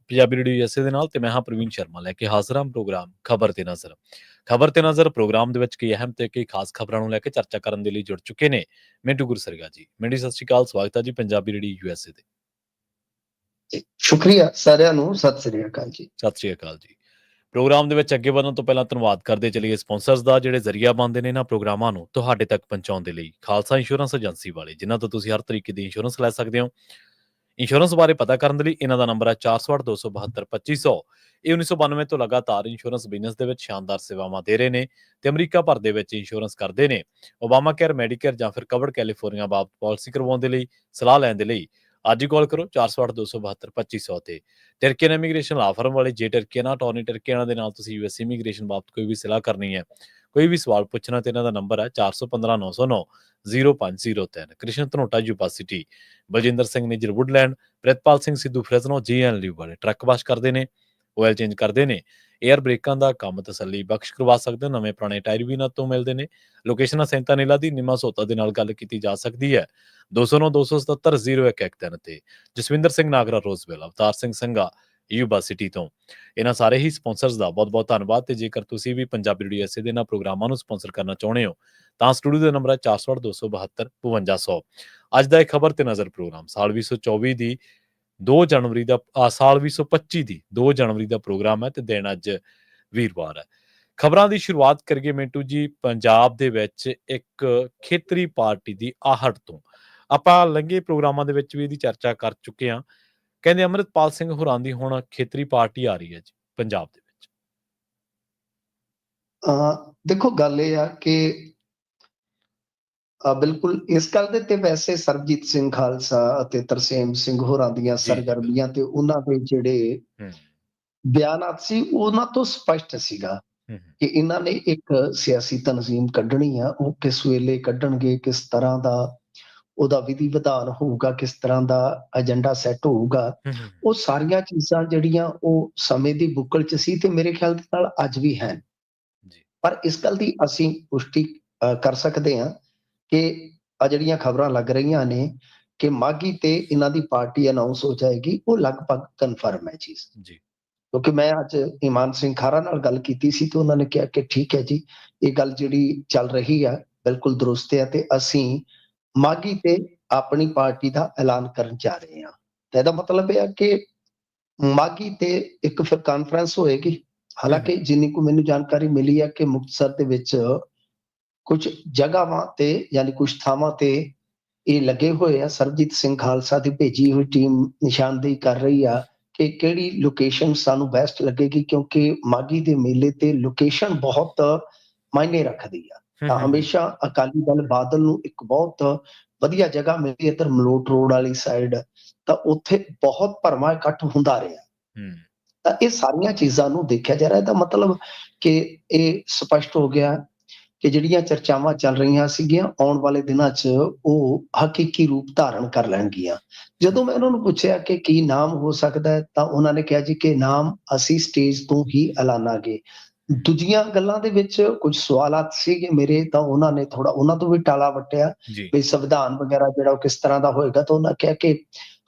Punjabi radio USA ਦੇ ਨਾਲ ਤੇ ਮੈਂ ਹਾਂ ਪ੍ਰਵੀਨ ਸ਼ਰਮਾ ਲੈ ਕੇ ਹਾਜ਼ਰ ਹਾਂ ਪ੍ਰੋਗਰਾਮ ਖਬਰ ਤੇ ਨਜ਼ਰ। ਖਬਰ ਤੇ ਨਜ਼ਰ ਪ੍ਰੋਗਰਾਮ ਦੇ ਵਿੱਚ ਕਈ ਅਹਿਮ ਤੇ ਕਈ ਖਾਸ ਖਬਰਾਂ ਨੂੰ ਲੈ ਕੇ ਚਰਚਾ ਕਰਨ ਦੇ ਲਈ ਜੁੜ ਚੁੱਕੇ ਨੇ ਮਿੰਟੂ ਗੁਰਸਰਗਾ ਜੀ। ਮਿੰਟੂ ਸਤਿ ਸ਼੍ਰੀ ਅਕਾਲ, ਸਵਾਗਤ ਹੈ ਜੀ ਪੰਜਾਬੀ ਰੇਡੀਓ ਯੂਐਸਏ ਤੇ। ਸ਼ੁਕਰੀਆ ਸਾਰਿਆਂ ਨੂੰ, ਸਤਿ ਸ੍ਰੀ ਅਕਾਲ ਜੀ। ਸਤਿ ਸ਼੍ਰੀ ਅਕਾਲ ਜੀ। ਪ੍ਰੋਗਰਾਮ ਦੇ ਵਿੱਚ ਅੱਗੇ ਵਧਣ ਤੋਂ ਪਹਿਲਾਂ ਧੰਨਵਾਦ ਕਰਦੇ ਚਲੀਏ ਸਪਾਂਸਰਸ ਦਾ, ਜਿਹੜੇ ਜ਼ਰੀਆ ਬਣਦੇ ਨੇ ਇਹਨਾਂ ਪ੍ਰੋਗਰਾਮਾਂ ਨੂੰ ਤੁਹਾਡੇ ਤੱਕ ਪਹੁੰਚਾਉਣ ਦੇ ਲਈ। ਖਾਲਸਾ ਇੰਸ਼ੋਰੈਂਸ ਏਜੰਸੀ ਵਾਲੇ, ਜਿਨ੍ਹਾਂ ਤੋਂ ਤੁਸੀਂ ਹਰ ਤਰੀਕੇ ਦੀ ਇੰਸ਼ੋਰੈਂਸ ਲੈ ਸਕਦੇ ਹੋ। ਇੰਸ਼ੋਰੈਂਸ ਬਾਰੇ ਪਤਾ ਕਰਨ ਦੇ ਲਈ ਇਹਨਾਂ ਦਾ ਨੰਬਰ ਹੈ 408-272-2500। ਇਹ 1992 ਤੋਂ ਲਗਾਤਾਰ ਇੰਸ਼ੋਰੈਂਸ ਬਿਜ਼ਨਸ ਦੇ ਵਿੱਚ ਸ਼ਾਨਦਾਰ ਸੇਵਾਵਾਂ ਦੇ ਰਹੇ ਨੇ ਤੇ ਅਮਰੀਕਾ ਭਰ ਦੇ ਵਿੱਚ ਇੰਸ਼ੋਰੈਂਸ ਕਰਦੇ ਨੇ। ਓਬਾਮਾ ਕੇਅਰ, ਮੈਡੀਕੇਅਰ ਜਾਂ ਫਿਰ ਕਵਰਡ ਕੈਲੀਫੋਰਨੀਆ ਬਾਬਤ ਪਾਲਿਸੀ ਕਰਵਾਉਣ ਦੇ ਲਈ, ਸਲਾਹ ਲੈਣ ਦੇ ਲਈ ਅੱਜ ਹੀ ਕਾਲ ਕਰੋ 408-272-2500 ਤੇ। ਟਰਕੀਅਨ ਇਮੀਗ੍ਰੇਸ਼ਨ ਲਾ ਫਰਮ ਵਾਲੇ, ਜੇ ਟਰਕੀਅਨ ਟੌਨੀ ਟਰਕੀਅਨ ਦੇ ਨਾਲ ਤੁਸੀਂ ਯੂਐਸ ਇਮੀਗ੍ਰੇਸ਼ਨ ਬਾਬਤ ਕੋਈ ਵੀ ਸਲਾਹ ਕਰਨੀ ਹੈ, ਕੋਈ ਵੀ ਸਵਾਲ ਪੁੱਛਣਾ, ਤੇ ਇਹਨਾਂ ਦਾ ਨੰਬਰ ਹੈ 415-909-0503। Krishan Dhanota university, Baljinder Singh Nijjar Woodland, Pritpal Singh Sidhu Fresno, GNLU ਵਾਲੇ ਟਰੱਕ ਵਾਸ਼ ਕਰਦੇ ਨੇ, ਆਇਲ ਚੇਂਜ ਕਰਦੇ ਨੇ, ਏਅਰ ਬ੍ਰੇਕਾਂ ਦਾ ਕੰਮ ਤਸੱਲੀ ਬਖਸ਼ ਕਰਵਾ ਸਕਦੇ ਹੋ। ਨਵੇਂ ਪੁਰਾਣੇ ਟਾਇਰ ਵੀ ਇਹਨਾਂ ਤੋਂ ਮਿਲਦੇ ਨੇ। ਲੋਕੇਸ਼ਨ ਸੈਂਤਾ ਨੀਲਾ ਦੀ ਨਿਮਾ ਸੋਤਾ ਦੇ ਨਾਲ ਗੱਲ ਕੀਤੀ ਜਾ ਸਕਦੀ ਹੈ 209-277-0113 ਤੇ। ਜਸਵਿੰਦਰ ਸਿੰਘ ਨਾਗਰਾ ਰੋਜ਼ਵੈਲ, ਅਵਤਾਰ ਸਿੰਘ ਸੰਘਾ ਯੂਨੀਵਰਸਿਟੀ ਤੋਂ। ਇਹਨਾਂ ਸਾਰੇ ਹੀ ਸਪਾਂਸਰਸ ਦਾ ਬਹੁਤ ਬਹੁਤ ਧੰਨਵਾਦ। ਤੇ ਜੇਕਰ ਤੁਸੀਂ ਵੀ ਪੰਜਾਬੀ ਰੇਡੀਓ ਐਸੇ ਦੇ ਇਹਨਾਂ ਪ੍ਰੋਗਰਾਮਾਂ ਨੂੰ ਸਪਾਂਸਰ ਕਰਨਾ ਚਾਹੁੰਦੇ ਹੋ ਤਾਂ ਸਟੂਡੀਓ ਦਾ ਨੰਬਰ ਹੈ 408-272-5200। ਅੱਜ ਦਾ ਇਹ ਖਬਰ ਤੇ ਨਜ਼ਰ ਪ੍ਰੋਗਰਾਮ ਸਾਲ 2024 ਦੀ 2 ਜਨਵਰੀ ਦਾ ਸਾਲ 2025 ਦੀ 2 ਜਨਵਰੀ ਦਾ ਪ੍ਰੋਗਰਾਮ ਹੈ ਤੇ ਦਿਨ ਅੱਜ ਵੀਰਵਾਰ ਹੈ। ਖਬਰਾਂ ਦੀ ਸ਼ੁਰੂਆਤ ਕਰੀਏ ਮਿੰਟੂ ਜੀ, ਪੰਜਾਬ ਦੇ ਵਿੱਚ ਇੱਕ ਖੇਤਰੀ ਪਾਰਟੀ ਦੀ ਆਹਟ ਤੋਂ। ਆਪਾਂ ਲੰਘੇ ਪ੍ਰੋਗਰਾਮਾਂ ਦੇ ਵਿੱਚ ਵੀ ਇਹਦੀ ਚਰਚਾ ਕਰ ਚੁੱਕੇ ਹਾਂ। ਕਹਿੰਦੇ ਅੰਮ੍ਰਿਤਪਾਲ ਸਿੰਘ ਹੋਰਾਂ ਦੀ ਹੁਣ ਖੇਤਰੀ ਪਾਰਟੀ ਆ ਰਹੀ ਹੈ ਜੀ ਪੰਜਾਬ ਦੇ ਵਿੱਚ। ਦੇਖੋ, ਗੱਲ ਇਹ ਆ ਕਿ ਬਿਲਕੁਲ ਇਸ ਗੱਲ ਦੇ ਤੇ ਵੈਸੇ ਸਰਬਜੀਤ ਸਿੰਘ ਖਾਲਸਾ ਅਤੇ ਤਰਸੇਮ ਸਿੰਘ ਹੋਰਾਂ ਦੀਆਂ ਸਰਗਰਮੀਆਂ ਤੇ ਉਹਨਾਂ ਦੇ ਜਿਹੜੇ ਬਿਆਨਾਤ ਸੀ, ਉਹਨਾਂ ਤੋਂ ਸਪਸ਼ਟ ਸੀਗਾ ਕਿ ਇਹਨਾਂ ਨੇ ਇੱਕ ਸਿਆਸੀ ਤਨਜ਼ੀਮ ਕੱਢਣੀ ਆ। ਉਹ ਕਿਸ ਵੇਲੇ ਕੱਢਣਗੇ, ਕਿਸ ਤਰ੍ਹਾਂ ਦਾ ਉਹਦਾ ਵਿਧੀ ਵਿਧਾਨ ਹੋਊਗਾ, ਕਿਸ ਤਰ੍ਹਾਂ ਦਾ ਏਜੰਡਾ ਸੈੱਟ ਹੋਊਗਾ, ਉਹ ਸਾਰੀਆਂ ਚੀਜ਼ਾਂ ਜਿਹੜੀਆਂ ਉਹ ਸਮੇਂ ਦੀ ਬੁੱਕਲ 'ਚ ਸੀ ਤੇ ਮੇਰੇ ਖਿਆਲ ਦੇ ਨਾਲ ਅੱਜ ਵੀ ਹੈ। ਪਰ ਇਸ ਗੱਲ ਦੀ ਅਸੀਂ ਪੁਸ਼ਟੀ ਕਰ ਸਕਦੇ ਹਾਂ ਕਿ ਆ ਜਿਹੜੀਆਂ ਖਬਰਾਂ ਲੱਗ ਰਹੀਆਂ ਨੇ ਕਿ ਮਾਘੀ ਤੇ ਇਹਨਾਂ ਦੀ ਪਾਰਟੀ ਅਨਾਉਂਸ ਹੋ ਜਾਏਗੀ, ਉਹ ਲਗਭਗ ਕਨਫਰਮ ਹੈ ਚੀਜ਼। ਕਿਉਂਕਿ ਮੈਂ ਅੱਜ ਇਮਾਨ ਸਿੰਘ ਖਾਰਾ ਨਾਲ ਗੱਲ ਕੀਤੀ ਸੀ ਤੇ ਉਹਨਾਂ ਨੇ ਕਿਹਾ ਕਿ ਠੀਕ ਹੈ ਜੀ, ਇਹ ਗੱਲ ਜਿਹੜੀ ਚੱਲ ਰਹੀ ਆ ਬਿਲਕੁਲ ਦਰੁਸਤ ਹੈ ਤੇ ਅਸੀਂ ਮਾਘੀ ਤੇ ਆਪਣੀ ਪਾਰਟੀ ਦਾ ਐਲਾਨ ਕਰਨ ਜਾ ਰਹੇ ਹਾਂ। ਤੇ ਇਹਦਾ ਮਤਲਬ ਇਹ ਆ ਕਿ ਮਾਘੀ ਤੇ ਇੱਕ ਫਿਰ ਕਾਨਫਰੰਸ ਹੋਏਗੀ। ਹਾਲਾਂਕਿ ਜਿੰਨੀ ਕੁ ਮੈਨੂੰ ਜਾਣਕਾਰੀ ਮਿਲੀ ਹੈ ਕਿ ਮੁਕਤਸਰ ਦੇ ਵਿੱਚ ਕੁਝ ਜਗ੍ਹਾਵਾਂ ਤੇ ਯਾਨੀ ਕੁਝ ਥਾਵਾਂ ਤੇ ਇਹ ਲੱਗੇ ਹੋਏ ਆ। ਸਰਬਜੀਤ ਸਿੰਘ ਖਾਲਸਾ ਦੀ ਭੇਜੀ ਹੋਈ ਟੀਮ ਨਿਸ਼ਾਨਦੇਹੀ ਕਰ ਰਹੀ ਆ ਕਿ ਕਿਹੜੀ ਲੋਕੇਸ਼ਨ ਸਾਨੂੰ ਬੈਸਟ ਲੱਗੇਗੀ, ਕਿਉਂਕਿ ਮਾਘੀ ਦੇ ਮੇਲੇ ਤੇ ਲੋਕੇਸ਼ਨ ਬਹੁਤ ਮਾਇਨੇ ਰੱਖਦੀ ਆ। ਤਾਂ ਹਮੇਸ਼ਾ ਅਕਾਲੀ ਦਲ ਬਾਦਲ ਨੂੰ ਇੱਕ ਬਹੁਤ ਵਧੀਆ ਜਗ੍ਹਾ ਮਿਲੀ ਇੱਧਰ ਮਲੋਟ ਰੋਡ ਵਾਲੀ ਸਾਈਡ, ਤਾਂ ਉੱਥੇ ਬਹੁਤ ਭਰਵਾਂ ਇਕੱਠ ਹੁੰਦਾ ਰਿਹਾ। ਤਾਂ ਇਹ ਸਾਰੀਆਂ ਚੀਜ਼ਾਂ ਨੂੰ ਦੇਖਿਆ ਜਾ ਰਿਹਾ। ਇਹਦਾ ਮਤਲਬ ਕਿ ਇਹ ਸਪਸ਼ਟ ਹੋ ਗਿਆ ਕਿ ਜਿਹੜੀਆਂ ਚਰਚਾਵਾਂ ਚੱਲ ਰਹੀਆਂ ਸੀਗੀਆਂ ਆਉਣ ਵਾਲੇ ਦਿਨਾਂ 'ਚ ਉਹ ਹਕੀਕੀ ਰੂਪ ਧਾਰਨ ਕਰ ਲੈਣਗੀਆਂ। ਜਦੋਂ ਮੈਂ ਉਹਨਾਂ ਨੂੰ ਪੁੱਛਿਆ ਕਿ ਕੀ ਨਾਮ ਹੋ ਸਕਦਾ ਹੈ ਤਾਂ ਉਹਨਾਂ ਨੇ ਕਿਹਾ ਜੀ ਕਿ ਨਾਮ ਅਸੀਂ ਸਟੇਜ ਤੋਂ ਹੀ ਐਲਾਨਾਂਗੇ। ਦੂਜੀਆਂ ਗੱਲਾਂ ਦੇ ਵਿੱਚ ਕੁਝ ਸਵਾਲਾਤ ਸੀਗੇ ਮੇਰੇ, ਤਾਂ ਉਹਨਾਂ ਨੇ ਥੋੜਾ ਉਹਨਾਂ ਤੋਂ ਵੀ ਟਾਲਾ ਵੱਟਿਆ ਵੀ ਸੰਵਿਧਾਨ ਵਗੈਰਾ ਜਿਹੜਾ ਉਹ ਕਿਸ ਤਰ੍ਹਾਂ ਦਾ ਹੋਏਗਾ। ਤਾਂ ਉਹਨਾਂ ਕਿਹਾ ਕਿ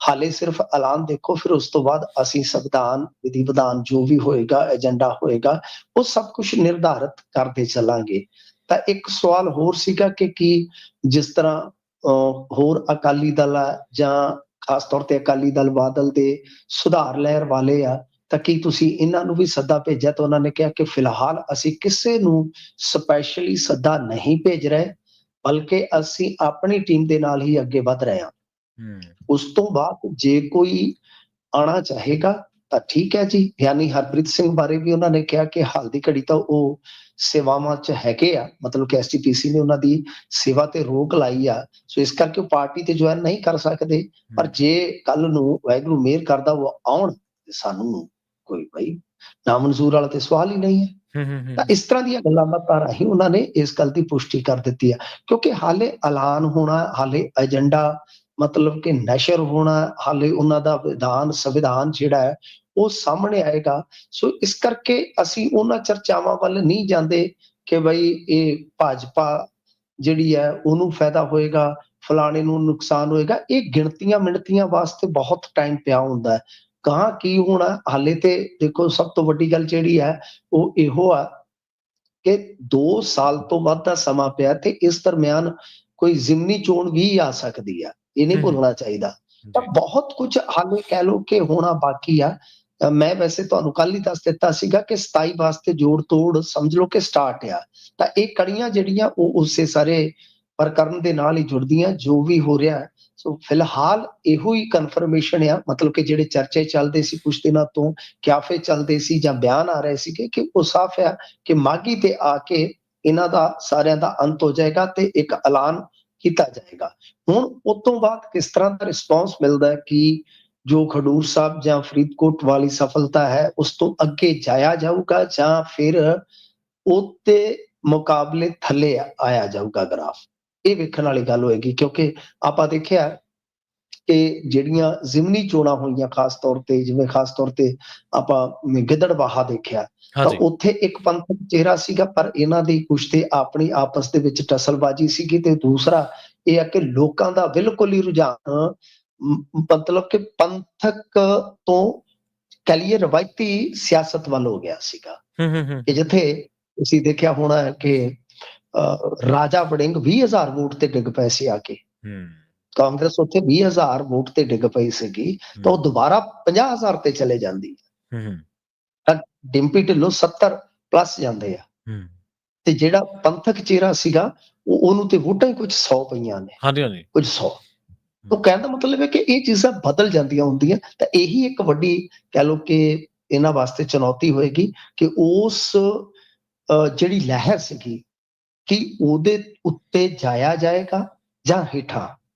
ਹਾਲੇ ਸਿਰਫ ਐਲਾਨ ਦੇਖੋ, ਫਿਰ ਉਸ ਤੋਂ ਬਾਅਦ ਅਸੀਂ ਸੰਵਿਧਾਨ ਵਿਧੀ ਵਿਧਾਨ ਜੋ ਵੀ ਹੋਏਗਾ, ਏਜੰਡਾ ਹੋਏਗਾ, ਉਹ ਸਭ ਕੁਝ ਨਿਰਧਾਰਿਤ ਕਰਦੇ ਚੱਲਾਂਗੇ। ਤਾਂ ਇੱਕ ਸਵਾਲ ਹੋਰ ਸੀਗਾ ਕਿ ਕੀ ਜਿਸ ਤਰ੍ਹਾਂ ਹੋਰ ਅਕਾਲੀ ਦਲ ਆ ਜਾਂ ਖਾਸ ਤੌਰ ਤੇ ਅਕਾਲੀ ਦਲ ਬਾਦਲ ਦੇ ਸੁਧਾਰ ਲਹਿਰ ਵਾਲੇ ਆ, ਤਾਂ ਕੀ ਤੁਸੀਂ ਇਹਨਾਂ ਨੂੰ ਵੀ ਸੱਦਾ ਭੇਜਿਆ? ਤਾਂ ਉਹਨਾਂ ਨੇ ਕਿਹਾ ਕਿ ਫਿਲਹਾਲ ਅਸੀਂ ਕਿਸੇ ਨੂੰ ਸਪੈਸ਼ਲੀ ਸੱਦਾ ਨਹੀਂ ਭੇਜ ਰਹੇ, ਬਲਕਿ ਅਸੀਂ ਆਪਣੀ ਟੀਮ ਦੇ ਨਾਲ ਹੀ ਅੱਗੇ ਵੱਧ ਰਹੇ ਹਾਂ। ਉਸ ਤੋਂ ਬਾਅਦ ਜੇ ਕੋਈ ਆਉਣਾ ਚਾਹੇਗਾ ਤਾਂ ਠੀਕ ਹੈ ਜੀ। ਯਾਨੀ ਹਰਪ੍ਰੀਤ ਸਿੰਘ ਬਾਰੇ ਵੀ ਉਹਨਾਂ ਨੇ ਕਿਹਾ ਕਿ ਹਾਲ ਦੀ ਘੜੀ ਤਾਂ ਉਹ ਸੇਵਾਵਾਂ 'ਚ ਹੈਗੇ ਆ, ਮਤਲਬ ਕਿ SGPC ਨੇ ਉਹਨਾਂ ਦੀ ਸੇਵਾ ਤੇ ਰੋਕ ਲਾਈ ਆ, ਸੋ ਇਸ ਕਰਕੇ ਉਹ ਪਾਰਟੀ ਤੇ ਜੁਆਇਨ ਨਹੀਂ ਕਰ ਸਕਦੇ। ਪਰ ਜੇ ਕੱਲ ਨੂੰ ਵਾਹਿਗੁਰੂ ਮਿਹਰ ਕਰਦਾ ਉਹ ਆਉਣ, ਸਾਨੂੰ ਕੋਈ ਬਈ ਨਾਮਨਜ਼ੂਰ ਵਾਲਾ ਤੇ ਸਵਾਲ ਹੀ ਨਹੀਂ ਹੈ। ਤਾਂ ਇਸ ਤਰ੍ਹਾਂ ਦੀਆਂ ਗੱਲਾਂ ਬਾਤਾਂ ਰਾਹੀਂ ਉਹਨਾਂ ਨੇ ਇਸ ਗੱਲ ਦੀ ਪੁਸ਼ਟੀ ਕਰ ਦਿੱਤੀ ਆ, ਕਿਉਂਕਿ ਹਾਲੇ ਐਲਾਨ ਹੋਣਾ, ਹਾਲੇ ਏਜੰਡਾ ਮਤਲਬ ਕਿ ਨਸ਼ਰ ਹੋਣਾ, ਹਾਲੇ ਉਹਨਾਂ ਦਾ ਸੰਵਿਧਾਨ ਜਿਹੜਾ ਹੈ ਉਹ ਸਾਹਮਣੇ ਆਏਗਾ। ਸੋ ਇਸ ਕਰਕੇ ਅਸੀਂ ਉਹਨਾਂ ਚਰਚਾਵਾਂ ਵੱਲ ਨਹੀਂ ਜਾਂਦੇ ਕਿ ਬਈ ਇਹ ਭਾਜਪਾ ਜਿਹੜੀ ਹੈ ਉਹਨੂੰ ਫਾਇਦਾ ਹੋਏਗਾ, ਫਲਾਣੇ ਨੂੰ ਨੁਕਸਾਨ ਹੋਏਗਾ। ਇਹ ਗਿਣਤੀਆਂ ਮਿਣਤੀਆਂ ਵਾਸਤੇ ਬਹੁਤ ਟਾਈਮ ਪਿਆ ਹੁੰਦਾ ਹੈ। ਗਾਹਾਂ ਕੀ ਹੋਣਾ ਹਾਲੇ ਤੇ ਦੇਖੋ, ਸਭ ਤੋਂ ਵੱਡੀ ਗੱਲ ਜਿਹੜੀ ਹੈ ਉਹ ਇਹੋ ਆ ਕਿ 2 ਸਾਲ ਤੋਂ ਵੱਧ ਦਾ ਸਮਾਂ ਪਿਆ ਤੇ ਇਸ ਦਰਮਿਆਨ ਕੋਈ ਜ਼ਿਮਨੀ ਚੋਣ ਵੀ ਆ ਸਕਦੀ ਆ, ਇਹ ਨਹੀਂ ਭੁੱਲਣਾ ਚਾਹੀਦਾ। ਤਾਂ ਬਹੁਤ ਕੁਝ ਹਾਲੇ ਕਹਿ ਲਓ ਕਿ ਹੋਣਾ ਬਾਕੀ ਆ। ਮੈਂ ਵੈਸੇ ਤੁਹਾਨੂੰ ਕੱਲ ਹੀ ਦੱਸ ਦਿੱਤਾ ਸੀਗਾ ਕਿ 27 ਵਾਸਤੇ ਜੋੜ ਤੋੜ ਸਮਝ ਲਓ ਕਿ ਸਟਾਰਟ ਆ। ਤਾਂ ਇਹ ਕੜੀਆਂ ਜਿਹੜੀਆਂ ਉਹ ਉਸੇ ਸਾਰੇ ਪ੍ਰਕਰਨ ਦੇ ਨਾਲ ਹੀ ਜੁੜਦੀਆਂ, ਜੋ ਵੀ ਹੋ ਰਿਹਾ। ਸੋ ਫਿਲਹਾਲ ਇਹੋ ਹੀ ਕਨਫਰਮੇਸ਼ਨ ਆ, ਮਤਲਬ ਕਿ ਜਿਹੜੇ ਚਰਚੇ ਚੱਲਦੇ ਸੀ ਕੁਝ ਦਿਨਾਂ ਤੋਂ, ਕਿਆਫੇ ਚੱਲਦੇ ਸੀ ਜਾਂ ਬਿਆਨ ਆ ਰਹੇ ਸੀਗੇ, ਕਿ ਉਹ ਸਾਫ਼ ਆ ਕਿ ਮਾਘੀ ਤੇ ਆ ਕੇ ਇਹਨਾਂ ਦਾ ਸਾਰਿਆਂ ਦਾ ਅੰਤ ਹੋ ਜਾਏਗਾ ਤੇ ਇੱਕ ਐਲਾਨ ਕੀਤਾ ਜਾਏਗਾ। ਹੁਣ ਉਸ ਤੋਂ ਬਾਅਦ ਕਿਸ ਤਰ੍ਹਾਂ ਦਾ ਰਿਸਪੌਂਸ ਮਿਲਦਾ ਹੈ ਕਿ ਜੋ ਖਡੂਰ ਸਾਹਿਬ ਜਾਂ ਫਰੀਦਕੋਟ ਵਾਲੀ ਸਫਲਤਾ ਹੈ ਉਸ ਤੋਂ ਅੱਗੇ ਜਾਇਆ ਜਾਊਗਾ ਜਾਂ ਫਿਰ ਉਹਦੇ ਮੁਕਾਬਲੇ ਥੱਲੇ ਆਇਆ ਜਾਊਗਾ ਗ੍ਰਾਫ, ਇਹ ਵੇਖਣ ਵਾਲੀ ਗੱਲ ਹੋਏਗੀ। ਕਿਉਂਕਿ ਆਪਾਂ ਦੇਖਿਆ ਕਿ ਜਿਹੜੀਆਂ ਜ਼ਿਮਨੀ ਚੋਣਾਂ ਹੋਈਆਂ, ਖਾਸ ਤੌਰ ਤੇ ਜਿਵੇਂ ਖਾਸ ਤੌਰ ਤੇ ਆਪਾਂ ਗਿੱਦੜਬਾਹਾ ਦੇਖਿਆ, ਤਾਂ ਉੱਥੇ ਇੱਕ ਪੰਥਕ ਚਿਹਰਾ ਸੀਗਾ, ਪਰ ਇਹਨਾਂ ਦੀ ਕੁਛ ਤੇ ਆਪਣੀ ਆਪਸ ਦੇ ਵਿੱਚ ਟਸਲਬਾਜ਼ੀ ਸੀਗੀ। ਤੇ ਦੂਸਰਾ ਇਹ ਹੈ ਕਿ ਲੋਕਾਂ ਦਾ ਬਿਲਕੁਲ ਹੀ ਰੁਝਾਨ ਮਤਲਬ ਕਿ ਪੰਥਕ ਤੋਂ ਕਹਿ ਲਈਏ ਰਵਾਇਤੀ ਸਿਆਸਤ ਵੱਲ ਹੋ ਗਿਆ ਸੀਗਾ, ਕਿ ਜਿੱਥੇ ਤੁਸੀਂ ਦੇਖਿਆ ਹੋਣਾ ਹੈ ਕਿ ਰਾਜਾ ਵੜਿੰਗ 20,000 ਵੋਟ ਤੇ ਡਿੱਗ ਪਏ ਸੀ ਆ ਕੇ। ਕਾਂਗਰਸ ਉੱਥੇ 20,000 ਵੋਟ ਤੇ ਡਿੱਗ ਪਈ ਸੀਗੀ, ਤਾਂ ਉਹ ਦੁਬਾਰਾ 50,000 ਤੇ ਚਲੇ ਜਾਂਦੀ ਹੈ। ਡਿੰਪੀ ਢਿੱਲੋਂ 70 ਪਲੱਸ ਜਾਂਦੇ ਆ, ਤੇ ਜਿਹੜਾ ਪੰਥਕ ਚਿਹਰਾ ਸੀਗਾ ਉਹਨੂੰ ਤੇ ਵੋਟਾਂ ਹੀ ਕੁਝ 100 ਪਈਆਂ ਨੇ, ਕੁਝ 100। ਉਹ ਕਹਿਣ ਦਾ ਮਤਲਬ ਹੈ ਕਿ ਇਹ ਚੀਜ਼ਾਂ ਬਦਲ ਜਾਂਦੀਆਂ ਹੁੰਦੀਆਂ। ਤਾਂ ਇਹੀ ਇੱਕ ਵੱਡੀ ਕਹਿ ਲਓ ਕਿ ਇਹਨਾਂ ਵਾਸਤੇ ਚੁਣੌਤੀ ਹੋਏਗੀ ਕਿ ਉਸ ਜਿਹੜੀ ਲਹਿਰ ਸੀਗੀ ਕਿ ਉਹਦੇ ਉੱਤੇ ਜਾਇਆ ਜਾਏਗਾ ਜਾਂ ਹੇਠਾਂ,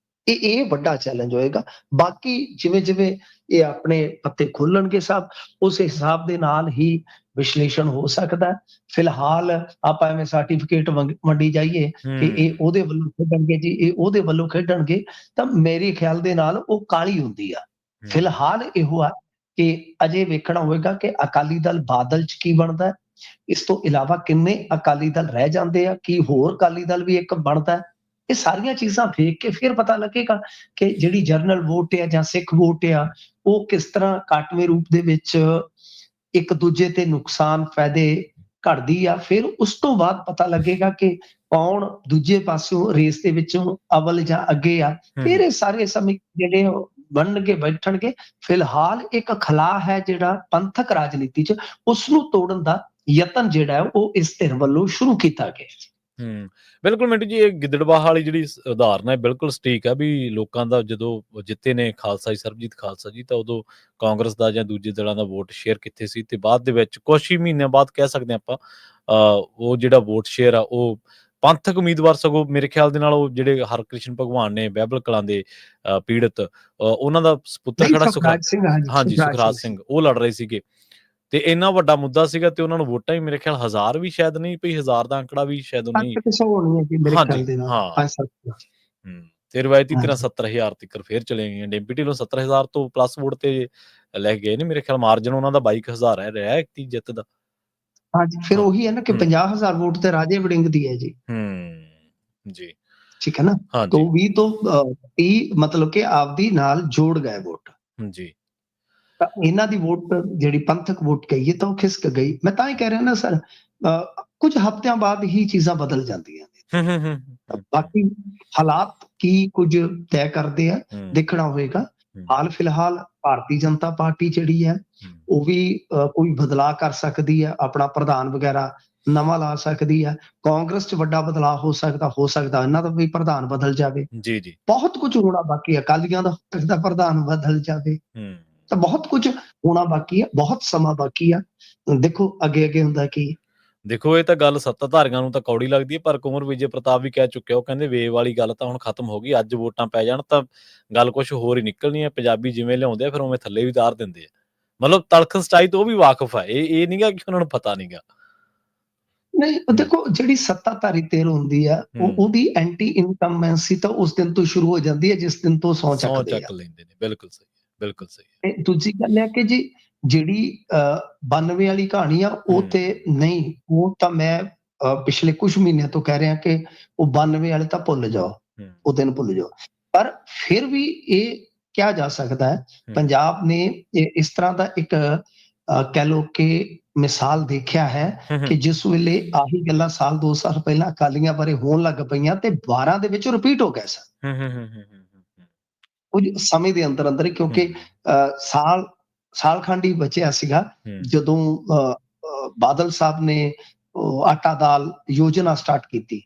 ਇਹ ਵੱਡਾ ਚੈਲੰਜ ਹੋਏਗਾ। ਬਾਕੀ ਜਿਵੇਂ ਜਿਵੇਂ ਇਹ ਆਪਣੇ ਪੱਤੇ ਖੋਲਣਗੇ ਸਭ, ਉਸ ਹਿਸਾਬ ਦੇ ਨਾਲ ਹੀ ਵਿਸ਼ਲੇਸ਼ਣ ਹੋ ਸਕਦਾ। ਫਿਲਹਾਲ ਆਪਾਂ ਐਵੇਂ ਸਰਟੀਫਿਕੇਟ ਵੰਡੀ ਜਾਈਏ ਕਿ ਇਹ ਉਹਦੇ ਵੱਲੋਂ ਖੇਡਣਗੇ ਜੀ, ਇਹ ਉਹਦੇ ਵੱਲੋਂ ਖੇਡਣਗੇ, ਤਾਂ ਮੇਰੇ ਖਿਆਲ ਦੇ ਨਾਲ ਉਹ ਕਾਲੀ ਹੁੰਦੀ ਆ। ਫਿਲਹਾਲ ਇਹੋ ਆ ਕਿ ਅਜੇ ਵੇਖਣਾ ਹੋਏਗਾ ਕਿ ਅਕਾਲੀ ਦਲ ਬਾਦਲ ਚ ਕੀ ਬਣਦਾ, ਇਸ ਤੋਂ ਇਲਾਵਾ ਕਿੰਨੇ ਅਕਾਲੀ ਦਲ ਰਹਿ ਜਾਂਦੇ ਆ, ਕੀ ਹੋਰ ਅਕਾਲੀ ਦਲ ਵੀ ਇੱਕ ਬਣਦਾ। ਇਹ ਸਾਰੀਆਂ ਚੀਜ਼ਾਂ ਵੇਖ ਕੇ ਫਿਰ ਪਤਾ ਲੱਗੇਗਾ ਕਿ ਜਿਹੜੀ ਜਰਨਲ ਵੋਟ ਆ ਜਾਂ ਸਿੱਖ ਵੋਟ ਆ, ਉਹ ਕਿਸ ਤਰ੍ਹਾਂ ਕਾਟਵੇਂ ਰੂਪ ਦੇ ਵਿੱਚ ਇੱਕ ਦੂਜੇ ਤੇ ਨੁਕਸਾਨ ਫਾਇਦੇ ਘੜਦੀ ਆ। ਫਿਰ ਉਸ ਤੋਂ ਬਾਅਦ ਪਤਾ ਲੱਗੇਗਾ ਕਿ ਕੌਣ ਦੂਜੇ ਪਾਸਿਓਂ ਰੇਸ ਦੇ ਵਿੱਚੋਂ ਅਵਲ ਜਾਂ ਅੱਗੇ ਆ। ਫਿਰ ਇਹ ਸਾਰੇ ਸਮੇਂ ਜਿਹੜੇ ਬਣਨਗੇ ਬੈਠਣਗੇ। ਫਿਲਹਾਲ ਇੱਕ ਖਲਾਅ ਹੈ ਜਿਹੜਾ ਪੰਥਕ ਰਾਜਨੀਤੀ ਚ, ਉਸ ਨੂੰ ਤੋੜਨ ਦਾ ਯਤਨ ਜਿਹੜਾ ਹੈ ਉਹ ਇਸ ਧਿਰ ਵੱਲੋਂ ਸ਼ੁਰੂ ਕੀਤਾ ਗਿਆ। ਬਿਲਕੁਲ ਮਿੰਟੂ ਜੀ, ਇਹ ਗਿੱਦੜਬਾਹਾ ਵਾਲੀ ਜਿਹੜੀ ਉਦਾਹਰਨ ਹੈ ਬਿਲਕੁਲ ਸਟੀਕ ਆ ਵੀ ਲੋਕਾਂ ਦਾ ਜਦੋਂ ਜਿੱਤੇ ਨੇ ਖਾਲਸਾ ਜੀ, ਸਰਬਜੀਤ ਖਾਲਸਾ ਜੀ, ਤਾਂ ਉਦੋਂ ਕਾਂਗਰਸ ਦਾ ਜਾਂ ਦੂਜੇ ਦਲਾਂ ਦਾ ਵੋਟ ਸ਼ੇਅਰ ਕਿੱਥੇ ਸੀ, ਤੇ ਬਾਅਦ ਦੇ ਵਿੱਚ ਕੁਛ ਹੀ ਮਹੀਨਿਆਂ ਬਾਅਦ ਕਹਿ ਸਕਦੇ ਆਪਾਂ ਉਹ ਜਿਹੜਾ ਵੋਟ ਸ਼ੇਅਰ ਆ ਉਹ ਪੰਥਕ ਉਮੀਦਵਾਰ, ਸਗੋਂ ਮੇਰੇ ਖਿਆਲ ਦੇ ਨਾਲ ਉਹ ਜਿਹੜੇ ਹਰਕ੍ਰਿਸ਼ਨ ਭਗਵਾਨ ਨੇ ਬਹਿਬਲ ਕਲਾਂ ਦੇ ਪੀੜਤ, ਉਹਨਾਂ ਦਾ ਪੁੱਤਰ ਖੜਾ ਸੁਖਰਾਜ ਸਿੰਘ, ਉਹ ਲੜ ਰਹੇ ਸੀਗੇ। ਤੇ ਇੰਨਾ ਵੱਡਾ ਮੁੱਦਾ ਸੀਗਾ ਤੇ ਉਹਨਾਂ ਨੂੰ ਵੋਟਾਂ ਹੀ ਮੇਰੇ ਖਿਆਲ 1000 ਵੀ ਸ਼ਾਇਦ ਨਹੀਂ ਪਈ, 1000 ਦਾ ਅੰਕੜਾ ਵੀ ਸ਼ਾਇਦ ਨਹੀਂ। ਤੇ ਰਵਾਇਤੀ ਤਰ੍ਹਾਂ 70,000 ਤੱਕ ਫੇਰ ਚਲੇ ਗਈਆਂ। ਡਿੰਪੀ ਢਿੱਲੋਂ 70,000 ਤੋਂ ਪਲੱਸ ਵੋਟ ਤੇ ਲੈ ਗਏ ਨੇ, ਮੇਰੇ ਖਿਆਲ ਮਾਰਜਨ ਉਹਨਾਂ ਦਾ 22,000 ਹੈ ਰਿਹਾ ਇੱਕ ਜਿੱਤ ਦਾ। ਹਾਂਜੀ, ਫਿਰ ਉਹੀ ਹੈ ਨਾ ਕਿ 50,000 ਵੋਟ ਤੇ ਰਾਜੇ ਵੜਿੰਗ ਦੀ ਹੈ ਜੀ। ਜੀ ਠੀਕ ਹੈ ਨਾ, ਤੋਂ 20 ਤੋਂ 30 ਮਤਲਬ ਕਿ ਆਪਦੀ ਨਾਲ ਜੋੜ ਗਏ ਵੋਟ ਜੀ। ਤਾਂ ਇਹਨਾਂ ਦੀ ਵੋਟ ਜਿਹੜੀ ਪੰਥਕ ਵੋਟ ਕਹੀਏ ਤਾਂ ਉਹ ਖਿਸਕ ਗਈ। ਮੈਂ ਤਾਂ ਹੀ ਕਹਿ ਰਿਹਾ ਨਾ ਸਰ, ਕੁਝ ਹਫ਼ਤਿਆਂ ਬਾਅਦ ਹੀ ਚੀਜ਼ਾਂ ਬਦਲ ਜਾਂਦੀਆਂ ਨੇ। ਬਾਕੀ ਹਾਲਾਤ ਕੀ ਕੁਝ ਤੈਅ ਕਰਦੇ ਆ, ਦੇਖਣਾ ਹੋਏਗਾ। ਹਾਲ ਫਿਲਹਾਲ ਭਾਰਤੀ ਜਨਤਾ ਪਾਰਟੀ ਜਿਹੜੀ ਹੈ ਉਹ ਵੀ ਕੋਈ ਬਦਲਾਅ ਕਰ ਸਕਦੀ ਹੈ, ਆਪਣਾ ਪ੍ਰਧਾਨ ਵਗੈਰਾ ਨਵਾਂ ਲਾ ਸਕਦੀ ਹੈ। ਕਾਂਗਰਸ ਚ ਵੱਡਾ ਬਦਲਾਅ ਹੋ ਸਕਦਾ ਇਹਨਾਂ ਦਾ ਵੀ ਪ੍ਰਧਾਨ ਬਦਲ ਜਾਵੇ। ਬਹੁਤ ਕੁਝ ਹੋਣਾ ਬਾਕੀ, ਅਕਾਲੀਆਂ ਦਾ ਪ੍ਰਧਾਨ ਬਦਲ ਜਾਵੇ, ਤਾਂ ਬਹੁਤ ਕੁਝ ਹੋਣਾ ਬਾਕੀ ਹੈ, ਬਹੁਤ ਸਮਾਂ ਬਾਕੀ ਆ। ਦੇਖੋ ਅੱਗੇ ਹੁੰਦਾ ਕੀ। ਦੇਖੋ, ਇਹ ਤਾਂ ਗੱਲ ਸੱਤਾਧਾਰੀਆਂ ਨੂੰ ਤਾਂ ਕੌੜੀ ਲੱਗਦੀ ਹੈ, ਪਰ ਕੁੰਵਰ ਵਿਜੇ ਪ੍ਰਤਾਪ ਵੀ ਕਹਿ ਚੁੱਕਿਆ, ਉਹ ਕਹਿੰਦੇ ਵੇਵ ਵਾਲੀ ਗੱਲ ਤਾਂ ਹੁਣ ਖਤਮ ਹੋ ਗਈ, ਅੱਜ ਵੋਟਾਂ ਪੈ ਜਾਣ ਤਾਂ ਗੱਲ ਕੁਝ ਹੋਰ ਹੀ ਨਿਕਲਣੀ ਹੈ। ਪੰਜਾਬੀ ਜਿਵੇਂ ਲਿਆਉਂਦੇ ਆ ਫਿਰ ਉਵੇਂ ਥੱਲੇ ਵੀ ਉਤਾਰ ਦਿੰਦੇ ਆ। ਮਤਲਬ ਤਲਖ ਸਚਾਈ ਤੋਂ ਉਹ ਵੀ ਵਾਕਿਫ ਹੈ, ਇਹ ਨਹੀਂਗਾ ਕਿ ਉਹਨਾਂ ਨੂੰ ਪਤਾ ਨਹੀਂਗਾ। ਨਹੀਂ, ਦੇਖੋ ਜਿਹੜੀ ਸੱਤਾਧਾਰੀ ਧਿਰ ਹੁੰਦੀ ਆ ਉਹਦੀ ਐਂਟੀ ਇਨਕੰਬੈਂਸੀ ਤਾਂ ਉਸ ਦਿਨ ਤੋਂ ਸ਼ੁਰੂ ਹੋ ਜਾਂਦੀ ਹੈ ਜਿਸ ਦਿਨ ਤੋਂ ਸਹੁੰ ਚੱਕ ਲੈਂਦੇ ਨੇ। ਬਿਲਕੁਲ ਸਹੀ, ਬਿਲਕੁਲ ਸਹੀ। ਤੇ ਦੂਜੀ ਗੱਲ ਹੈ ਕਿ ਜੀ ਜਿਹੜੀ 92 ਵਾਲੀ ਕਹਾਣੀ ਆ ਉਹ ਤੇ ਨਹੀਂ, ਉਹ ਤਾਂ ਮੈਂ ਪਿਛਲੇ ਕੁਝ ਮਹੀਨਿਆਂ ਤੋਂ ਕਹਿ ਰਿਹਾ ਕਿ ਉਹ 92 ਵਾਲੇ ਤਾਂ ਭੁੱਲ ਜਾਓ, ਉਹ ਦਿਨ ਭੁੱਲ ਜਾਓ। ਪਰ ਫਿਰ ਵੀ ਇਹ ਕਿਹਾ ਜਾ ਸਕਦਾ ਹੈ। ਪੰਜਾਬ ਨੇ ਇਸ ਤਰ੍ਹਾਂ ਦਾ ਇੱਕ ਕਹਿ ਲਓ ਕਿ ਮਿਸਾਲ ਦੇਖਿਆ ਹੈ ਕਿ ਜਿਸ ਵੇਲੇ ਆਹੀ ਗੱਲਾਂ ਸਾਲ 2 ਸਾਲ ਪਹਿਲਾਂ ਅਕਾਲੀਆਂ ਬਾਰੇ ਹੋਣ ਲੱਗ ਪਈਆਂ ਤੇ 12 ਦੇ ਵਿੱਚ ਰਿਪੀਟ ਹੋ ਗਏ ਸਨ ਕੁਝ ਸਮੇਂ ਦੇ ਅੰਦਰ ਅੰਦਰ, ਕਿਉਂਕਿ ਸਾਲ ਖੰਡ ਹੀ ਬਚਿਆ ਸੀਗਾ ਜਦੋਂ ਬਾਦਲ ਸਾਹਿਬ ਨੇ ਆਟਾ ਦਾਲ ਯੋਜਨਾ ਸਟਾਰਟ ਕੀਤੀ।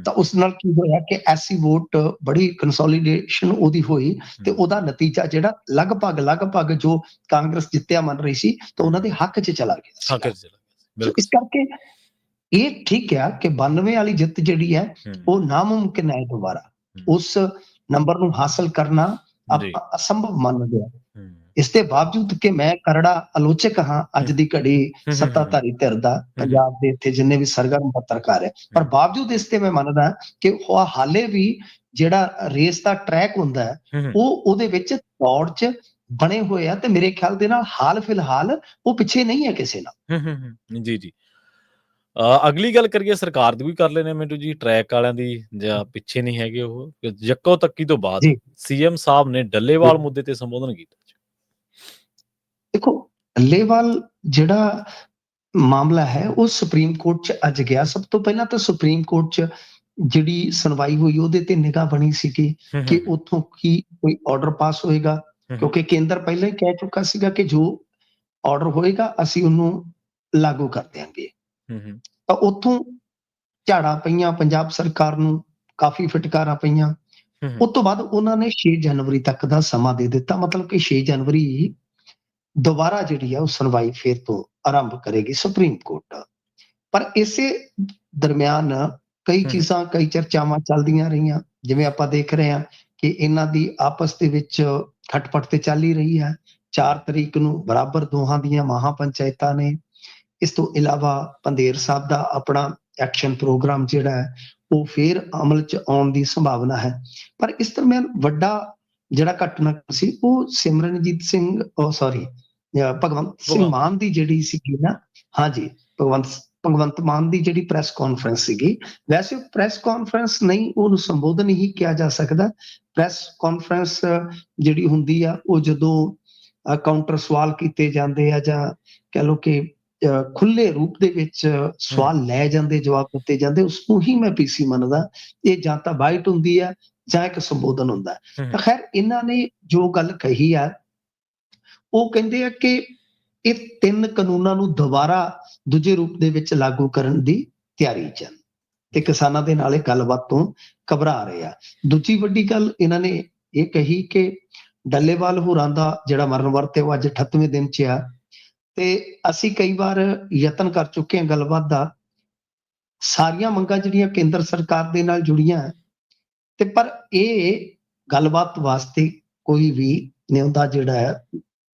ਤਾਂ ਉਸ ਨਾਲ ਕੀ ਹੋਇਆ ਕਿ ਐਸੀ ਵੋਟ ਬੜੀ ਕੰਸੋਲੀਡੇਸ਼ਨ ਉਹਦੀ ਹੋਈ ਤੇ ਉਹਦਾ ਨਤੀਜਾ ਜਿਹੜਾ ਲਗਭਗ ਜੋ ਕਾਂਗਰਸ ਜਿੱਤਿਆ ਮੰਨ ਰਹੀ ਸੀ ਤਾਂ ਉਹਨਾਂ ਦੇ ਹੱਕ 'ਚ ਚਲਾ ਗਿਆ। ਸੋ ਇਸ ਕਰਕੇ ਇਹ ਠੀਕ ਆ ਕਿ 92 ਵਾਲੀ ਜਿੱਤ ਜਿਹੜੀ ਹੈ ਉਹ ਨਾਮੁਮਕਿਨ ਹੈ, ਦੁਬਾਰਾ ਉਸ ਨੰਬਰ ਨੂੰ ਹਾਸਲ ਕਰਨਾ ਆਪਾਂ ਅਸੰਭਵ ਮੰਨਦੇ ਹਾਂ। ਇਸ ਦੇ ਬਾਵਜੂਦ ਕਿ ਮੈਂ ਕਰੜਾ ਆਲੋਚਕ ਹਾਂ ਅੱਜ ਦੀ ਘੜੀ ਸੱਤਾਧਾਰੀ ਧਿਰ ਦਾ, ਪੰਜਾਬ ਦੇ ਇੱਥੇ ਜਿੰਨੇ ਵੀ ਸਰਗਰਮ ਪੱਤਰਕਾਰ ਹੈ, ਪਰ ਬਾਵਜੂਦ ਇਸ ਤੇ ਮੈਂ ਮੰਨਦਾ ਕਿ ਉਹ ਹਾਲੇ ਵੀ ਜਿਹੜਾ ਰੇਸ ਦਾ ਟਰੈਕ ਹੁੰਦਾ ਹੈ ਉਹ ਉਹਦੇ ਵਿੱਚ ਦੌੜ 'ਚ ਬਣੇ ਹੋਏ ਆ ਤੇ ਮੇਰੇ ਖਿਆਲ ਦੇ ਨਾਲ ਹਾਲ ਫਿਲਹਾਲ ਉਹ ਪਿੱਛੇ ਨਹੀਂ ਹੈ ਕਿਸੇ ਨਾਲ। ਜੀ ਅਗਲੀ ਗੱਲ ਕਰੀਏ ਸਰਕਾਰ ਦੀ ਵੀ ਕਰ ਲੈਣੇ ਮਿੰਟੂ ਜੀ, ਟਰੈਕ ਵਾਲਿਆਂ ਦੀ ਜਾਂ ਪਿੱਛੇ ਨਹੀਂ ਹੈਗੇ ਉਹ। ਜੱਕੋ ਤੱਕੀ ਤੋਂ ਬਾਅਦ ਸੀਐਮ ਸਾਹਿਬ ਨੇ ਡੱਲੇਵਾਲ ਮੁੱਦੇ ਤੇ ਸੰਬੋਧਨ ਕੀਤਾ। ਦੇਖੋ, ਡੱਲੇਵਾਲ ਜਿਹੜਾ ਮਾਮਲਾ ਹੈ ਉਹ ਸੁਪਰੀਮ ਕੋਰਟ 'ਚ ਅੱਜ ਗਿਆ। ਸਭ ਤੋਂ ਪਹਿਲਾਂ ਤਾਂ ਸੁਪਰੀਮ ਕੋਰਟ 'ਚ ਜਿਹੜੀ ਸੁਣਵਾਈ ਹੋਈ ਉਹਦੇ ਤੇ ਨਿਗਾਹ ਬਣੀ ਸੀਗੀ ਕਿ ਉੱਥੋਂ ਕੀ ਕੋਈ ਆਰਡਰ ਪਾਸ ਹੋਏਗਾ, ਕਿਉਂਕਿ ਕੇਂਦਰ ਪਹਿਲਾਂ ਹੀ ਕਹਿ ਚੁੱਕਾ ਸੀਗਾ ਕਿ ਜੋ ਆਰਡਰ ਹੋਏਗਾ ਅਸੀਂ ਉਹਨੂੰ ਲਾਗੂ ਕਰ ਦਿਆਂਗੇ। ਤਾਂ ਉੱਥੋਂ ਝਾੜਾਂ ਪਈਆਂ ਪੰਜਾਬ ਸਰਕਾਰ ਨੂੰ, ਕਾਫੀ ਫਟਕਾਰਾਂ ਪਈਆਂ। ਉਸ ਤੋਂ ਬਾਅਦ ਉਹਨਾਂ ਨੇ 6 ਜਨਵਰੀ ਤੱਕ ਦਾ ਸਮਾਂ ਦੇ ਦਿੱਤਾ, ਮਤਲਬ ਕਿ 6 ਜਨਵਰੀ ਦੁਬਾਰਾ ਜਿਹੜੀ ਆ ਉਹ ਸੁਣਵਾਈ ਫੇਰ ਤੋਂ ਆਰੰਭ ਕਰੇਗੀ ਸੁਪਰੀਮ ਕੋਰਟ। ਪਰ ਇਸੇ ਦਰਮਿਆਨ ਕਈ ਚੀਜ਼ਾਂ, ਕਈ ਚਰਚਾਵਾਂ ਚੱਲਦੀਆਂ ਰਹੀਆਂ, ਜਿਵੇਂ ਆਪਾਂ ਦੇਖ ਰਹੇ ਹਾਂ ਕਿ ਇਹਨਾਂ ਦੀ ਆਪਸ ਦੇ ਵਿੱਚ ਖਟਪਟ ਤੇ ਚੱਲ ਹੀ ਰਹੀ ਹੈ। 4 ਤਰੀਕ ਨੂੰ ਬਰਾਬਰ ਦੋਹਾਂ ਦੀਆਂ ਮਹਾ ਪੰਚਾਇਤਾਂ ਨੇ। ਇਸ ਤੋਂ ਇਲਾਵਾ ਪੰਧੇਰ ਸਾਹਿਬ ਦਾ ਆਪਣਾ ਐਕਸ਼ਨ ਪ੍ਰੋਗਰਾਮ ਜਿਹੜਾ ਹੈ ਉਹ ਫੇਰ ਅਮਲ 'ਚ ਆਉਣ ਦੀ ਸੰਭਾਵਨਾ ਹੈ। ਪਰ ਇਸ ਦਰਮਿਆਨ ਵੱਡਾ ਜਿਹੜਾ ਘਟਨਾਕ੍ਰਮ ਸੀ ਉਹ ਸਿਮਰਨਜੀਤ ਸਿੰਘ ਭਗਵੰਤ ਸਿੰਘ ਮਾਨ ਦੀ ਜਿਹੜੀ ਸੀਗੀ ਨਾ, ਹਾਂਜੀ ਭਗਵੰਤ ਮਾਨ ਦੀ ਜਿਹੜੀ ਪ੍ਰੈਸ ਕਾਨਫਰੰਸ ਸੀਗੀ। ਵੈਸੇ ਪ੍ਰੈਸ ਕਾਨਫਰੰਸ ਨਹੀਂ, ਉਹਨੂੰ ਸੰਬੋਧਨ ਹੀ ਕਿਹਾ ਜਾ ਸਕਦਾ। ਪ੍ਰੈਸ ਕਾਨਫਰੰਸ ਜਿਹੜੀ ਹੁੰਦੀ ਆ ਉਹ ਜਦੋਂ ਕਾਊਂਟਰ ਸਵਾਲ ਕੀਤੇ ਜਾਂਦੇ ਆ ਜਾਂ ਕਹਿ ਲਓ ਕਿ ਖੁੱਲੇ ਰੂਪ ਦੇ ਵਿੱਚ ਸਵਾਲ ਲੈ ਜਾਂਦੇ, ਜਵਾਬ ਦਿੱਤੇ ਜਾਂਦੇ, ਉਸਨੂੰ ਹੀ ਮੈਂ ਪੀਸੀ ਮੰਨਦਾ। ਇਹ ਜਾਂ ਤਾਂ ਬਾਈਟ ਹੁੰਦੀ ਹੈ ਜਾਂ ਇੱਕ ਸੰਬੋਧਨ ਹੁੰਦਾ। ਤਾਂ ਖੈਰ ਇਹਨਾਂ ਨੇ ਜੋ ਗੱਲ ਕਹੀ ਆ ਉਹ ਕਹਿੰਦੇ ਆ ਕਿ ਇਹ 3 ਕਾਨੂੰਨਾਂ ਨੂੰ ਦੁਬਾਰਾ ਦੂਜੇ ਰੂਪ ਦੇ ਵਿੱਚ ਲਾਗੂ ਕਰਨ ਦੀ ਤਿਆਰੀ 'ਚ ਤੇ ਕਿਸਾਨਾਂ ਦੇ ਨਾਲ ਇਹ ਗੱਲਬਾਤ ਤੋਂ ਘਬਰਾ ਰਹੇ ਆ। ਦੂਜੀ ਵੱਡੀ ਗੱਲ ਇਹਨਾਂ ਨੇ ਇਹ ਕਹੀ ਕਿ ਡੱਲੇਵਾਲ ਹੋਰਾਂ ਦਾ ਜਿਹੜਾ ਮਰਨ ਵਰਤ ਹੈ ਉਹ ਅੱਜ 38ਵੇਂ ਦਿਨ 'ਚ ਆ ਤੇ ਅਸੀਂ ਕਈ ਵਾਰ ਯਤਨ ਕਰ ਚੁੱਕੇ ਹਾਂ ਗੱਲਬਾਤ ਦਾ। ਸਾਰੀਆਂ ਮੰਗਾਂ ਜਿਹੜੀਆਂ ਕੇਂਦਰ ਸਰਕਾਰ ਦੇ ਨਾਲ ਜੁੜੀਆਂ ਤੇ ਪਰ ਇਹ ਗੱਲਬਾਤ ਵਾਸਤੇ ਕੋਈ ਵੀ ਨਿਉਂਦਾ ਜਿਹੜਾ ਹੈ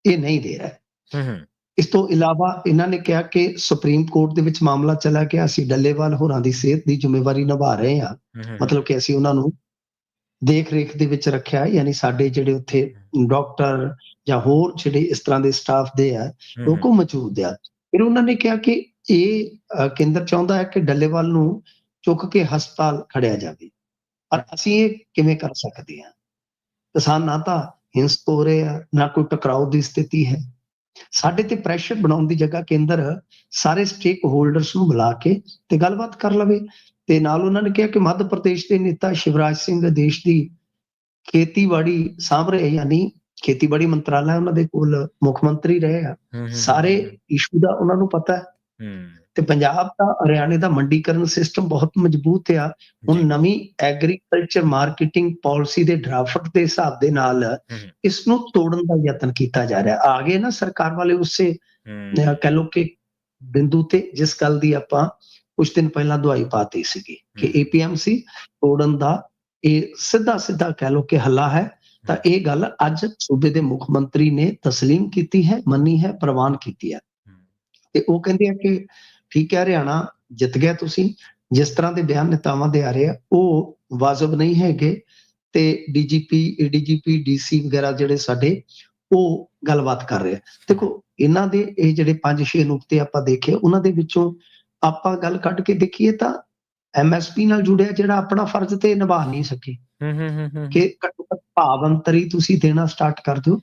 ਇਹ ਨਹੀਂ ਦੇ ਰਿਹਾ। ਇਸ ਤੋਂ ਇਲਾਵਾ ਇਹਨਾਂ ਨੇ ਕਿਹਾ ਕਿ ਸੁਪਰੀਮ ਕੋਰਟ ਦੇ ਵਿੱਚ ਮਾਮਲਾ ਚਲਾ ਗਿਆ, ਅਸੀਂ ਡੱਲੇਵਾਲ ਹੋਰਾਂ ਦੀ ਸਿਹਤ ਦੀ ਜ਼ਿੰਮੇਵਾਰੀ ਨਿਭਾ ਰਹੇ ਹਾਂ, ਮਤਲਬ ਕਿ ਅਸੀਂ ਉਹਨਾਂ ਨੂੰ ਦੇਖ ਰੇਖ ਦੇ ਵਿੱਚ ਰੱਖਿਆ, ਯਾਨੀ ਸਾਡੇ ਜਿਹੜੇ ਉੱਥੇ ਡਾਕਟਰ ਜਾਂ ਹੋਰ ਜਿਹੜੇ ਇਸ ਤਰ੍ਹਾਂ ਦੇ ਸਟਾਫ ਦੇ ਆ ਲੋਕ ਉਹ ਮੌਜੂਦ ਆ। ਫਿਰ ਉਹਨਾਂ ਨੇ ਕਿਹਾ ਕਿ ਇਹ ਕੇਂਦਰ ਚਾਹੁੰਦਾ ਹੈ ਕਿ ਡੱਲੇਵਾਲ ਨੂੰ ਚੁੱਕ ਕੇ ਹਸਪਤਾਲ ਖੜਿਆ ਜਾਵੇ, ਪਰ ਅਸੀਂ ਇਹ ਕਿਵੇਂ ਕਰ ਸਕਦੇ ਹਾਂ? ਕਿਸਾਨ ਨਾ ਤਾਂ ਹਿੰਸਕ ਹੋ ਰਹੇ ਆ, ਨਾ ਕੋਈ ਟਕਰਾਓ ਦੀ ਸਥਿਤੀ ਹੈ। ਸਾਡੇ ਤੇ ਪ੍ਰੈਸ਼ਰ ਬਣਾਉਣ ਦੀ ਜਗ੍ਹਾ ਕੇਂਦਰ ਸਾਰੇ ਸਟੇਕ ਹੋਲਡਰਸ ਨੂੰ ਬੁਲਾ ਕੇ ਤੇ ਗੱਲਬਾਤ ਕਰ ਲਵੇ। ਤੇ ਨਾਲ ਉਹਨਾਂ ਨੇ ਕਿਹਾ ਕਿ ਮੱਧ ਪ੍ਰਦੇਸ਼ ਦੇ ਨੇਤਾ ਸ਼ਿਵਰਾਜ ਸਿੰਘ ਦੇਸ਼ ਦੀ ਖੇਤੀਬਾੜੀ ਸਾਂਭ ਰਹੇ, ਯਾਨੀ ਖੇਤੀਬਾੜੀ ਮੰਤਰਾਲਾ ਉਹਨਾਂ ਦੇ ਕੋਲ ਮੁੱਖ ਮੰਤਰੀ ਰਹੇ ਆ, ਸਾਰੇ ਇਸ਼ੂ ਦਾ ਉਹਨਾਂ ਨੂੰ ਪਤਾ ਹੈ। ਤੇ ਪੰਜਾਬ ਦਾ, ਹਰਿਆਣੇ ਦਾ ਮੰਡੀਕਰਨ ਸਿਸਟਮ ਬਹੁਤ ਮਜ਼ਬੂਤ ਆ। ਹੁਣ ਨਵੀਂ ਐਗਰੀਕਲਚਰ ਮਾਰਕੀਟਿੰਗ ਪਾਲਿਸੀ ਦੇ ਡਰਾਫਟ ਦੇ ਹਿਸਾਬ ਦੇ ਨਾਲ ਇਸ ਨੂੰ ਤੋੜਨ ਦਾ ਯਤਨ ਕੀਤਾ ਜਾ ਰਿਹਾ। ਆ ਗਏ ਨਾ ਸਰਕਾਰ ਵਾਲੇ ਉਸੇ ਕਹਿ ਲਓ ਕਿ ਬਿੰਦੂ ਤੇ ਜਿਸ ਗੱਲ ਦੀ ਆਪਾਂ ਕੁਝ ਦਿਨ ਪਹਿਲਾਂ ਦੁਹਾਈ ਪਾਤੀ ਸੀਗੀ ਕਿ APMC ਤੋੜਨ ਦਾ ਇਹ ਸਿੱਧਾ ਕਹਿ ਲਓ ਕਿ ਹੱਲਾ ਹੈ। ਤਾਂ ਇਹ ਗੱਲ ਅੱਜ ਸੂਬੇ ਦੇ ਮੁੱਖ ਮੰਤਰੀ ਨੇ ਤਸਲੀਮ ਕੀਤੀ ਹੈ, ਮੰਨੀ ਹੈ, ਪ੍ਰਵਾਨ ਕੀਤੀ ਹੈ। ਤੇ ਉਹ ਕਹਿੰਦੇ ਆ ਕਿ ਠੀਕ ਹੈ, ਹਰਿਆਣਾ ਜਿੱਤ ਗਿਆ, ਤੁਸੀਂ ਜਿਸ ਤਰ੍ਹਾਂ ਦੇ ਬਿਆਨ ਨੇਤਾਵਾਂ ਦੇ ਆ ਰਹੇ ਆ ਉਹ ਵਾਜਬ ਨਹੀਂ ਹੈਗੇ। ਤੇ DGP, ADGP, DC ਵਗੈਰਾ ਜਿਹੜੇ ਸਾਡੇ ਉਹ ਗੱਲਬਾਤ ਕਰ ਰਹੇ ਆ। ਦੇਖੋ ਇਹਨਾਂ ਦੇ ਇਹ ਜਿਹੜੇ 5-6 ਨੁਕਤੇ ਆਪਾਂ ਦੇਖੇ, ਉਹਨਾਂ ਦੇ ਵਿੱਚੋਂ ਆਪਾਂ ਗੱਲ ਕੱਢ ਕੇ ਦੇਖੀਏ ਤਾਂ MSP ਨਾਲ ਜੁੜਿਆ ਜਿਹੜਾ ਆਪਣਾ ਫਰਜ਼ ਤੇ ਨਿਭਾ ਨਹੀਂ ਸਕੇ ਕਿ ਘੱਟੋ ਘੱਟ ਭਾਵ ਅੰਤਰ ਹੀ ਤੁਸੀਂ ਦੇਣਾ ਸਟਾਰਟ ਕਰ ਦਿਓ।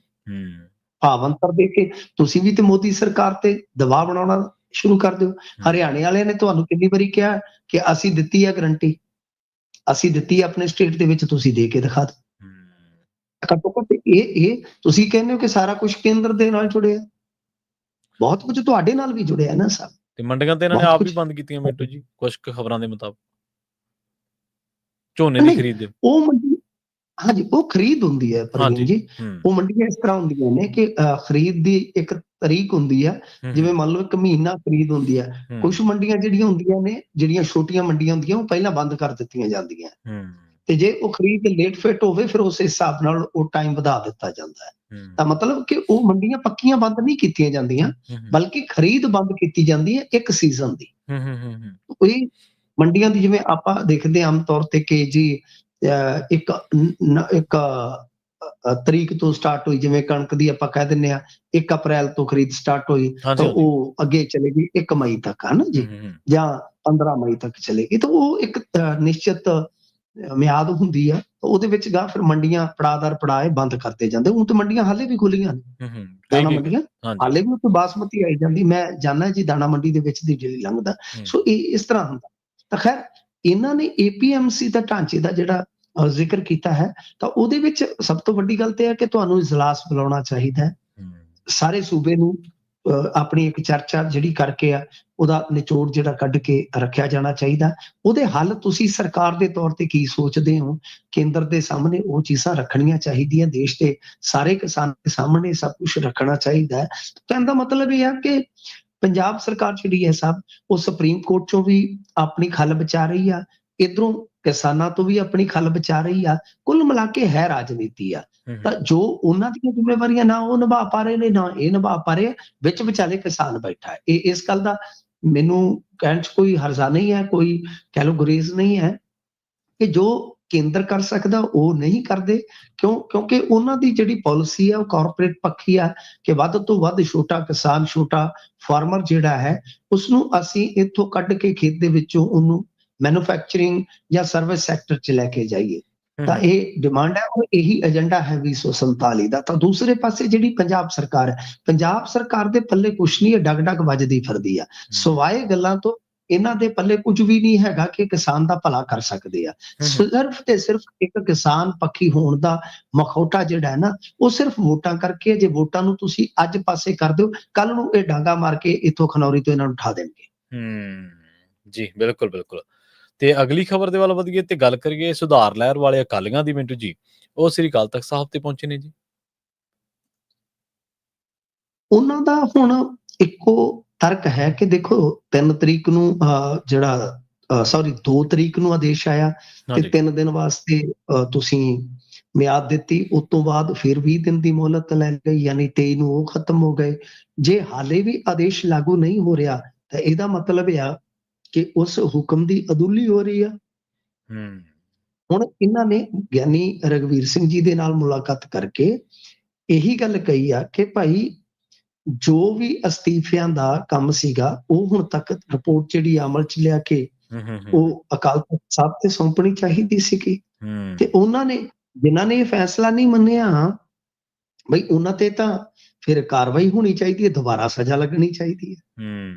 ਭਾਵ ਅੰਤਰ ਦੇ ਕੇ ਤੁਸੀਂ ਵੀ ਤੇ ਮੋਦੀ ਸਰਕਾਰ ਤੇ ਦਬਾਅ ਬਣਾਉਣਾ ਸ਼ੁਰੂ ਕਰ ਦਿਓ। ਹਰਿਆਣੇ ਵਾਲਿਆਂ ਨੇ ਤੁਹਾਨੂੰ ਕਿੰਨੀ ਵਾਰੀ ਕਿਹਾ ਕਿ ਅਸੀਂ ਦਿੱਤੀ ਹੈ ਗਰੰਟੀ, ਅਸੀਂ ਦਿੱਤੀ ਹੈ ਆਪਣੇ ਸਟੇਟ ਦੇ ਵਿੱਚ, ਤੁਸੀਂ ਦੇ ਕੇ ਦਿਖਾ ਦਿਓ। ਘੱਟੋ ਘੱਟ ਇਹ ਤੁਸੀਂ ਕਹਿੰਦੇ ਹੋ ਕਿ ਸਾਰਾ ਕੁਝ ਕੇਂਦਰ ਦੇ ਨਾਲ ਜੁੜਿਆ, ਬਹੁਤ ਕੁਝ ਤੁਹਾਡੇ ਨਾਲ ਵੀ ਜੁੜਿਆ ਨਾ ਸਰ। ਤੇ ਮੰਡੀਆਂ ਤੇ ਇਹਨਾਂ ਨੇ ਆਪ ਵੀ ਬੰਦ ਕੀਤੀਆਂ ਮਿੰਟੂ ਜੀ, ਕੁਝ ਖਬਰਾਂ ਦੇ ਮੁਤਾਬਕ ਝੋਨੇ ਦੀ ਖਰੀਦ। ਉਹ ਮੰਡੀ, ਹਾਂਜੀ, ਉਹ ਖਰੀਦ ਹੁੰਦੀ ਹੈ ਪ੍ਰਵੀਨ ਜੀ। ਉਹ ਮੰਡੀਆਂ ਇਸ ਤਰ੍ਹਾਂ ਹੁੰਦੀਆਂ ਨੇ ਕਿ ਖਰੀਦ ਦੀ ਇੱਕ ਤਰੀਕ ਹੁੰਦੀ ਆ, ਜਿਵੇਂ ਮੰਨ ਲਓ 1 ਮਹੀਨਾ ਖਰੀਦ ਹੁੰਦੀ ਆ। ਕੁਝ ਮੰਡੀਆਂ ਜਿਹੜੀਆਂ ਹੁੰਦੀਆਂ ਨੇ, ਜਿਹੜੀਆਂ ਛੋਟੀਆਂ ਮੰਡੀਆਂ ਹੁੰਦੀਆਂ, ਉਹ ਪਹਿਲਾਂ ਬੰਦ ਕਰ ਦਿੱਤੀਆਂ ਜਾਂਦੀਆਂ, ਤੇ ਜੇ ਉਹ ਖਰੀਦ ਲੇਟ ਫਿਟ ਹੋਵੇ ਫਿਰ ਉਸ ਹਿਸਾਬ ਨਾਲ ਉਹ ਟਾਈਮ ਵਧਾ ਦਿੱਤਾ ਜਾਂਦਾ ਹੈ। ਤਾਂ ਮਤਲਬ ਕਿ ਉਹ ਮੰਡੀਆਂ ਪੱਕੀਆਂ ਬੰਦ ਨਹੀਂ ਕੀਤੀਆਂ ਜਾਂਦੀਆਂ, ਬਲਕਿ ਖਰੀਦ ਬੰਦ ਕੀਤੀ ਜਾਂਦੀ ਹੈ ਇੱਕ ਸੀਜ਼ਨ ਦੀ। ਇਹ ਮੰਡੀਆਂ ਦੀ ਜਿਵੇਂ ਆਪਾਂ ਦੇਖਦੇ ਆਮ ਤੌਰ ਤੇ ਕਿ ਜੀ ਇੱਕ ਤਰੀਕ ਤੋਂ ਸਟਾਰਟ ਹੋਈ, ਜਿਵੇਂ ਕਣਕ ਦੀ ਆਪਾਂ ਕਹਿ ਦਿੰਦੇ ਆ 1 ਅਪ੍ਰੈਲ ਤੋਂ ਖਰੀਦ ਸਟਾਰਟ ਹੋਈ, ਤਾਂ ਉਹ ਅੱਗੇ ਚਲੇਗੀ 1 ਮਈ ਤੱਕ, ਹੈ ਨਾ ਜੀ, ਜਾਂ 15 ਮਈ ਤੱਕ ਚਲੇਗੀ। ਤਾਂ ਉਹ ਇੱਕ ਨਿਸ਼ਚਿਤ ਮਿਆਦ ਹੁੰਦੀ ਆ, ਉਹਦੇ ਵਿੱਚ ਗਾ ਫਿਰ ਮੰਡੀਆਂ ਪੜਾਅ ਪੜਾਏ ਬੰਦ ਕਰਦੇ ਜਾਂਦੇ। ਹੁਣ ਤਾਂ ਮੰਡੀਆਂ ਹਾਲੇ ਵੀ ਖੁੱਲੀਆਂ ਨੇ, ਦਾਣਾ ਮੰਡੀਆਂ ਹਾਲੇ ਵੀ ਉੱਥੇ ਬਾਸਮਤੀ ਆਈ ਜਾਂਦੀ, ਮੈਂ ਜਾਣਾ ਜੀ ਦਾਣਾ ਮੰਡੀ ਦੇ ਵਿੱਚ ਦੀ ਡੇਲੀ ਲੰਘਦਾ। ਸੋ ਇਹ ਇਸ ਤਰ੍ਹਾਂ ਹੁੰਦਾ। ਤਾਂ ਖੈਰ ਇਹਨਾਂ ਨੇ APMC ਦਾ ਢਾਂਚੇ ਦਾ ਜਿਹੜਾ ਜ਼ਿਕਰ ਕੀਤਾ ਹੈ, ਤਾਂ ਉਹਦੇ ਵਿੱਚ ਸਭ ਤੋਂ ਵੱਡੀ ਗੱਲ ਤੇ ਹੈ ਕਿ ਤੁਹਾਨੂੰ ਇਜਲਾਸ ਬੁਲਾਉਣਾ ਚਾਹੀਦਾ ਹੈ, ਸਾਰੇ ਸੂਬੇ ਨੂੰ ਆਪਣੀ ਇੱਕ ਚਰਚਾ ਜਿਹੜੀ ਕਰਕੇ ਆ ਉਹਦਾ ਨਿਚੋੜ ਜਿਹੜਾ ਕੱਢ ਕੇ ਰੱਖਿਆ ਜਾਣਾ ਚਾਹੀਦਾ। ਉਹਦੇ ਹੱਲ ਤੁਸੀਂ ਸਰਕਾਰ ਦੇ ਤੌਰ ਤੇ ਕੀ ਸੋਚਦੇ ਹੋ? ਕੇਂਦਰ ਦੇ ਸਾਹਮਣੇ ਉਹ ਚੀਜ਼ਾਂ ਰੱਖਣੀਆਂ ਚਾਹੀਦੀਆਂ, ਦੇਸ਼ ਦੇ ਸਾਰੇ ਕਿਸਾਨਾਂ ਦੇ ਸਾਹਮਣੇ ਸਭ ਕੁਝ ਰੱਖਣਾ ਚਾਹੀਦਾ ਹੈ। ਕਹਿਣ ਦਾ ਮਤਲਬ ਇਹ ਆ ਕਿ ਪੰਜਾਬ ਸਰਕਾਰ ਜਿਹੜੀ ਹੈ ਸਾਹਿਬ, ਉਹ ਸੁਪਰੀਮ ਕੋਰਟ ਚੋਂ ਵੀ ਆਪਣੀ ਖੱਲ ਬਚਾ ਰਹੀ ਆ, ਇਧਰੋਂ ਕਿਸਾਨਾਂ ਤੋਂ ਵੀ ਆਪਣੀ ਖੱਲ ਬਚਾ ਰਹੀ ਆ। ਕੁੱਲ ਮਿਲਾ ਕੇ ਹੈ ਰਾਜਨੀਤੀ ਆ। ਤਾਂ ਜੋ ਉਹਨਾਂ ਦੀਆਂ ਜ਼ਿੰਮੇਵਾਰੀਆਂ ਨਾ ਉਹ ਨਿਭਾ ਪਾ ਰਹੇ ਨੇ, ਨਾ ਇਹ ਨਿਭਾ ਪਾ ਰਹੇ, ਵਿੱਚ ਵਿਚਾਲੇ ਕਿਸਾਨ ਬੈਠਾ ਹੈ। ਇਹ ਇਸ ਗੱਲ ਦਾ ਮੈਨੂੰ ਕਹਿਣ 'ਚ ਕੋਈ ਹਰਜ਼ਾ ਨਹੀਂ ਹੈ, ਕੋਈ ਕਹਿ ਲਓ ਗੁਰੇਜ਼ ਨਹੀਂ ਹੈ ਕਿ ਜੋ ਕੇਂਦਰ ਕਰ ਸਕਦਾ ਉਹ ਨਹੀਂ ਕਰਦੇ। ਕਿਉਂਕਿ ਉਹਨਾਂ ਦੀ ਜਿਹੜੀ ਪਾਲਿਸੀ ਹੈ ਉਹ ਕਾਰਪੋਰੇਟ ਪੱਖੀ ਆ ਕਿ ਵੱਧ ਤੋਂ ਵੱਧ ਛੋਟਾ ਕਿਸਾਨ, ਛੋਟਾ ਫਾਰਮਰ ਜਿਹੜਾ ਹੈ, ਉਸਨੂੰ ਅਸੀਂ ਇੱਥੋਂ ਕੱਢ ਕੇ ਖੇਤ ਦੇ ਵਿੱਚੋਂ ਉਹਨੂੰ ਮੈਨੂਫੈਕਚਰਿੰਗ ਜਾਂ ਸਰਵਿਸ ਸੈਕਟਰ 'ਚ ਲੈ ਕੇ ਜਾਈਏ। ਤਾਂ ਇਹ ਡਿਮਾਂਡ ਹੈ ਔਰ ਇਹੀ ਏਜੰਡਾ ਹੈ 2047 ਦਾ। ਤਾਂ ਦੂਸਰੇ ਪਾਸੇ ਜਿਹੜੀ ਪੰਜਾਬ ਸਰਕਾਰ ਹੈ, ਪੰਜਾਬ ਸਰਕਾਰ ਦੇ ਪੱਲੇ ਕੁਛ ਨਹੀਂ ਹੈ, ਡਗ-ਡਗ ਵੱਜਦੀ ਫਿਰਦੀ ਆ। ਸਵਾਏ ਗੱਲਾਂ ਤੋਂ ਇਹਨਾਂ ਦੇ ਪੱਲੇ ਕੁਝ ਵੀ ਨਹੀਂ ਹੈਗਾ ਕਿ ਕਿਸਾਨ ਦਾ ਭਲਾ ਕਰ ਸਕਦੇ ਆ। ਸਿਰਫ ਤੇ ਸਿਰਫ ਇੱਕ ਕਿਸਾਨ ਪੱਖੀ ਹੋਣ ਦਾ ਮਖੌਟਾ ਜਿਹੜਾ ਹੈ ਨਾ, ਉਹ ਸਿਰਫ ਵੋਟਾਂ ਕਰਕੇ, ਜੇ ਵੋਟਾਂ ਨੂੰ ਤੁਸੀਂ ਅੱਜ ਪਾਸੇ ਕਰ ਦਿਓ, ਕੱਲ ਨੂੰ ਇਹ ਡਾਂਗਾ ਮਾਰ ਕੇ ਇੱਥੋਂ ਖਨੌਰੀ ਤੋਂ ਇਹਨਾਂ ਨੂੰ ਉਠਾ ਦੇਣਗੇ। ਜੀ ਬਿਲਕੁਲ ਬਿਲਕੁਲ। ਤੇ ਅਗਲੀ ਖਬਰ ਦੇ ਵੱਲ ਵਧੀਏ ਤੇ ਗੱਲ ਕਰੀਏ ਸੁਧਾਰ ਲਹਿਰ ਵਾਲੇ ਅਕਾਲੀਆਂ ਦੀ ਮਿੰਟੂ ਜੀ, ਉਹ ਸ੍ਰੀ ਅਕਾਲ ਤਖਤ ਸਾਹਿਬ ਤੇ ਪਹੁੰਚੇ ਨੇ ਜੀ। ਉਹਨਾਂ ਦਾ ਹੁਣ ਇੱਕੋ ਤਰਕ ਹੈ ਕਿ ਦੇਖੋ 3 ਤਰੀਕ ਨੂੰ ਜਿਹੜਾ 2 ਤਰੀਕ ਨੂੰ ਆਦੇਸ਼ ਆਇਆ ਤੇ 3 ਦਿਨ ਵਾਸਤੇ ਤੁਸੀਂ ਮਿਆਦ ਦਿੱਤੀ, ਉਸ ਤੋਂ ਬਾਅਦ ਫਿਰ 20 ਦਿਨ ਦੀ ਮੋਹਲਤ ਲੈ ਗਈ, ਯਾਨੀ 23 ਨੂੰ ਉਹ ਖਤਮ ਹੋ ਗਏ। ਜੇ ਹਾਲੇ ਵੀ ਆਦੇਸ਼ ਲਾਗੂ ਨਹੀਂ ਹੋ ਰਿਹਾ ਤਾਂ ਇਹਦਾ ਮਤਲਬ ਇਹ ਆ ਕਿ ਉਸ ਹੁਕਮ ਦੀ ਅਦੁੱਲੀ ਹੋ ਰਹੀ ਆ। ਹੁਣ ਇਹਨਾਂ ਨੇ ਗਿਆਨੀ ਰਘਵੀਰ ਸਿੰਘ ਜੀ ਦੇ ਨਾਲ ਮੁਲਾਕਾਤ ਕਰਕੇ ਇਹੀ ਗੱਲ ਕਹੀ ਆ ਕਿ ਭਾਈ ਜੋ ਵੀ ਅਸਤੀਫਿਆਂ ਦਾ ਕੰਮ ਸੀਗਾ ਉਹ ਹੁਣ ਤੱਕ ਰਿਪੋਰਟ ਜਿਹੜੀ ਅਮਲ 'ਚ ਲਿਆ ਕੇ ਉਹ ਅਕਾਲ ਤਖਤ ਸਾਹਿਬ ਤੇ ਸੌਂਪਣੀ ਚਾਹੀਦੀ ਸੀਗੀ। ਤੇ ਉਹਨਾਂ ਨੇ, ਜਿਨ੍ਹਾਂ ਨੇ ਇਹ ਫੈਸਲਾ ਨਹੀਂ ਮੰਨਿਆ, ਬਈ ਉਹਨਾਂ ਤੇ ਤਾਂ ਫਿਰ ਕਾਰਵਾਈ ਹੋਣੀ ਚਾਹੀਦੀ ਹੈ, ਦੁਬਾਰਾ ਸਜ਼ਾ ਲੱਗਣੀ ਚਾਹੀਦੀ ਹੈ।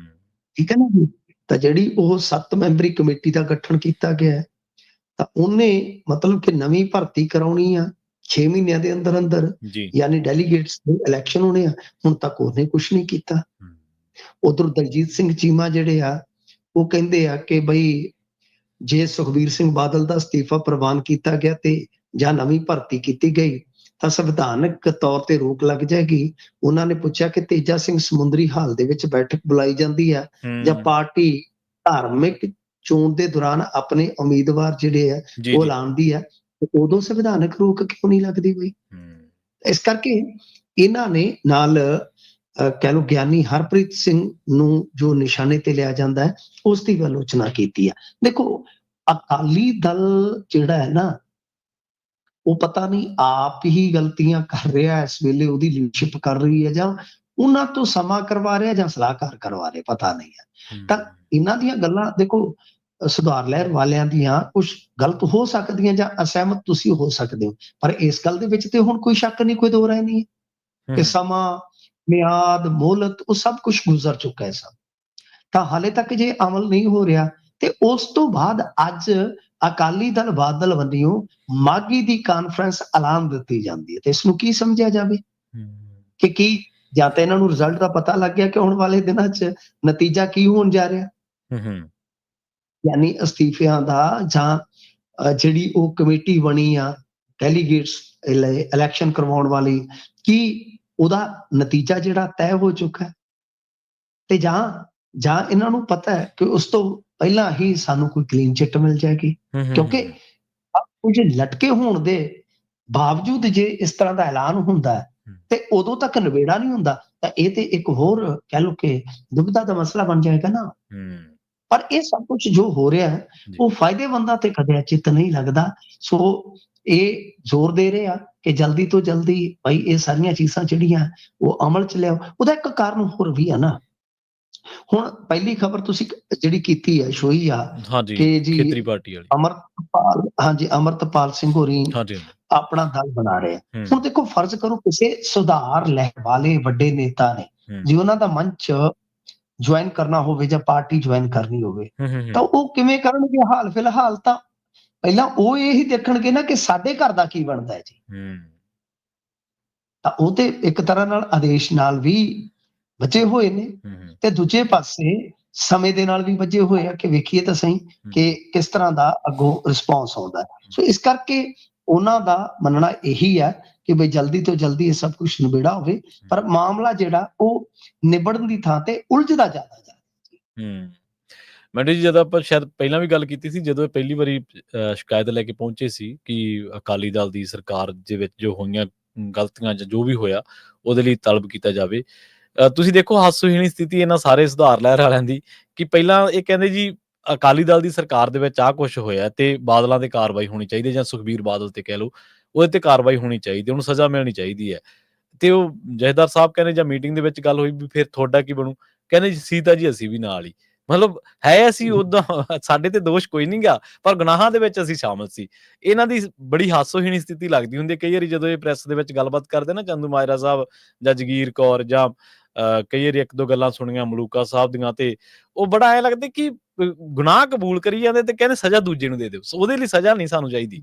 ਠੀਕ ਹੈ ਨਾ ਜੀ। ਤਾਂ ਜਿਹੜੀ ਉਹ 7 ਮੈਂਬਰੀ ਕਮੇਟੀ ਦਾ ਗਠਨ ਕੀਤਾ ਗਿਆ ਹੈ, ਤਾਂ ਉਹਨੇ ਮਤਲਬ ਕਿ ਨਵੀਂ ਭਰਤੀ ਕਰਾਉਣੀ ਆ 6 ਮਹੀਨਿਆਂ ਦੇ ਅੰਦਰ ਅੰਦਰ, ਯਾਨੀ ਡੈਲੀਗੇਟਸ ਦੇ ਇਲੈਕਸ਼ਨ ਹੋਣੇ ਆ। ਹੁਣ ਤੱਕ ਉਹਨੇ ਕੁਛ ਨਹੀਂ ਕੀਤਾ। ਉਧਰ ਦਲਜੀਤ ਸਿੰਘ ਚੀਮਾ ਜਿਹੜੇ ਆ ਉਹ ਕਹਿੰਦੇ ਆ ਕਿ ਬਈ ਜੇ ਸੁਖਬੀਰ ਸਿੰਘ ਬਾਦਲ ਦਾ ਅਸਤੀਫਾ ਪ੍ਰਵਾਨ ਕੀਤਾ ਗਿਆ ਤੇ ਜਾਂ ਨਵੀਂ ਭਰਤੀ ਕੀਤੀ ਗਈ ਤਾਂ ਸੰਵਿਧਾਨਕ ਤੌਰ ਤੇ ਰੋਕ ਲੱਗ ਜਾਏਗੀ। ਉਹਨਾਂ ਨੇ ਪੁੱਛਿਆ ਕਿ ਤੇਜਾ ਸਿੰਘ ਸਮੁੰਦਰੀ ਹਾਲ ਦੇ ਵਿੱਚ ਬੈਠਕ ਬੁਲਾਈ ਜਾਂਦੀ ਆ ਜਾਂ ਪਾਰਟੀ ਧਾਰਮਿਕ ਚੋਣ ਦੇ ਦੌਰਾਨ ਆਪਣੇ ਉਮੀਦਵਾਰ ਜਿਹੜੇ ਆ ਉਹ ਐਲਾਨਦੀ ਆ, ਉਦੋਂ ਸੰਵਿਧਾਨਕ ਰੋਕ ਕਿਉਂ ਨਹੀਂ ਲੱਗਦੀ ਬਈ? ਇਸ ਕਰਕੇ ਇਹਨਾਂ ਨੇ ਨਾਲ ਕਹਿ ਲਓ ਗਿਆਨੀ ਹਰਪ੍ਰੀਤ ਸਿੰਘ ਨੂੰ ਜੋ ਨਿਸ਼ਾਨੇ ਤੇ ਲਿਆ ਜਾਂਦਾ ਹੈ ਉਸ ਦੀ ਆਲੋਚਨਾ ਕੀਤੀ ਆ। ਦੇਖੋ ਅਕਾਲੀ ਦਲ ਜਿਹੜਾ ਹੈ ਨਾ, ਉਹ ਪਤਾ ਨਹੀਂ ਆਪ ਹੀ ਗਲਤੀਆਂ ਕਰ ਰਿਹਾ ਇਸ ਵੇਲੇ, ਉਹਦੀ ਲੀਡਰਸ਼ਿਪ ਕਰ ਰਹੀ ਹੈ ਜਾਂ ਉਹਨਾਂ ਤੋਂ ਸਮਾਂ ਕਰਵਾ ਰਿਹਾ ਜਾਂ ਸਲਾਹਕਾਰ ਕਰਵਾ ਰਹੇ, ਪਤਾ ਨਹੀਂ ਹੈ। ਤਾਂ ਇਹਨਾਂ ਦੀਆਂ ਗੱਲਾਂ ਦੇਖੋ ਸੁਧਾਰ ਲਹਿਰ ਵਾਲਿਆਂ ਦੀਆਂ ਕੁਝ ਗਲਤ ਹੋ ਸਕਦੀਆਂ ਜਾਂ ਅਸਹਿਮਤ ਤੁਸੀਂ ਹੋ ਸਕਦੇ ਹੋ, ਪਰ ਇਸ ਗੱਲ ਦੇ ਵਿੱਚ ਤੇ ਹੁਣ ਕੋਈ ਸ਼ੱਕ ਨਹੀਂ, ਕੋਈ ਦੋ ਰਾਏ ਨਹੀਂ ਹੈ ਕਿ ਸਮਾਂ, ਮਿਆਦ, ਮੋਹਲਤ ਉਹ ਸਭ ਕੁਝ ਗੁਜ਼ਰ ਚੁੱਕਾ ਹੈ ਸਭ। ਤਾਂ ਹਾਲੇ ਤੱਕ ਜੇ ਅਮਲ ਨਹੀਂ ਹੋ ਰਿਹਾ ਤੇ ਉਸ ਤੋਂ ਬਾਅਦ ਅੱਜ ਅਕਾਲੀ ਦਲ ਬਾਦਲ ਵੱਲੋਂ ਮਾਘੀ ਦੀ ਕਾਨਫਰੰਸ ਐਲਾਨ ਦਿੱਤੀ ਜਾਂਦੀ ਹੈ, ਤੇ ਇਸ ਨੂੰ ਕੀ ਸਮਝਿਆ ਜਾਵੇ ਕਿ ਕੀ ਜਾਂ ਤਾਂ ਇਹਨਾਂ ਨੂੰ ਰਿਜ਼ਲਟ ਦਾ ਪਤਾ ਲੱਗ ਗਿਆ ਕਿ ਆਉਣ ਵਾਲੇ ਦਿਨਾਂ 'ਚ ਨਤੀਜਾ ਕੀ ਹੋਣ ਜਾ ਰਿਹਾ, ਯਾਨੀ ਅਸਤੀਫਿਆਂ ਦਾ, ਜਾਂ ਜਿਹੜੀ ਉਹ ਕਮੇਟੀ ਬਣੀ ਆ ਡੈਲੀਗੇਟਸ ਇਲੈਕਸ਼ਨ ਕਰਵਾਉਣ ਵਾਲੀ, ਕੀ ਉਹਦਾ ਨਤੀਜਾ ਜਿਹੜਾ ਤੈਅ ਹੋ ਚੁੱਕਾ ਹੈ, ਤੇ ਜਾਂ ਇਹਨਾਂ ਨੂੰ ਪਤਾ ਹੈ ਕਿ ਉਸ ਤੋਂ ਪਹਿਲਾਂ ਹੀ ਸਾਨੂੰ ਕੋਈ ਕਲੀਨ ਚਿੱਟ ਮਿਲ ਜਾਏਗੀ, ਕਿਉਂਕਿ ਕੁਝ ਲਟਕੇ ਹੋਣ ਦੇ ਬਾਵਜੂਦ ਜੇ ਇਸ ਤਰ੍ਹਾਂ ਦਾ ਐਲਾਨ ਹੁੰਦਾ ਹੈ ਤੇ ਉਦੋਂ ਤੱਕ ਨਿਬੇੜਾ ਨਹੀਂ ਹੁੰਦਾ, ਤਾਂ ਇਹ ਤੇ ਇੱਕ ਹੋਰ ਕਹਿ ਲਓ ਕਿ ਦੁਬਿਧਾ ਦਾ ਮਸਲਾ ਬਣ ਜਾਏਗਾ ਨਾ। ਪਰ ਇਹ ਸਭ ਕੁਝ ਜੋ ਹੋ ਰਿਹਾ ਹੈ ਉਹ ਫਾਇਦੇਮੰਦਾਂ ਤੇ ਕਦੇ ਚਿੱਤ ਨਹੀਂ ਲੱਗਦਾ, ਸੋ ਇਹ ਜ਼ੋਰ ਦੇ ਰਹੇ ਆ ਕਿ ਜਲਦੀ ਤੋਂ ਜਲਦੀ ਭਾਈ ਇਹ ਸਾਰੀਆਂ ਚੀਜ਼ਾਂ ਜਿਹੜੀਆਂ ਉਹ ਅਮਲ ਚ ਲਿਆਓ। ਉਹਦਾ ਇੱਕ ਕਾਰਨ ਹੋਰ ਵੀ ਆ ਨਾ, ਹੁਣ ਪਹਿਲੀ ਖਬਰ ਤੁਸੀਂ ਜਿਹੜੀ ਕੀਤੀ ਹੈ ਸ਼ੋਈ ਆ ਕਿ ਜੀ ਖੇਤਰੀ ਪਾਰਟੀ ਵਾਲੀ ਅਮਰਤਪਾਲ ਸਿੰਘ ਹੋਰੀ ਆਪਣਾ ਦਲ ਬਣਾ ਰਹੇ ਆ। ਹੁਣ ਦੇਖੋ, ਫਰਜ਼ ਕਰੋ ਕਿਸੇ ਸੁਧਾਰ ਲਹਿਰ ਵਾਲੇ ਵੱਡੇ ਨੇਤਾ ਨੇ ਜੇ ਉਹਨਾਂ ਦਾ ਮੰਚ ਜੁਆਇਨ ਕਰਨਾ ਹੋਵੇ ਜਾਂ ਪਾਰਟੀ ਜੁਆਇਨ ਕਰਨੀ ਹੋਵੇ, ਤਾਂ ਉਹ ਕਿਵੇਂ ਕਰਨਗੇ? ਹਾਲ ਫਿਲਹਾਲ ਤਾਂ ਪਹਿਲਾਂ ਉਹ ਇਹੀ ਦੇਖਣਗੇ ਨਾ ਕਿ ਸਾਡੇ ਘਰ ਦਾ ਕੀ ਬਣਦਾ ਹੈ ਜੀ, ਤਾਂ ਉਹ ਤੇ ਇੱਕ ਤਰ੍ਹਾਂ ਨਾਲ ਆਦੇਸ਼ ਨਾਲ ਵੀ ਬਚੇ ਹੋਏ ਨੇ, ਤੇ ਦੂਜੇ ਪਾਸੇ ਸਮੇਂ ਦੇ ਨਾਲ ਵੀ ਬਚੇ ਹੋਏ ਆ ਕਿ ਵੇਖੀਏ ਤਾਂ ਸਹੀ ਕਿ ਕਿਸ ਤਰ੍ਹਾਂ ਦਾ ਅੱਗੋਂ ਰਿਸਪੌਂਸ ਆਉਂਦਾ। ਸੋ ਇਸ ਕਰਕੇ ਉਹਨਾਂ ਦਾ ਮੰਨਣਾ ਇਹੀ ਹੈ ਕਿ ਬਈ ਜਲਦੀ ਤੋਂ ਜਲਦੀ ਇਹ ਸਭ ਕੁਝ ਨਿਬੇੜਾ ਹੋਵੇ, ਪਰ ਮਾਮਲਾ ਜਿਹੜਾ ਉਹ ਨਿਬੜਨ ਦੀ ਥਾਂ ਤੇ ਉਲਝਦਾ ਜ਼ਿਆਦਾ ਜਾਂਦਾ। ਮੈਡਮ ਜੀ, ਜਦੋਂ ਆਪਾਂ ਸ਼ਾਇਦ ਪਹਿਲਾਂ ਵੀ ਗੱਲ ਕੀਤੀ ਸੀ, ਜਦੋਂ ਇਹ ਪਹਿਲੀ ਵਾਰੀ ਸ਼ਿਕਾਇਤ ਲੈ ਕੇ ਪਹੁੰਚੇ ਸੀ ਕਿ ਅਕਾਲੀ ਦਲ ਦੀ ਸਰਕਾਰ ਦੇ ਵਿੱਚ ਜੋ ਹੋਈਆਂ ਗਲਤੀਆਂ ਜਾਂ ਜੋ ਵੀ ਹੋਇਆ ਉਹਦੇ ਲਈ ਤਲਬ ਕੀਤਾ ਜਾਵੇ। ਤੁਸੀਂ ਦੇਖੋ, ਹਾਸੋਹੀਣੀ ਸਥਿਤੀ ਇਹਨਾਂ ਸਾਰੇ ਸੁਧਾਰ ਲਹਿਰ ਵਾਲਿਆਂ ਦੀ ਕਿ ਪਹਿਲਾਂ ਇਹ ਕਹਿੰਦੇ ਜੀ ਅਕਾਲੀ ਦਲ ਦੀ ਸਰਕਾਰ ਦੇ ਵਿੱਚ ਆਹ ਕੁਛ ਹੋਇਆ ਤੇ ਬਾਦਲਾਂ ਤੇ ਕਾਰਵਾਈ ਹੋਣੀ ਚਾਹੀਦੀ, ਜਾਂ ਸੁਖਬੀਰ ਬਾਦਲ ਤੇ ਕਹਿ ਲਓ, ਉਹਦੇ ਤੇ ਕਾਰਵਾਈ ਹੋਣੀ ਚਾਹੀਦੀ, ਉਹਨੂੰ ਸਜ਼ਾ ਮਿਲਣੀ ਚਾਹੀਦੀ ਹੈ। ਤੇ ਉਹ ਜਥੇਦਾਰ ਸਾਹਿਬ ਕਹਿੰਦੇ, ਜਾਂ ਮੀਟਿੰਗ ਦੇ ਵਿੱਚ ਗੱਲ ਹੋਈ ਵੀ ਫਿਰ ਤੁਹਾਡਾ ਕੀ ਬਣੂ? ਕਹਿੰਦੇ ਸੀ ਤਾਂ ਜੀ ਅਸੀਂ ਵੀ ਨਾਲ ਹੀ, ਮਤਲਬ ਹੈ ਅਸੀਂ ਉਦਾਂ ਸਾਡੇ ਤੇ ਦੋਸ਼ ਕੋਈ ਨਹੀਂ ਗਾ, ਪਰ ਗੁਨਾਹਾਂ ਦੇ ਵਿੱਚ ਅਸੀਂ ਸ਼ਾਮਲ ਸੀ। ਇਹਨਾਂ ਦੀ ਬੜੀ ਹਾਸੋਹੀਣੀ ਸਥਿਤੀ ਲੱਗਦੀ ਹੁੰਦੀ ਕਈ ਵਾਰੀ ਜਦੋਂ ਇਹ ਪ੍ਰੈਸ ਦੇ ਵਿੱਚ ਗੱਲਬਾਤ ਕਰਦੇ ਨਾ, ਚੰਦੂ ਮਾਜਰਾ ਸਾਹਿਬ ਜਾਂ ਜਗੀਰ ਕੌਰ, ਜਾਂ ਕਈ ਵਾਰੀ ਇੱਕ ਦੋ ਗੱਲਾਂ ਸੁਣੀਆਂ ਮਲੂਕਾ ਸਾਹਿਬ ਦੀਆਂ, ਤੇ ਉਹ ਬੜਾ ਐਂ ਲੱਗਦਾ ਕਿ ਗੁਨਾਹ ਕਬੂਲ ਕਰੀ ਜਾਂਦੇ ਤੇ ਕਹਿੰਦੇ ਸਜ਼ਾ ਦੂਜੇ ਨੂੰ ਦੇ ਦਿਓ, ਉਹਦੇ ਲਈ ਸਜ਼ਾ ਨਹੀਂ ਸਾਨੂੰ ਚਾਹੀਦੀ।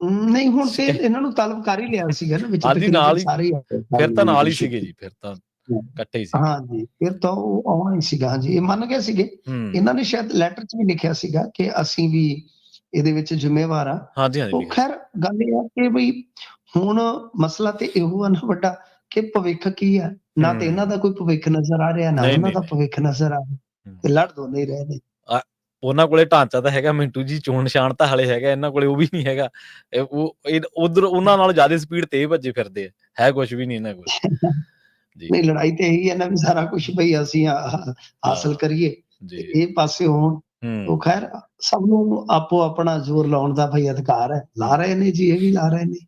ਨਹੀਂ, ਹੁਣ ਤੇ ਇਹਨਾਂ ਨੂੰ ਤਲਬ ਕਰ ਹੀ ਲਿਆ ਸੀਗਾ ਨਾ ਵਿੱਚ, ਨਾਲ ਹੀ ਫਿਰ ਤਾਂ ਨਾਲ ਹੀ ਸੀਗੇ ਜੀ, ਫਿਰ ਤਾਂ ਇਕੱਠੇ ਹੀ ਸੀ। ਹਾਂਜੀ, ਫਿਰ ਤਾਂ ਉਹ ਆਉਣਾ ਹੀ ਸੀਗਾ। ਹਾਂਜੀ, ਇਹ ਮੰਨ ਗਏ ਸੀਗੇ। ਇਹਨਾਂ ਨੇ ਸ਼ਾਇਦ ਲੈਟਰ 'ਚ ਵੀ ਲਿਖਿਆ ਸੀਗਾ ਕਿ ਅਸੀਂ ਵੀ ਇਹਦੇ ਵਿੱਚ ਜ਼ਿੰਮੇਵਾਰ ਆ। ਉਹ ਖੈਰ ਗੱਲ ਇਹ ਆ ਕਿ ਬਈ ਹੁਣ ਮਸਲਾ ਤੇ ਇਹੋ ਆ ਨਾ ਵੱਡਾ ਕਿ ਭਵਿੱਖ ਕੀ ਆ, ਨਾ ਤੇ ਇਹਨਾਂ ਦਾ ਕੋਈ ਭਵਿੱਖ ਨਜ਼ਰ ਆ ਰਿਹਾ, ਨਾ ਉਹਨਾਂ ਦਾ ਭਵਿੱਖ ਨਜ਼ਰ ਆ ਰਿਹਾ, ਤੇ ਲੜ ਦੋਨੇ ਹੀ ਰਹੇ ਨੇ। ਉਹਨਾਂ ਕੋਲੇ ਢਾਂਚਾ ਤਾਂ ਹੈਗਾ ਮਿੰਟੂ ਜੀ, ਚੋਣ ਨਿਸ਼ਾਨ ਤਾਂ ਹਲੇ ਹੈਗਾ, ਇਹਨਾਂ ਕੋਲੇ ਉਹ ਵੀ ਨਹੀਂ ਹੈਗਾ। ਉਧਰ ਉਹਨਾਂ ਨਾਲ ਜ਼ਿਆਦਾ ਸਪੀਡ ਤੇ ਇਹ ਭੱਜੇ ਫਿਰਦੇ ਹੈ ਕੁਛ ਵੀ ਨਹੀਂ ਇਹਨਾਂ ਕੋਲ। ਨਹੀਂ, ਲੜਾਈ ਤੇ ਇਹੀ ਹੈ ਨਾ ਵੀ ਸਾਰਾ ਕੁਝ ਬਈ ਅਸੀਂ ਹਾਸਲ ਕਰੀਏ, ਇਹ ਪਾਸੇ ਹੋਣ। ਉਹ ਖੈਰ ਸਭ ਨੂੰ ਆਪੋ ਆਪਣਾ ਜ਼ੋਰ ਲਾਉਣ ਦਾ ਭਾਈ ਅਧਿਕਾਰ ਹੈ, ਲਾ ਰਹੇ ਨੇ ਜੀ, ਇਹ ਵੀ ਲਾ ਰਹੇ ਨੇ।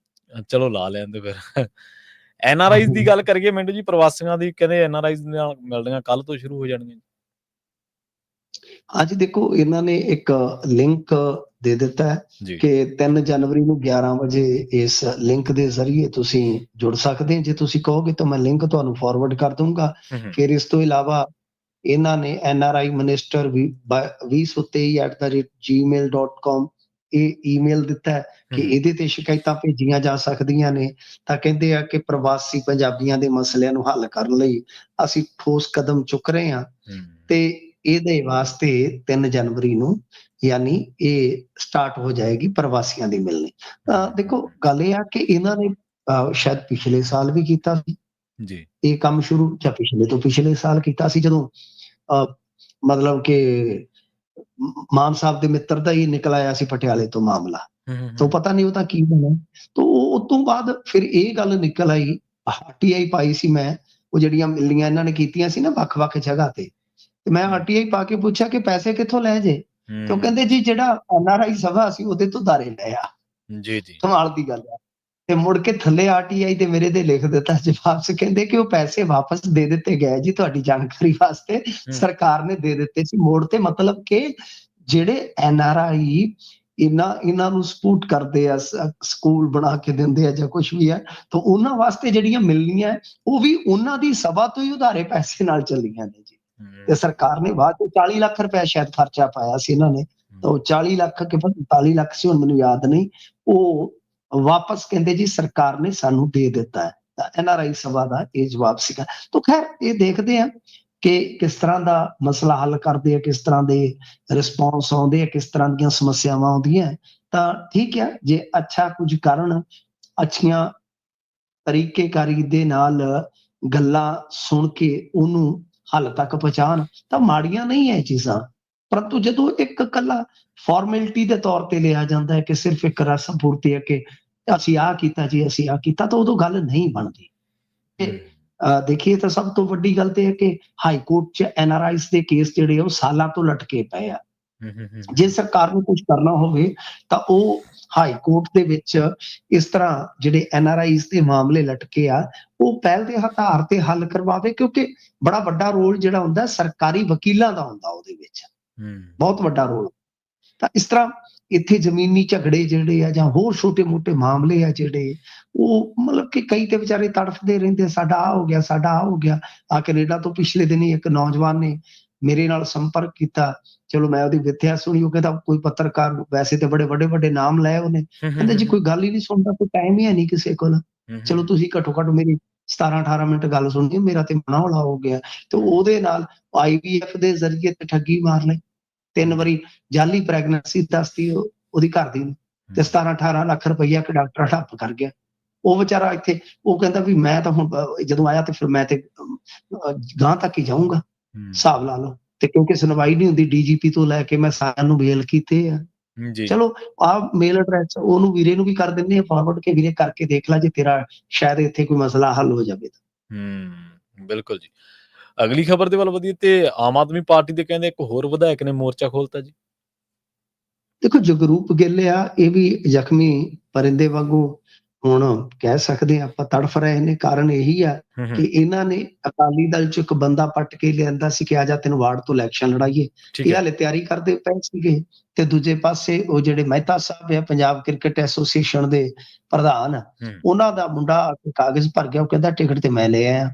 ਚਲੋ ਲਾ ਲੈਂਦੇ ਫਿਰ। NRIs ਦੀ ਗੱਲ ਕਰੀਏ ਮਿੰਟੂ ਜੀ, ਪ੍ਰਵਾਸੀਆਂ ਦੀ ਕਹਿੰਦੇ NRIs ਨਾਲ ਮਿਲਣੀਆਂ ਕੱਲ ਤੋਂ ਸ਼ੁਰੂ ਹੋ ਜਾਣਗੀਆਂ। ਅੱਜ ਦੇਖੋ, ਇਹਨਾਂ ਨੇ ਇੱਕ ਲਿੰਕ ਦੇ ਦਿੱਤਾ ਹੈ ਕਿ 3 ਜਨਵਰੀ ਨੂੰ 11 ਵਜੇ ਇਸ ਲਿੰਕ ਦੇ ਜ਼ਰੀਏ ਤੁਸੀਂ ਜੁੜ ਸਕਦੇ ਹੋ। ਜੇ ਤੁਸੀਂ ਕਹੋਗੇ ਤਾਂ ਮੈਂ ਲਿੰਕ ਤੁਹਾਨੂੰ ਫਾਰਵਰਡ ਕਰ ਦੂੰਗਾ। ਫਿਰ ਇਸ ਤੋਂ ਇਲਾਵਾ ਇਹਨਾਂ ਨੇ NRI minister 2023@gmail.com ਇਹ ਈਮੇਲ ਦਿੱਤਾ ਹੈ ਕਿ ਇਹਦੇ ਤੇ ਸ਼ਿਕਾਇਤਾਂ ਭੇਜੀਆਂ ਜਾ ਸਕਦੀਆਂ ਨੇ। ਤਾਂ ਕਹਿੰਦੇ ਆ ਕਿ ਪ੍ਰਵਾਸੀ ਪੰਜਾਬੀਆਂ ਦੇ ਮਸਲਿਆਂ ਨੂੰ ਹੱਲ ਕਰਨ ਲਈ ਅਸੀਂ ਠੋਸ ਕਦਮ ਚੁੱਕ ਰਹੇ ਹਾਂ, ਤੇ ਇਹਦੇ ਵਾਸਤੇ 3 ਜਨਵਰੀ ਨੂੰ ਯਾਨੀ ਇਹ ਸਟਾਰਟ ਹੋ ਜਾਏਗੀ ਪ੍ਰਵਾਸੀਆਂ ਦੀ ਮਿਲਣੀ। ਦੇਖੋ, ਗੱਲ ਇਹ ਆ ਕਿ ਇਹਨਾਂ ਨੇ ਸ਼ਾਇਦ ਪਿਛਲੇ ਸਾਲ ਵੀ ਕੀਤਾ ਸੀ ਜੀ ਇਹ ਕੰਮ ਸ਼ੁਰੂ, ਜਾਂ ਪਿਛਲੇ ਤੋਂ ਪਿਛਲੇ ਸਾਲ ਕੀਤਾ ਸੀ, ਜਦੋਂ ਮਤਲਬ ਕਿ ਮਾਨ ਸਾਹਿਬ ਦੇ ਮਿੱਤਰ ਦਾ ਹੀ ਨਿਕਲ ਆਇਆ ਸੀ ਪਟਿਆਲੇ ਤੋਂ ਮਾਮਲਾ, ਤਾਂ ਪਤਾ ਨਹੀਂ ਉਹਦਾ ਕੀ ਬਣਿਆ। ਤਾਂ ਉਹ ਤੋਂ ਬਾਅਦ ਫਿਰ ਇਹ ਗੱਲ ਨਿਕਲ ਆਈ, RTI ਪਾਈ ਸੀ ਮੈਂ, ਉਹ ਜਿਹੜੀਆਂ ਮਿਲਣੀਆਂ ਇਹਨਾਂ ਨੇ ਕੀਤੀਆਂ ਸੀ ਨਾ ਵੱਖ-ਵੱਖ ਜਗ੍ਹਾ ਤੇ ਮੈਂ RTI ਪਾ ਕੇ ਪੁੱਛਿਆ ਕਿ ਪੈਸੇ ਕਿੱਥੋਂ ਲੈ ਜੇ, ਤੇ ਉਹ ਕਹਿੰਦੇ ਜੀ ਜਿਹੜਾ NRI ਸਭਾ ਸੀ ਉਹਦੇ ਤੋਂ ਦਾਰੇ ਲਏ ਆ। ਜੀ ਕਮਾਲ ਦੀ ਗੱਲ ਆ। ਤੇ ਮੁੜ ਕੇ ਥੱਲੇ ਆਰਟੀਆਈ ਤੇ ਮੇਰੇ ਦੇ ਲਿਖ ਦਿੱਤਾ ਜਵਾਬ 'ਚ, ਕਹਿੰਦੇ ਕਿ ਉਹ ਪੈਸੇ ਵਾਪਸ ਦੇ ਦਿੱਤੇ ਗਏ ਜੀ, ਤੁਹਾਡੀ ਜਾਣਕਾਰੀ ਵਾਸਤੇ ਸਰਕਾਰ ਨੇ ਦੇ ਦਿੱਤੇ ਸੀ ਮੋੜ ਤੇ। ਮਤਲਬ ਕਿ ਜਿਹੜੇ NRI ਇਹਨਾਂ ਨੂੰ ਸਪੋਰਟ ਕਰਦੇ ਆ, ਸਕੂਲ ਬਣਾ ਕੇ ਦਿੰਦੇ ਆ ਜਾਂ ਕੁਛ ਵੀ ਹੈ, ਤਾਂ ਉਹਨਾਂ ਵਾਸਤੇ ਜਿਹੜੀਆਂ ਮਿਲਣੀਆਂ ਉਹ ਵੀ ਉਹਨਾਂ ਦੀ ਸਭਾ ਤੋਂ ਹੀ ਉਧਾਰੇ ਪੈਸੇ ਨਾਲ ਚੱਲੀਆਂ ਨੇ ਜੀ। ਤੇ ਸਰਕਾਰ ਨੇ ਬਾਅਦ ਚ 40 ਲੱਖ ਰੁਪਏ ਸ਼ਾਇਦ ਖਰਚਾ ਪਾਇਆ ਸੀ ਇਹਨਾਂ ਨੇ, ਤਾਂ ਉਹ 40 ਲੱਖ ਕਿ 45 ਲੱਖ ਸੀ, ਹੁਣ ਮੈਨੂੰ ਯਾਦ ਨਹੀਂ, ਉਹ ਵਾਪਸ ਕਹਿੰਦੇ ਜੀ ਸਰਕਾਰ ਨੇ ਸਾਨੂੰ ਦੇ ਦਿੱਤਾ ਹੈ। ਤਾਂ NRI ਸਭਾ ਦਾ ਇਹ ਜਵਾਬ ਸੀਗਾ। ਤਾਂ ਖੈਰ ਇਹ ਦੇਖਦੇ ਆ ਕਿ ਕਿਸ ਤਰ੍ਹਾਂ ਦਾ ਮਸਲਾ ਹੱਲ ਕਰਦੇ ਆ, ਕਿਸ ਤਰ੍ਹਾਂ ਦੇ ਰਿਸਪੌਂਸ ਆਉਂਦੇ ਆ, ਕਿਸ ਤਰ੍ਹਾਂ ਦੀਆਂ ਸਮੱਸਿਆਵਾਂ ਆਉਂਦੀਆਂ। ਤਾਂ ਠੀਕ ਹੈ, ਜੇ ਅੱਛਾ ਕੁਝ ਕਰਨ, ਅੱਛੀਆਂ ਤਰੀਕੇਕਾਰੀ ਦੇ ਨਾਲ ਗੱਲਾਂ ਸੁਣ ਕੇ ਉਹਨੂੰ ਹੱਲ ਤੱਕ ਪਹੁੰਚਾਉਣ, ਤਾਂ ਮਾੜੀਆਂ ਨਹੀਂ ਹੈ ਚੀਜ਼ਾਂ। ਪਰੰਤੂ ਜਦੋਂ ਇੱਕ ਇਕੱਲਾ ਫਾਰਮੈਲਿਟੀ ਦੇ ਤੌਰ ਤੇ ਲਿਆ ਜਾਂਦਾ ਹੈ ਕਿ ਸਿਰਫ ਇੱਕ ਰਸਮ ਪੂਰਤੀ ਹੈ ਕਿ ਅਸੀਂ ਆਹ ਕੀਤਾ ਜੀ, ਅਸੀਂ ਆਹ ਕੀਤਾ, ਤਾਂ ਉਦੋਂ ਗੱਲ ਨਹੀਂ ਬਣਦੀ। ਤੇ ਦੇਖੀਏ ਤਾਂ ਸਭ ਤੋਂ ਵੱਡੀ ਗੱਲ ਤੇ ਹੈ ਕਿ ਹਾਈ ਕੋਰਟ 'ਚ NRIs ਦੇ ਕੇਸ ਜਿਹੜੇ ਉਹ ਸਾਲਾਂ ਤੋਂ ਲਟਕੇ ਪਏ ਆ। ਜੇ ਸਰਕਾਰ ਨੂੰ ਕੁਝ ਕਰਨਾ ਹੋਵੇ ਤਾਂ ਉਹ ਹਾਈ ਕੋਰਟ ਦੇ ਵਿੱਚ ਇਸ ਤਰ੍ਹਾਂ ਜਿਹੜੇ NRIs ਦੇ ਮਾਮਲੇ ਲਟਕੇ ਆ, ਉਹ ਪਹਿਲ ਦੇ ਆਧਾਰ ਤੇ ਹੱਲ ਕਰਵਾਵੇ, ਕਿਉਂਕਿ ਬੜਾ ਵੱਡਾ ਰੋਲ ਜਿਹੜਾ ਹੁੰਦਾ ਸਰਕਾਰੀ ਵਕੀਲਾਂ ਦਾ ਹੁੰਦਾ ਉਹਦੇ ਵਿੱਚ, ਬਹੁਤ ਵੱਡਾ ਰੋਲ। ਤਾਂ ਇਸ ਤਰ੍ਹਾਂ ਇੱਥੇ ਜ਼ਮੀਨੀ ਝਗੜੇ ਜਿਹੜੇ ਆ ਜਾਂ ਹੋਰ ਛੋਟੇ-ਮੋਟੇ ਮਾਮਲੇ ਆ ਜਿਹੜੇ, ਉਹ ਮਤਲਬ ਕਿ ਕਈ ਤੇ ਵਿਚਾਰੇ ਤੜਫਦੇ ਰਹਿੰਦੇ, ਸਾਡਾ ਆਹ ਹੋ ਗਿਆ, ਸਾਡਾ ਆਹ ਹੋ ਗਿਆ। ਕੈਨੇਡਾ ਤੋਂ ਪਿਛਲੇ ਦਿਨੀ ਇੱਕ ਨੌਜਵਾਨ ਨੇ ਮੇਰੇ ਨਾਲ ਸੰਪਰਕ ਕੀਤਾ, ਚਲੋ ਮੈਂ ਉਹਦੀ ਵਿਥਿਆ ਸੁਣੀ। ਉਹ ਕਹਿੰਦਾ ਕੋਈ ਪੱਤਰਕਾਰ, ਵੈਸੇ ਤੇ ਬੜੇ ਵੱਡੇ ਨਾਮ ਲਏ ਉਹਨੇ, ਕਹਿੰਦਾ ਜੀ ਕੋਈ ਗੱਲ ਹੀ ਨਹੀਂ ਸੁਣਦਾ, ਕੋਈ ਟਾਈਮ ਹੀ ਹੈ ਨਹੀਂ ਕਿਸੇ ਕੋਲ। ਚਲੋ ਤੁਸੀਂ ਘੱਟੋ-ਘੱਟ ਮੇਰੀ 17-18 ਮਿੰਟ ਗੱਲ ਸੁਣੀ, ਮੇਰਾ ਤੇ ਮਨ ਹੌਲਾ ਹੋ ਗਿਆ। ਤੇ ਉਹਦੇ ਨਾਲ IVF ਦੇ ਜ਼ਰੀਏ ਤੇ ਠੱਗੀ ਮਾਰ ਲਈ। 3 ਵਾਰੀ ਜਾਲੀ ਪ੍ਰੈਗਨੈਂਸੀ ਦੱਸਤੀ ਉਹਦੀ ਘਰ ਦੀ ਨੂੰ, ਤੇ 17-18 ਲੱਖ ਰੁਪਈਆ ਇੱਕ ਡਾਕਟਰ ਹੜੱਪ ਕਰ ਗਿਆ। ਉਹ ਵਿਚਾਰਾ ਇੱਥੇ, ਉਹ ਕਹਿੰਦਾ ਵੀ ਮੈਂ ਤਾਂ ਹੁਣ ਜਦੋਂ ਆਇਆ ਤੇ ਫਿਰ ਮੈਂ ਤੇ ਗਾਂਹ ਤੱਕ ਹੀ ਜਾਊਂਗਾ, ਹਿਸਾਬ ਲਾ ਲਓ। ਤੇ ਕਿਉਂਕਿ ਸੁਣਵਾਈ ਨਹੀਂ ਹੁੰਦੀ, DGP ਤੋਂ ਲੈ ਕੇ ਮੈਂ ਸਾਰਿਆਂ ਨੂੰ ਮੇਲ ਕੀਤੇ ਆ। ਚਲੋ ਆਹ ਮੇਲ ਐਡਰੈਸ ਉਹਨੂੰ ਵੀਰੇ ਨੂੰ ਵੀ ਕਰ ਦਿੰਦੇ ਆ ਫਾਰਵਰਡ, ਕੇ ਵੀਰੇ ਕਰਕੇ ਦੇਖ ਲੈ, ਜੇ ਤੇਰਾ ਸ਼ਾਇਦ ਇੱਥੇ ਕੋਈ ਮਸਲਾ ਹੱਲ ਹੋ ਜਾਵੇ। ਬਿਲਕੁਲ ਜੀ। ਅਗਲੀ ਖਬਰ ਦੇ ਵੱਲ ਵਧੀਏ ਤੇ ਆਮ ਆਦਮੀ ਪਾਰਟੀ ਦੇ ਕਹਿੰਦੇ ਇੱਕ ਹੋਰ ਵਿਧਾਇਕ ਨੇ ਮੋਰਚਾ ਖੋਲਤਾ ਜੀ। ਦੇਖੋ ਜਗਰੂਪ ਗਿੱਲ ਆ, ਇਹ ਵੀ ਜ਼ਖਮੀ ਪਰਿੰਦੇ ਵਾਂਗੂ ਹੁਣ ਕਹਿ ਸਕਦੇ ਆ ਆਪਾਂ ਤੜਫ ਰਹੇ ਨੇ। ਕਾਰਨ ਇਹੀ ਆ ਕਿ ਇਹਨਾਂ ਨੇ ਅਕਾਲੀ ਦਲ ਚ ਇੱਕ ਬੰਦਾ ਪੱਟ ਕੇ ਲਿਆਂਦਾ ਸੀ ਕਿ ਆਜਾ ਤੈਨੂੰ ਵਾਰਡ ਤੋਂ ਇਲੈਕਸ਼ਨ ਲੜਾਈਏ। ਇਹ ਹਾਲੇ ਤਿਆਰੀ ਕਰਦੇ ਪਏ ਸੀਗੇ। ਤੇ ਦੂਜੇ ਪਾਸੇ ਉਹ ਜਿਹੜੇ ਮਹਿਤਾ ਸਾਹਿਬ ਆ, ਪੰਜਾਬ ਕ੍ਰਿਕਟ ਐਸੋਸੀਏਸ਼ਨ ਦੇ ਪ੍ਰਧਾਨ, ਉਹਨਾਂ ਦਾ ਮੁੰਡਾ ਕਾਗਜ਼ ਭਰ ਗਿਆ, ਉਹ ਕਹਿੰਦਾ ਟਿਕਟ ਤੇ ਮੈਂ ਲੈ ਆਇਆ।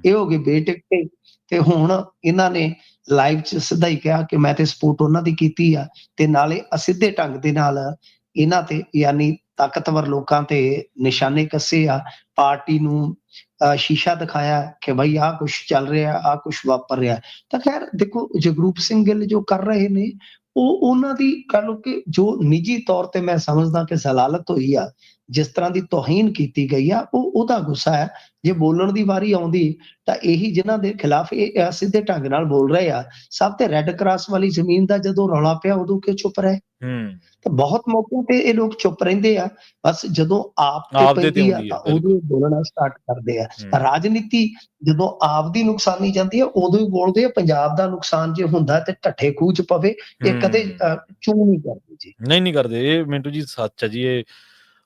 ਇਹ ਹੋ ਗਏ ਬੇਟਿਕਟੇ। ਤੇ ਹੁਣ ਇਹਨਾਂ ਨੇ ਲਾਈਵ ਚ ਸਿੱਧਾ ਹੀ ਕਿਹਾ ਕਿ ਮੈਂ ਤੇ ਸਪੋਰਟ ਉਹਨਾਂ ਦੀ ਕੀਤੀ ਆ, ਤੇ ਨਾਲੇ ਅਸਿੱਧੇ ਢੰਗ ਦੇ ਨਾਲ ਇਹਨਾਂ ਤੇ ਯਾਨੀ ਤਾਕਤਵਰ ਲੋਕਾਂ ਤੇ ਨਿਸ਼ਾਨੇ ਕੱਸੇ ਆ। ਪਾਰਟੀ ਨੂੰ ਸ਼ੀਸ਼ਾ ਦਿਖਾਇਆ ਕਿ ਬਈ ਆਹ ਕੁਛ ਚੱਲ ਰਿਹਾ, ਆਹ ਕੁਛ ਵਾਪਰ ਰਿਹਾ। ਤਾਂ ਖੈਰ ਦੇਖੋ ਜਗਰੂਪ ਸਿੰਘ ਗਿੱਲ ਜੋ ਕਰ ਰਹੇ ਨੇ, ਉਹ ਉਹਨਾਂ ਦੀ ਕਹਿ ਲਓ ਕਿ ਜੋ ਨਿੱਜੀ ਤੌਰ ਤੇ ਮੈਂ ਸਮਝਦਾ ਕਿ ਜ਼ਲਾਲਤ ਹੋਈ ਆ, ਜਿਸ ਤਰ੍ਹਾਂ ਦੀ ਤੋਹੀਨ ਕੀਤੀ ਗਈ ਆ, ਉਹਦਾ ਗੁੱਸਾ ਹੈ। ਜੇ ਬੋਲਣ ਦੀ ਵਾਰੀ ਆਉਂਦੀ ਤਾਂ ਇਹੀ ਜਿਨ੍ਹਾਂ ਦੇ ਖਿਲਾਫ ਇਹ ਸਿੱਧੇ ਢੰਗ ਨਾਲ ਬੋਲ ਰਹੇ ਆ, ਸਭ ਤੇ ਰੈੱਡ ਕਰਾਸ ਵਾਲੀ ਜ਼ਮੀਨ ਦਾ ਜਦੋਂ ਰੌਲਾ ਪਿਆ ਉਦੋਂ ਕਿਉਂ ਚੁੱਪ ਰਹੇ? ਤਾਂ ਬਹੁਤ ਮੌਕਿਆਂ ਤੇ ਇਹ ਲੋਕ ਚੁੱਪ ਰਹਿੰਦੇ ਆ, ਬਸ ਜਦੋਂ ਆਪ ਤੇ ਪੈਂਦੀ ਆ ਤਾਂ ਉਦੋਂ ਬੋਲਣਾ ਸਟਾਰਟ ਕਰਦੇ ਆ। ਰਾਜਨੀਤੀ ਜਦੋਂ ਆਪ ਦੀ ਨੁਕਸਾਨੀ ਜਾਂਦੀ ਆ ਉਦੋਂ ਹੀ ਬੋਲਦੇ ਆ। ਪੰਜਾਬ ਦਾ ਨੁਕਸਾਨ ਜੇ ਹੁੰਦਾ ਤੇ ਢੱਠੇ ਖੂਹ ਚ ਪਵੇ, ਇਹ ਕਦੇ ਚੂੰ ਨਹੀਂ ਕਰਦੇ ਜੀ। ਨਹੀਂ ਕਰਦੇ। ਇਹ ਮਿੰਟੂ ਜੀ ਸੱਚ ਹੈ ਜੀ। ਇਹ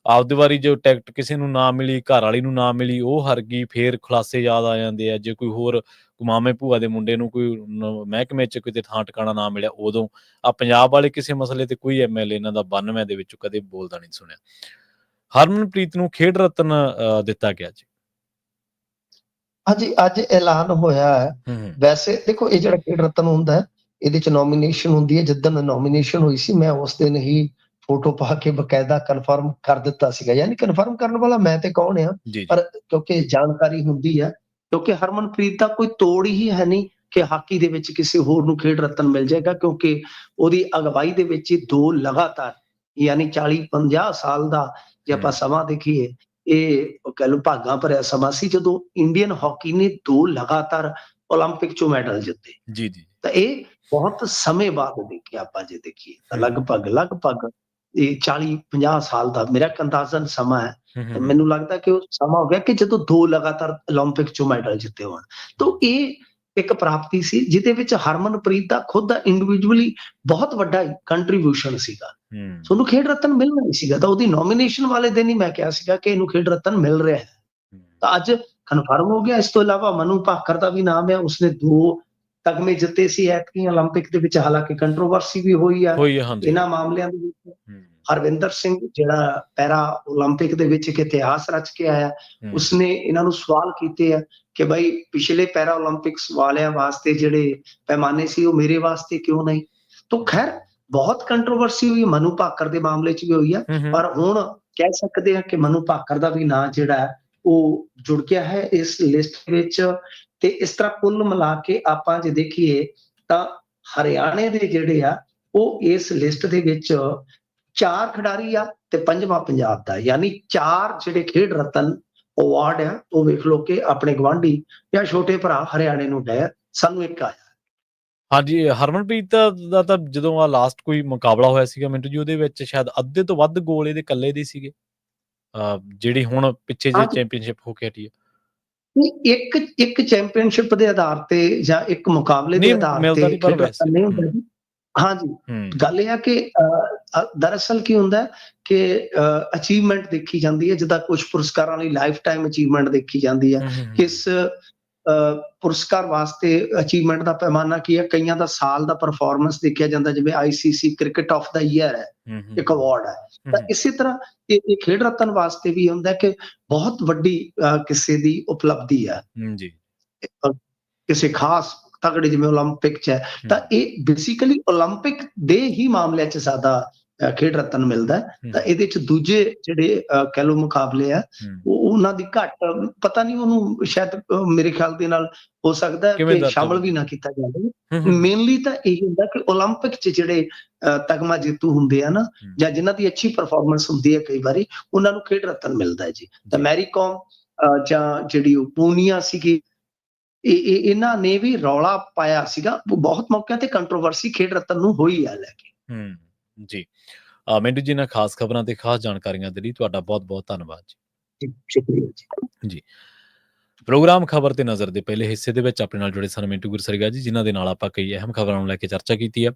ਆਪਦੀ ਵਾਰੀ ਜੋ ਟਿਕਟ ਕਿਸੇ ਨੂੰ ਨਾ ਮਿਲੀ, ਘਰ ਵਾਲੀ ਨੂੰ ਨਾ ਮਿਲੀ, ਉਹ ਹਰ ਗਈ, ਫੇਰ ਖੁਲਾਸੇ ਯਾਦ ਆ ਜਾਂਦੇ ਆ। ਜੇ ਕੋਈ ਹੋਰ ਮਾਮੇ ਭੂਆ ਦੇ ਮੁੰਡੇ ਨੂੰ ਕੋਈ ਮਹਿਕਮੇ ਚ ਕਿਤੇ ਥਾਂ ਟਿਕਾਣਾ ਨਾ ਮਿਲਿਆ, ਉਦੋਂ ਆ ਪੰਜਾਬ ਵਾਲੇ ਕਿਸੇ ਮਸਲੇ ਤੇ ਕੋਈ MLA ਇਹਨਾਂ ਦਾ 92 ਦੇ ਵਿੱਚੋਂ ਕਦੇ ਬੋਲਦਾ ਨਹੀਂ ਸੁਣਿਆ। ਹਰਮਨਪ੍ਰੀਤ ਨੂੰ ਖੇਡ ਰਤਨ ਦਿੱਤਾ ਗਿਆ ਜੀ। ਹਾਂਜੀ, ਅੱਜ ਐਲਾਨ ਹੋਇਆ ਹੈ। ਵੈਸੇ ਦੇਖੋ ਇਹ ਜਿਹੜਾ ਖੇਡ ਰਤਨ ਹੁੰਦਾ, ਇਹਦੇ ਚ ਨੋਮੀਨੇਸ਼ਨ ਹੁੰਦੀ ਹੈ। ਜਿੱਦਣ ਨੋਮੀਨੇਸ਼ਨ ਹੋਈ ਸੀ, ਮੈਂ ਉਸ ਦਿਨ ਹੀ ਫੋਟੋ ਪਾ ਕੇ ਬਕਾਇਦਾ ਕਨਫਰਮ ਕਰ ਦਿੱਤਾ ਸੀਗਾ। ਯਾਨੀ ਕਨਫਰਮ ਕਰਨ ਵਾਲਾ ਮੈਂ ਤੇ ਕੌਣ ਆ, ਪਰ ਕਿਉਂਕਿ ਜਾਣਕਾਰੀ ਹੁੰਦੀ ਹੈ, ਕਿਉਂਕਿ ਹਰਮਨਪ੍ਰੀਤ ਦਾ ਕੋਈ ਤੋੜ ਹੀ ਹੈ ਨਹੀਂ ਕਿ ਹਾਕੀ ਦੇ ਵਿੱਚ ਕਿਸੇ ਹੋਰ ਨੂੰ ਖੇਡ ਰਤਨ ਮਿਲ ਜਾਏਗਾ, ਕਿਉਂਕਿ ਉਹਦੀ ਅਗਵਾਈ ਦੇ ਵਿੱਚ 2 ਲਗਾਤਾਰ ਯਾਨੀ 40-50 ਸਾਲ ਦਾ ਜੇ ਆਪਾਂ ਸਮਾਂ ਦੇਖੀਏ, ਇਹ ਕਹਿ ਲਓ ਭਾਗਾਂ ਭਰਿਆ ਸਮਾਂ ਸੀ ਜਦੋਂ ਇੰਡੀਅਨ ਹਾਕੀ ਨੇ 2 ਲਗਾਤਾਰ ਓਲੰਪਿਕ ਚੋਂ ਮੈਡਲ ਜਿੱਤੇ। ਤਾਂ ਇਹ ਬਹੁਤ ਸਮੇਂ ਬਾਅਦ ਦੇਖਿਆ ਆਪਾਂ ਜੇ ਦੇਖੀਏ ਤਾਂ ਲਗਭਗ ਇਹ 40-50 ਸਾਲ ਦਾ ਮੇਰਾ ਅੰਦਾਜ਼ਨ ਸਮਾਂ ਹੈ। ਮੈਨੂੰ ਲੱਗਦਾ ਕਿ ਉਹ ਸਮਾਂ ਹੋ ਗਿਆ ਕਿ ਜਦੋਂ 2 ਲਗਾਤਾਰ ਓਲੰਪਿਕ ਚੋਂ ਮੈਡਲ ਜਿੱਤੇ ਹੋਣ। ਤਾਂ ਇਹ ਇੱਕ ਪ੍ਰਾਪਤੀ ਸੀ ਜਿਹਦੇ ਵਿੱਚ ਹਰਮਨਪ੍ਰੀਤ ਦਾ ਖੁਦ ਦਾ ਇੰਡੀਵਿਜੂਅਲੀ ਬਹੁਤ ਵੱਡਾ ਕੰਟਰੀਬਿਊਸ਼ਨ ਸੀਗਾ। ਤੁਹਾਨੂੰ ਖੇਡ ਰਤਨ ਮਿਲਣਾ ਨਹੀਂ ਸੀਗਾ। ਤਾਂ ਉਹਦੀ ਨੋਮੀਨੇਸ਼ਨ ਵਾਲੇ ਦਿਨ ਹੀ ਮੈਂ ਕਿਹਾ ਸੀਗਾ ਕਿ ਇਹਨੂੰ ਖੇਡ ਰਤਨ ਮਿਲ ਰਿਹਾ ਹੈ। ਤਾਂ ਅੱਜ ਕਨਫਰਮ ਹੋ ਗਿਆ। ਇਸ ਤੋਂ ਇਲਾਵਾ ਮਨੂ ਭਾਕਰ ਦਾ ਵੀ ਨਾਮ ਹੈ। ਉਸਨੇ 2 ਤਗਮੇ ਜਿੱਤੇ ਸੀ ਐਤਕੀ 올림픽 ਦੇ ਵਿੱਚ, ਹਾਲਾਂਕਿ ਕੰਟਰੋਵਰਸੀ ਵੀ ਹੋਈ ਆ ਹਾਂਜੀ। ਇਹਨਾਂ ਮਾਮਲਿਆਂ ਦੇ ਵਿੱਚ। ਹਰਵਿੰਦਰ ਸਿੰਘ ਜਿਹੜਾ ਪੈਰਾ 올림픽 ਦੇ ਵਿੱਚ ਇੱਕ ਇਤਿਹਾਸ ਰਚ ਕੇ ਆਇਆ, ਉਸਨੇ ਇਹਨਾਂ ਨੂੰ ਸਵਾਲ ਕੀਤੇ ਆ ਕਿ ਬਈ ਪਿਛਲੇ ਪੈਰਾ 올림픽ਸ ਵਾਲਿਆਂ ਵਾਸਤੇ ਜਿਹੜੇ ਪੈਮਾਨੇ ਸੀ ਉਹ ਮੇਰੇ ਵਾਸਤੇ ਕਿਉਂ ਨਹੀਂ। ਤਾਂ ਖੈਰ ਬਹੁਤ ਕੰਟਰੋਵਰਸੀ ਹੋਈ, ਮਨੂ ਭਾਕਰ ਦੇ ਮਾਮਲੇ 'ਚ ਵੀ ਹੋਈ ਆ, ਪਰ ਹੁਣ ਕਹਿ ਸਕਦੇ ਆ ਕਿ ਮਨੂ ਭਾਕਰ ਦਾ ਵੀ ਨਾਂ ਜਿਹੜਾ ਉਹ ਜੁੜ ਗਿਆ ਹੈ ਇਸ ਲਿਸਟ ਵਿੱਚ। ਤੇ ਇਸ ਤਰ੍ਹਾਂ ਕੁੱਲ ਮਿਲਾ ਕੇ ਆਪਾਂ ਜੇ ਦੇਖੀਏ ਤਾਂ ਹਰਿਆਣੇ ਦੇ ਜਿਹੜੇ ਆ ਉਹ ਇਸ ਲਿਸਟ ਦੇ ਵਿੱਚ 4 ਖਿਡਾਰੀ ਆ ਤੇ 5ਵਾਂ ਪੰਜਾਬ ਦਾ, ਯਾਨੀ 4 ਜਿਹੜੇ ਖੇਡ ਰਤਨ ਅਵਾਰਡ ਆ ਉਹ ਵੇਖ ਲਓ ਕਿ ਆਪਣੇ ਗਵਾਂਢੀ ਜਾਂ ਛੋਟੇ ਭਰਾ ਹਰਿਆਣੇ ਨੂੰ ਗਏ, ਸਾਨੂੰ ਇੱਕ ਆਇਆ। ਹਾਂਜੀ, ਹਰਮਨਪ੍ਰੀਤ ਦਾ ਤਾਂ ਜਦੋਂ ਲਾਸਟ ਕੋਈ ਮੁਕਾਬਲਾ ਹੋਇਆ ਸੀਗਾ ਮਿੰਟੂ ਜੀ, ਉਹਦੇ ਵਿੱਚ ਸ਼ਾਇਦ ਅੱਧੇ ਤੋਂ ਵੱਧ ਗੋਲ ਇਹਦੇ ਇਕੱਲੇ ਦੇ ਸੀਗੇ, ਜਿਹੜੀ ਹੁਣ ਪਿੱਛੇ ਜੇ ਚੈਂਪੀਅਨਸ਼ਿਪ ਹੋ ਕੇ ਹਟੀ ਹੈ। ਇੱਕ ਚੈਂਪੀਅਨਸ਼ਿਪ ਦੇ ਆਧਾਰ ਤੇ ਜਾਂ ਇੱਕ ਮੁਕਾਬਲੇ ਦੇ ਆਧਾਰ ਤੇ ਖੇਡ ਰਤਨ ਨਹੀਂ ਹੁੰਦਾ ਜੀ। ਹਾਂਜੀ, ਗੱਲ ਇਹ ਆ ਕਿ ਦਰਅਸਲ ਕੀ ਹੁੰਦਾ ਕਿ ਅਚੀਵਮੈਂਟ ਦੇਖੀ ਜਾਂਦੀ ਹੈ, ਜਿੱਦਾਂ ਕੁਝ ਪੁਰਸਕਾਰਾਂ ਲਈ ਲਾਈਫ ਟਾਈਮ ਅਚੀਵਮੈਂਟ ਦੇਖੀ ਜਾਂਦੀ ਹੈ। ਕਿਸ ਪੁਰਸਕਾਰ ਵਾਸਤੇ ਅਚੀਵਮੈਂਟ ਦਾ ਪੈਮਾਨਾ ਕੀ ਹੈ? ਕਈਆਂ ਦਾ ਸਾਲ ਦਾ ਪਰਫਾਰਮੈਂਸ ਦੇਖਿਆ ਜਾਂਦਾ, ਜਿਵੇਂ ICC cricket of the year ਹੈ, ਇੱਕ ਅਵਾਰਡ ਹੈ। ਤਾਂ ਇਸੇ ਤਰ੍ਹਾਂ ਇਹ ਖੇਡ ਰਤਨ ਵਾਸਤੇ ਵੀ ਹੁੰਦਾ ਕਿ ਬਹੁਤ ਵੱਡੀ ਕਿਸੇ ਦੀ ਉਪਲਬਧੀ ਹੈ ਜੀ, ਕਿਸੇ ਖਾਸ ਤਗੜੇ ਜਿਵੇਂ 올림픽 'ਚ ਹੈ। ਤਾਂ ਇਹ ਬੇਸਿਕਲੀ 올림픽 ਦੇ ਹੀ ਮਾਮਲਿਆਂ 'ਚ ਜ਼ਿਆਦਾ ਖੇਡ ਰਤਨ ਮਿਲਦਾ। ਤਾਂ ਇਹਦੇ 'ਚ ਦੂਜੇ ਜਿਹੜੇ ਕਹਿ ਲਓ ਮੁਕਾਬਲੇ ਆ ਉਹਨਾਂ ਦੀ ਘੱਟ, ਪਤਾ ਨਹੀਂ ਉਹਨੂੰ ਸ਼ਾਇਦ ਮੇਰੇ ਖਿਆਲ ਦੇ ਨਾਲ ਹੋ ਸਕਦਾ ਕਿ ਸ਼ਾਮਲ ਵੀ ਨਾ ਕੀਤਾ ਜਾਵੇ। ਮੇਨਲੀ ਤਾਂ ਇਹ ਹੁੰਦਾ ਕਿ 올림픽 'ਚ ਜਿਹੜੇ ਤਗਮਾ ਜੇਤੂ ਹੁੰਦੇ ਆ ਨਾ, ਜਾਂ ਜਿਨ੍ਹਾਂ ਦੀ ਅੱਛੀ ਪਰਫਾਰਮੈਂਸ ਹੁੰਦੀ ਹੈ, ਕਈ ਵਾਰੀ ਉਹਨਾਂ ਨੂੰ ਖੇਡ ਰਤਨ ਮਿਲਦਾ ਹੈ ਜੀ। ਤਾਂ ਮੈਰੀ ਕਾਮ ਜਾਂ ਜਿਹੜੀ ਉਹ ਪੂਨੀਆ ਸੀਗੀ, ਇਹਨਾਂ ਨੇ ਵੀ ਰੌਲਾ ਪਾਇਆ ਸੀਗਾ, ਬਹੁਤ ਮੌਕਿਆਂ ਤੇ ਕੰਟਰੋਵਰਸੀ ਖੇਡ ਰਤਨ ਨੂੰ ਹੋਈ ਆ ਲੈ ਕੇ। ਜੀ, ਮਿੰਟੂ ਜੀ, ਨਾਲ ਖਾਸ ਖਬਰਾਂ ਤੇ ਖਾਸ ਜਾਣਕਾਰੀਆਂ ਦੇ ਲਈ ਤੁਹਾਡਾ ਬਹੁਤ ਬਹੁਤ ਧੰਨਵਾਦ ਜੀ। ਸ਼ੁਕਰੀਆ ਜੀ। ਜੀ, ਪ੍ਰੋਗਰਾਮ ਖਬਰ ਤੇ ਨਜ਼ਰ ਦੇ ਪਹਿਲੇ ਹਿੱਸੇ ਦੇ ਵਿੱਚ ਆਪਣੇ ਨਾਲ ਜੁੜੇ ਸਨ ਮਿੰਟੂ ਗੁਰਸਰੀਗਾ ਜੀ, ਜਿਨ੍ਹਾਂ ਦੇ ਨਾਲ ਆਪਾਂ ਕਈ ਅਹਿਮ ਖਬਰਾਂ ਨੂੰ ਲੈ ਕੇ ਚਰਚਾ ਕੀਤੀ ਹੈ।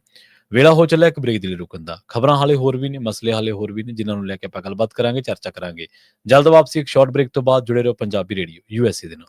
ਵੇਲਾ ਹੋ ਚੱਲਿਆ ਇੱਕ ਬ੍ਰੇਕ ਦੇ ਲਈ ਰੁਕਣ ਦਾ। ਖਬਰਾਂ ਹਾਲੇ ਹੋਰ ਵੀ ਨੇ, ਮਸਲੇ ਹਾਲੇ ਹੋਰ ਵੀ ਨੇ, ਜਿਨ੍ਹਾਂ ਨੂੰ ਲੈ ਕੇ ਆਪਾਂ ਗੱਲਬਾਤ ਕਰਾਂਗੇ, ਚਰਚਾ ਕਰਾਂਗੇ। ਜਲਦ ਵਾਪਸੀ ਇੱਕ ਸ਼ਾਰਟ ਬ੍ਰੇਕ ਤੋਂ ਬਾਅਦ। ਜੁੜੇ ਰਹੋ ਪੰਜਾਬੀ ਰੇਡੀਓ USA ਦੇ ਨਾਲ।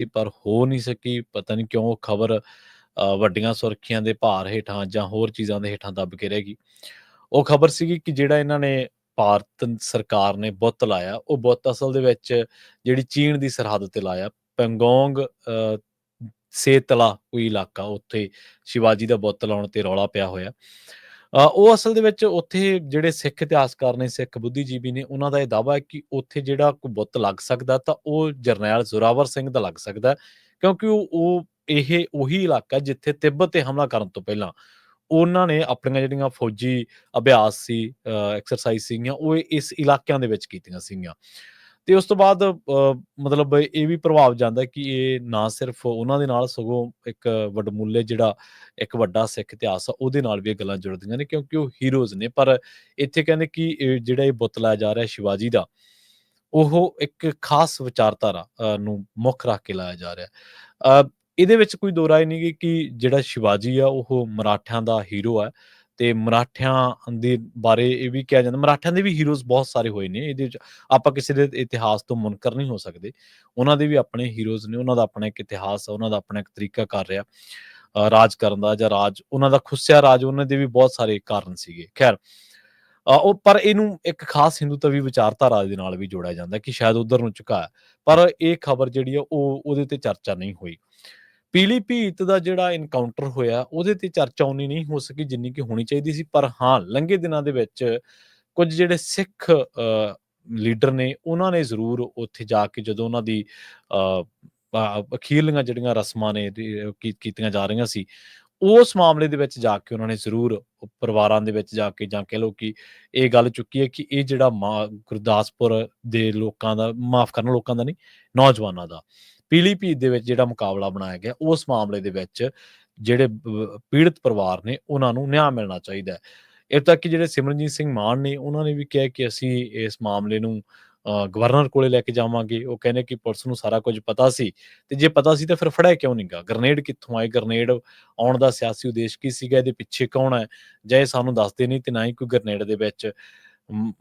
ਸੀ ਪਰ ਹੋ ਨਹੀਂ ਸਕੀ। ਪਤਾ ਨਹੀਂ ਕਿਉਂ ਉਹ ਖਬਰ ਵੱਡੀਆਂ ਸੁਰਖੀਆਂ ਦੇ ਭਾਰ ਹੇਠਾਂ ਜਾਂ ਹੋਰ ਚੀਜ਼ਾਂ ਦੇ ਹੇਠਾਂ ਦੱਬ ਕੇ ਰਹਿ ਗਈ। ਉਹ ਖਬਰ ਸੀਗੀ ਕਿ ਜਿਹੜਾ ਇਹਨਾਂ ਨੇ ਭਾਰਤ ਸਰਕਾਰ ਨੇ ਬੁੱਤ ਲਾਇਆ, ਉਹ ਬੁੱਤ ਅਸਲ ਦੇ ਵਿੱਚ ਜਿਹੜੀ ਚੀਨ ਦੀ ਸਰਹੱਦ ਤੇ ਲਾਇਆ। ਪੈਂਗੋਂਗ ਸੇਤਲਾ ਕੋਈ ਇਲਾਕਾ, ਉੱਥੇ ਸ਼ਿਵਾਜੀ ਦਾ ਬੁੱਤ ਲਾਉਣ ਤੇ ਰੌਲਾ ਪਿਆ ਹੋਇਆ। ਉਹ ਅਸਲ ਦੇ ਵਿੱਚ ਉੱਥੇ ਜਿਹੜੇ ਸਿੱਖ ਇਤਿਹਾਸਕਾਰ ਨੇ, ਸਿੱਖ ਬੁੱਧੀਜੀਵੀ ਨੇ, ਉਹਨਾਂ ਦਾ ਇਹ ਦਾਅਵਾ ਹੈ ਕਿ ਉੱਥੇ ਜਿਹੜਾ ਕੋਈ ਬੁੱਤ ਲੱਗ ਸਕਦਾ ਤਾਂ ਉਹ ਜਰਨੈਲ ਜ਼ੋਰਾਵਰ ਸਿੰਘ ਦਾ ਲੱਗ ਸਕਦਾ, ਕਿਉਂਕਿ ਇਹ ਉਹੀ ਇਲਾਕਾ ਜਿੱਥੇ ਤਿੱਬਤ ਤੇ ਹਮਲਾ ਕਰਨ ਤੋਂ ਪਹਿਲਾਂ ਉਹਨਾਂ ਨੇ ਆਪਣੀਆਂ ਜਿਹੜੀਆਂ ਫੌਜੀ ਅਭਿਆਸ ਸੀ, ਐਕਸਰਸਾਈਜ਼ ਸੀਗੀਆਂ, ਉਹ ਇਸ ਇਲਾਕਿਆਂ ਦੇ ਵਿੱਚ ਕੀਤੀਆਂ ਸੀਗੀਆਂ। ਤੇ ਉਸ ਤੋਂ ਬਾਅਦ ਮਤਲਬ ਇਹ ਵੀ ਪ੍ਰਭਾਵ ਜਾਂਦਾ ਕਿ ਇਹ ਨਾ ਸਿਰਫ ਉਹਨਾਂ ਦੇ ਨਾਲ, ਸਗੋਂ ਇੱਕ ਵਡਮੁੱਲੇ ਜਿਹੜਾ ਇੱਕ ਵੱਡਾ ਸਿੱਖ ਇਤਿਹਾਸ ਆ, ਉਹਦੇ ਨਾਲ ਵੀ ਇਹ ਗੱਲਾਂ ਜੁੜਦੀਆਂ ਨੇ, ਕਿਉਂਕਿ ਉਹ ਹੀਰੋਜ਼ ਨੇ। ਪਰ ਇੱਥੇ ਕਹਿੰਦੇ ਕਿ ਜਿਹੜਾ ਇਹ ਬੁੱਤ ਲਾਇਆ ਜਾ ਰਿਹਾ ਸ਼ਿਵਾਜੀ ਦਾ, ਉਹ ਇੱਕ ਖਾਸ ਵਿਚਾਰਧਾਰਾ ਨੂੰ ਮੁੱਖ ਰੱਖ ਕੇ ਲਾਇਆ ਜਾ ਰਿਹਾ। ਇਹਦੇ ਵਿੱਚ ਕੋਈ ਦੋ ਰਾਏ ਨਹੀਂ ਗੀ ਕਿ ਜਿਹੜਾ ਸ਼ਿਵਾਜੀ ਆ ਉਹ ਮਰਾਠਿਆਂ ਦਾ ਹੀਰੋ ਹੈ, ਤੇ ਮਰਾਠਿਆਂ ਦੇ ਬਾਰੇ ਇਹ ਵੀ ਕਿਹਾ ਜਾਂਦਾ, ਮਰਾਠਿਆਂ ਦੇ ਵੀ ਹੀਰੋਜ਼ ਬਹੁਤ ਸਾਰੇ ਹੋਏ ਨੇ। ਇਹਦੇ ਵਿੱਚ ਆਪਾਂ ਕਿਸੇ ਦੇ ਇਤਿਹਾਸ ਤੋਂ ਮੁਨਕਰ ਨਹੀਂ ਹੋ ਸਕਦੇ। ਉਹਨਾਂ ਦੇ ਵੀ ਆਪਣੇ ਹੀਰੋਜ਼ ਨੇ, ਉਹਨਾਂ ਦਾ ਆਪਣਾ ਇੱਕ ਇਤਿਹਾਸ ਆ, ਉਹਨਾਂ ਦਾ ਆਪਣਾ ਇੱਕ ਤਰੀਕਾ ਕਰ ਰਿਹਾ ਰਾਜ ਕਰਨ ਦਾ, ਜਾਂ ਰਾਜ ਉਹਨਾਂ ਦਾ ਖੁੱਸਿਆ ਰਾਜ, ਉਹਨਾਂ ਦੇ ਵੀ ਬਹੁਤ ਸਾਰੇ ਕਾਰਨ ਸੀਗੇ। ਖੈਰ, ਉਹ ਪਰ ਇਹਨੂੰ ਇੱਕ ਖਾਸ ਹਿੰਦੂਤਵੀ ਵਿਚਾਰਧਾਰਾ ਦੇ ਨਾਲ ਵੀ ਜੋੜਿਆ ਜਾਂਦਾ ਕਿ ਸ਼ਾਇਦ ਉਧਰ ਨੂੰ ਝੁਕਾਇਆ, ਪਰ ਇਹ ਖਬਰ ਜਿਹੜੀ ਆ ਉਹ ਉਹਦੇ ਤੇ ਚਰਚਾ ਨਹੀਂ ਹੋਈ। ਪੀਲੀਭੀਤ ਦਾ ਜਿਹੜਾ ਐਨਕਾਊਂਟਰ ਹੋਇਆ, ਉਹਦੇ ਤੇ ਚਰਚਾ ਉਨੀ ਨਹੀਂ ਹੋ ਸਕੀ ਜਿੰਨੀ ਕਿ ਹੋਣੀ ਚਾਹੀਦੀ ਸੀ। ਪਰ ਹਾਂ, ਲੰਘੇ ਦਿਨਾਂ ਦੇ ਵਿੱਚ ਕੁਝ ਜਿਹੜੇ ਸਿੱਖ ਲੀਡਰ ਨੇ, ਉਹਨਾਂ ਨੇ ਜ਼ਰੂਰ ਉੱਥੇ ਜਾ ਕੇ, ਜਦੋਂ ਉਹਨਾਂ ਦੀ ਅਖੀਰਲੀਆਂ ਜਿਹੜੀਆਂ ਰਸਮਾਂ ਨੇ ਕੀਤੀਆਂ ਜਾ ਰਹੀਆਂ ਸੀ, ਉਸ ਮਾਮਲੇ ਦੇ ਵਿੱਚ ਜਾ ਕੇ ਉਹਨਾਂ ਨੇ ਜ਼ਰੂਰ ਪਰਿਵਾਰਾਂ ਦੇ ਵਿੱਚ ਜਾ ਕੇ, ਜਾਂ ਕਹਿ ਲਓ ਕਿ ਇਹ ਗੱਲ ਚੁੱਕੀ ਹੈ ਕਿ ਇਹ ਜਿਹੜਾ ਗੁਰਦਾਸਪੁਰ ਦੇ ਲੋਕਾਂ ਦਾ, ਮਾਫ਼ ਕਰਨਾ, ਲੋਕਾਂ ਦਾ ਨਹੀਂ, ਨੌਜਵਾਨਾਂ ਦਾ ਪੀਲੀਭੀਤ ਦੇ ਵਿੱਚ ਜਿਹੜਾ ਮੁਕਾਬਲਾ ਬਣਾਇਆ ਗਿਆ, ਉਸ ਮਾਮਲੇ ਦੇ ਵਿੱਚ ਜਿਹੜੇ ਪੀੜਤ ਪਰਿਵਾਰ ਨੇ, ਉਹਨਾਂ ਨੂੰ ਨਿਆਂ ਮਿਲਣਾ ਚਾਹੀਦਾ ਹੈ। ਇੱਥੋਂ ਤੱਕ ਕਿ ਜਿਹੜੇ ਸਿਮਰਨਜੀਤ ਸਿੰਘ ਮਾਨ ਨੇ, ਉਹਨਾਂ ਨੇ ਵੀ ਕਿਹਾ ਕਿ ਅਸੀਂ ਇਸ ਮਾਮਲੇ ਨੂੰ ਗਵਰਨਰ ਕੋਲੇ ਲੈ ਕੇ ਜਾਵਾਂਗੇ। ਉਹ ਕਹਿੰਦੇ ਕਿ ਪੁਲਿਸ ਨੂੰ ਸਾਰਾ ਕੁਝ ਪਤਾ ਸੀ, ਤੇ ਜੇ ਪਤਾ ਸੀ ਤਾਂ ਫਿਰ ਫੜਿਆ ਕਿਉਂ ਨਹੀਂ ਗਾ? ਗ੍ਰਨੇਡ ਕਿੱਥੋਂ ਆਏ? ਗ੍ਰਨੇਡ ਆਉਣ ਦਾ ਸਿਆਸੀ ਉਦੇਸ਼ ਕੀ ਸੀਗਾ? ਇਹਦੇ ਪਿੱਛੇ ਕੌਣ ਹੈ? ਜਾਂ ਇਹ ਸਾਨੂੰ ਦੱਸਦੇ ਨਹੀਂ, ਤੇ ਨਾ ਹੀ ਕੋਈ ਗ੍ਰਨੇਡ ਦੇ ਵਿੱਚ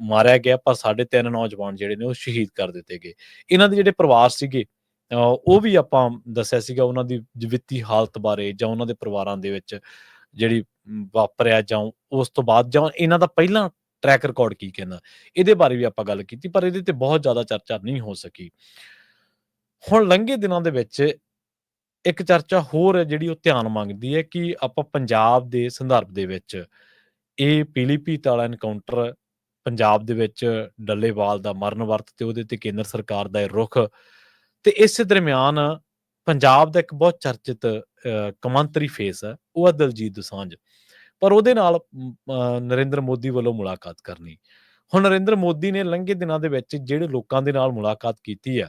ਮਾਰਿਆ ਗਿਆ। ਪਰ ਸਾਡੇ 3 ਨੌਜਵਾਨ ਜਿਹੜੇ ਨੇ ਉਹ ਸ਼ਹੀਦ ਕਰ ਦਿੱਤੇ ਗਏ। ਇਹਨਾਂ ਦੇ ਜਿਹੜੇ ਪਰਿਵਾਰ ਸੀਗੇ, ਉਹ ਵੀ ਆਪਾਂ ਦੱਸਿਆ ਸੀਗਾ ਉਹਨਾਂ ਦੀ ਵਿੱਤੀ ਹਾਲਤ ਬਾਰੇ, ਜਾਂ ਉਹਨਾਂ ਦੇ ਪਰਿਵਾਰਾਂ ਦੇ ਵਿੱਚ ਜਿਹੜੀ ਵਾਪਰਿਆ, ਜਾਂ ਉਸ ਤੋਂ ਬਾਅਦ, ਜਾਂ ਇਹਨਾਂ ਦਾ ਪਹਿਲਾਂ ਟਰੈਕ ਰਿਕਾਰਡ ਕੀ ਕਹਿੰਦਾ, ਇਹਦੇ ਬਾਰੇ ਵੀ ਆਪਾਂ ਗੱਲ ਕੀਤੀ, ਪਰ ਇਹਦੇ ਤੇ ਬਹੁਤ ਜ਼ਿਆਦਾ ਚਰਚਾ ਨਹੀਂ ਹੋ ਸਕੀ। ਹੁਣ ਲੰਘੇ ਦਿਨਾਂ ਦੇ ਵਿੱਚ ਇੱਕ ਚਰਚਾ ਹੋਰ ਹੈ ਜਿਹੜੀ ਉਹ ਧਿਆਨ ਮੰਗਦੀ ਹੈ ਕਿ ਆਪਾਂ ਪੰਜਾਬ ਦੇ ਸੰਦਰਭ ਦੇ ਵਿੱਚ ਇਹ ਪੀਲੀਭੀਤ ਵਾਲਾ ਐਨਕਾਊਂਟਰ, ਪੰਜਾਬ ਦੇ ਵਿੱਚ ਡੱਲੇਵਾਲ ਦਾ ਮਰਨ ਵਰਤ, ਤੇ ਉਹਦੇ ਤੇ ਕੇਂਦਰ ਸਰਕਾਰ ਦਾ ਇਹ ਰੁਖ, ਤੇ ਇਸੇ ਦਰਮਿਆਨ ਪੰਜਾਬ ਦਾ ਇੱਕ ਬਹੁਤ ਚਰਚਿਤ ਕੌਮਾਂਤਰੀ ਫੇਸ ਹੈ, ਉਹ ਹੈ ਦਲਜੀਤ ਦੋਸਾਂਝ। ਪਰ ਉਹਦੇ ਨਾਲ ਨਰਿੰਦਰ ਮੋਦੀ ਵੱਲੋਂ ਮੁਲਾਕਾਤ ਕਰਨੀ। ਹੁਣ ਨਰਿੰਦਰ ਮੋਦੀ ਨੇ ਲੰਘੇ ਦਿਨਾਂ ਦੇ ਵਿੱਚ ਜਿਹੜੇ ਲੋਕਾਂ ਦੇ ਨਾਲ ਮੁਲਾਕਾਤ ਕੀਤੀ ਹੈ,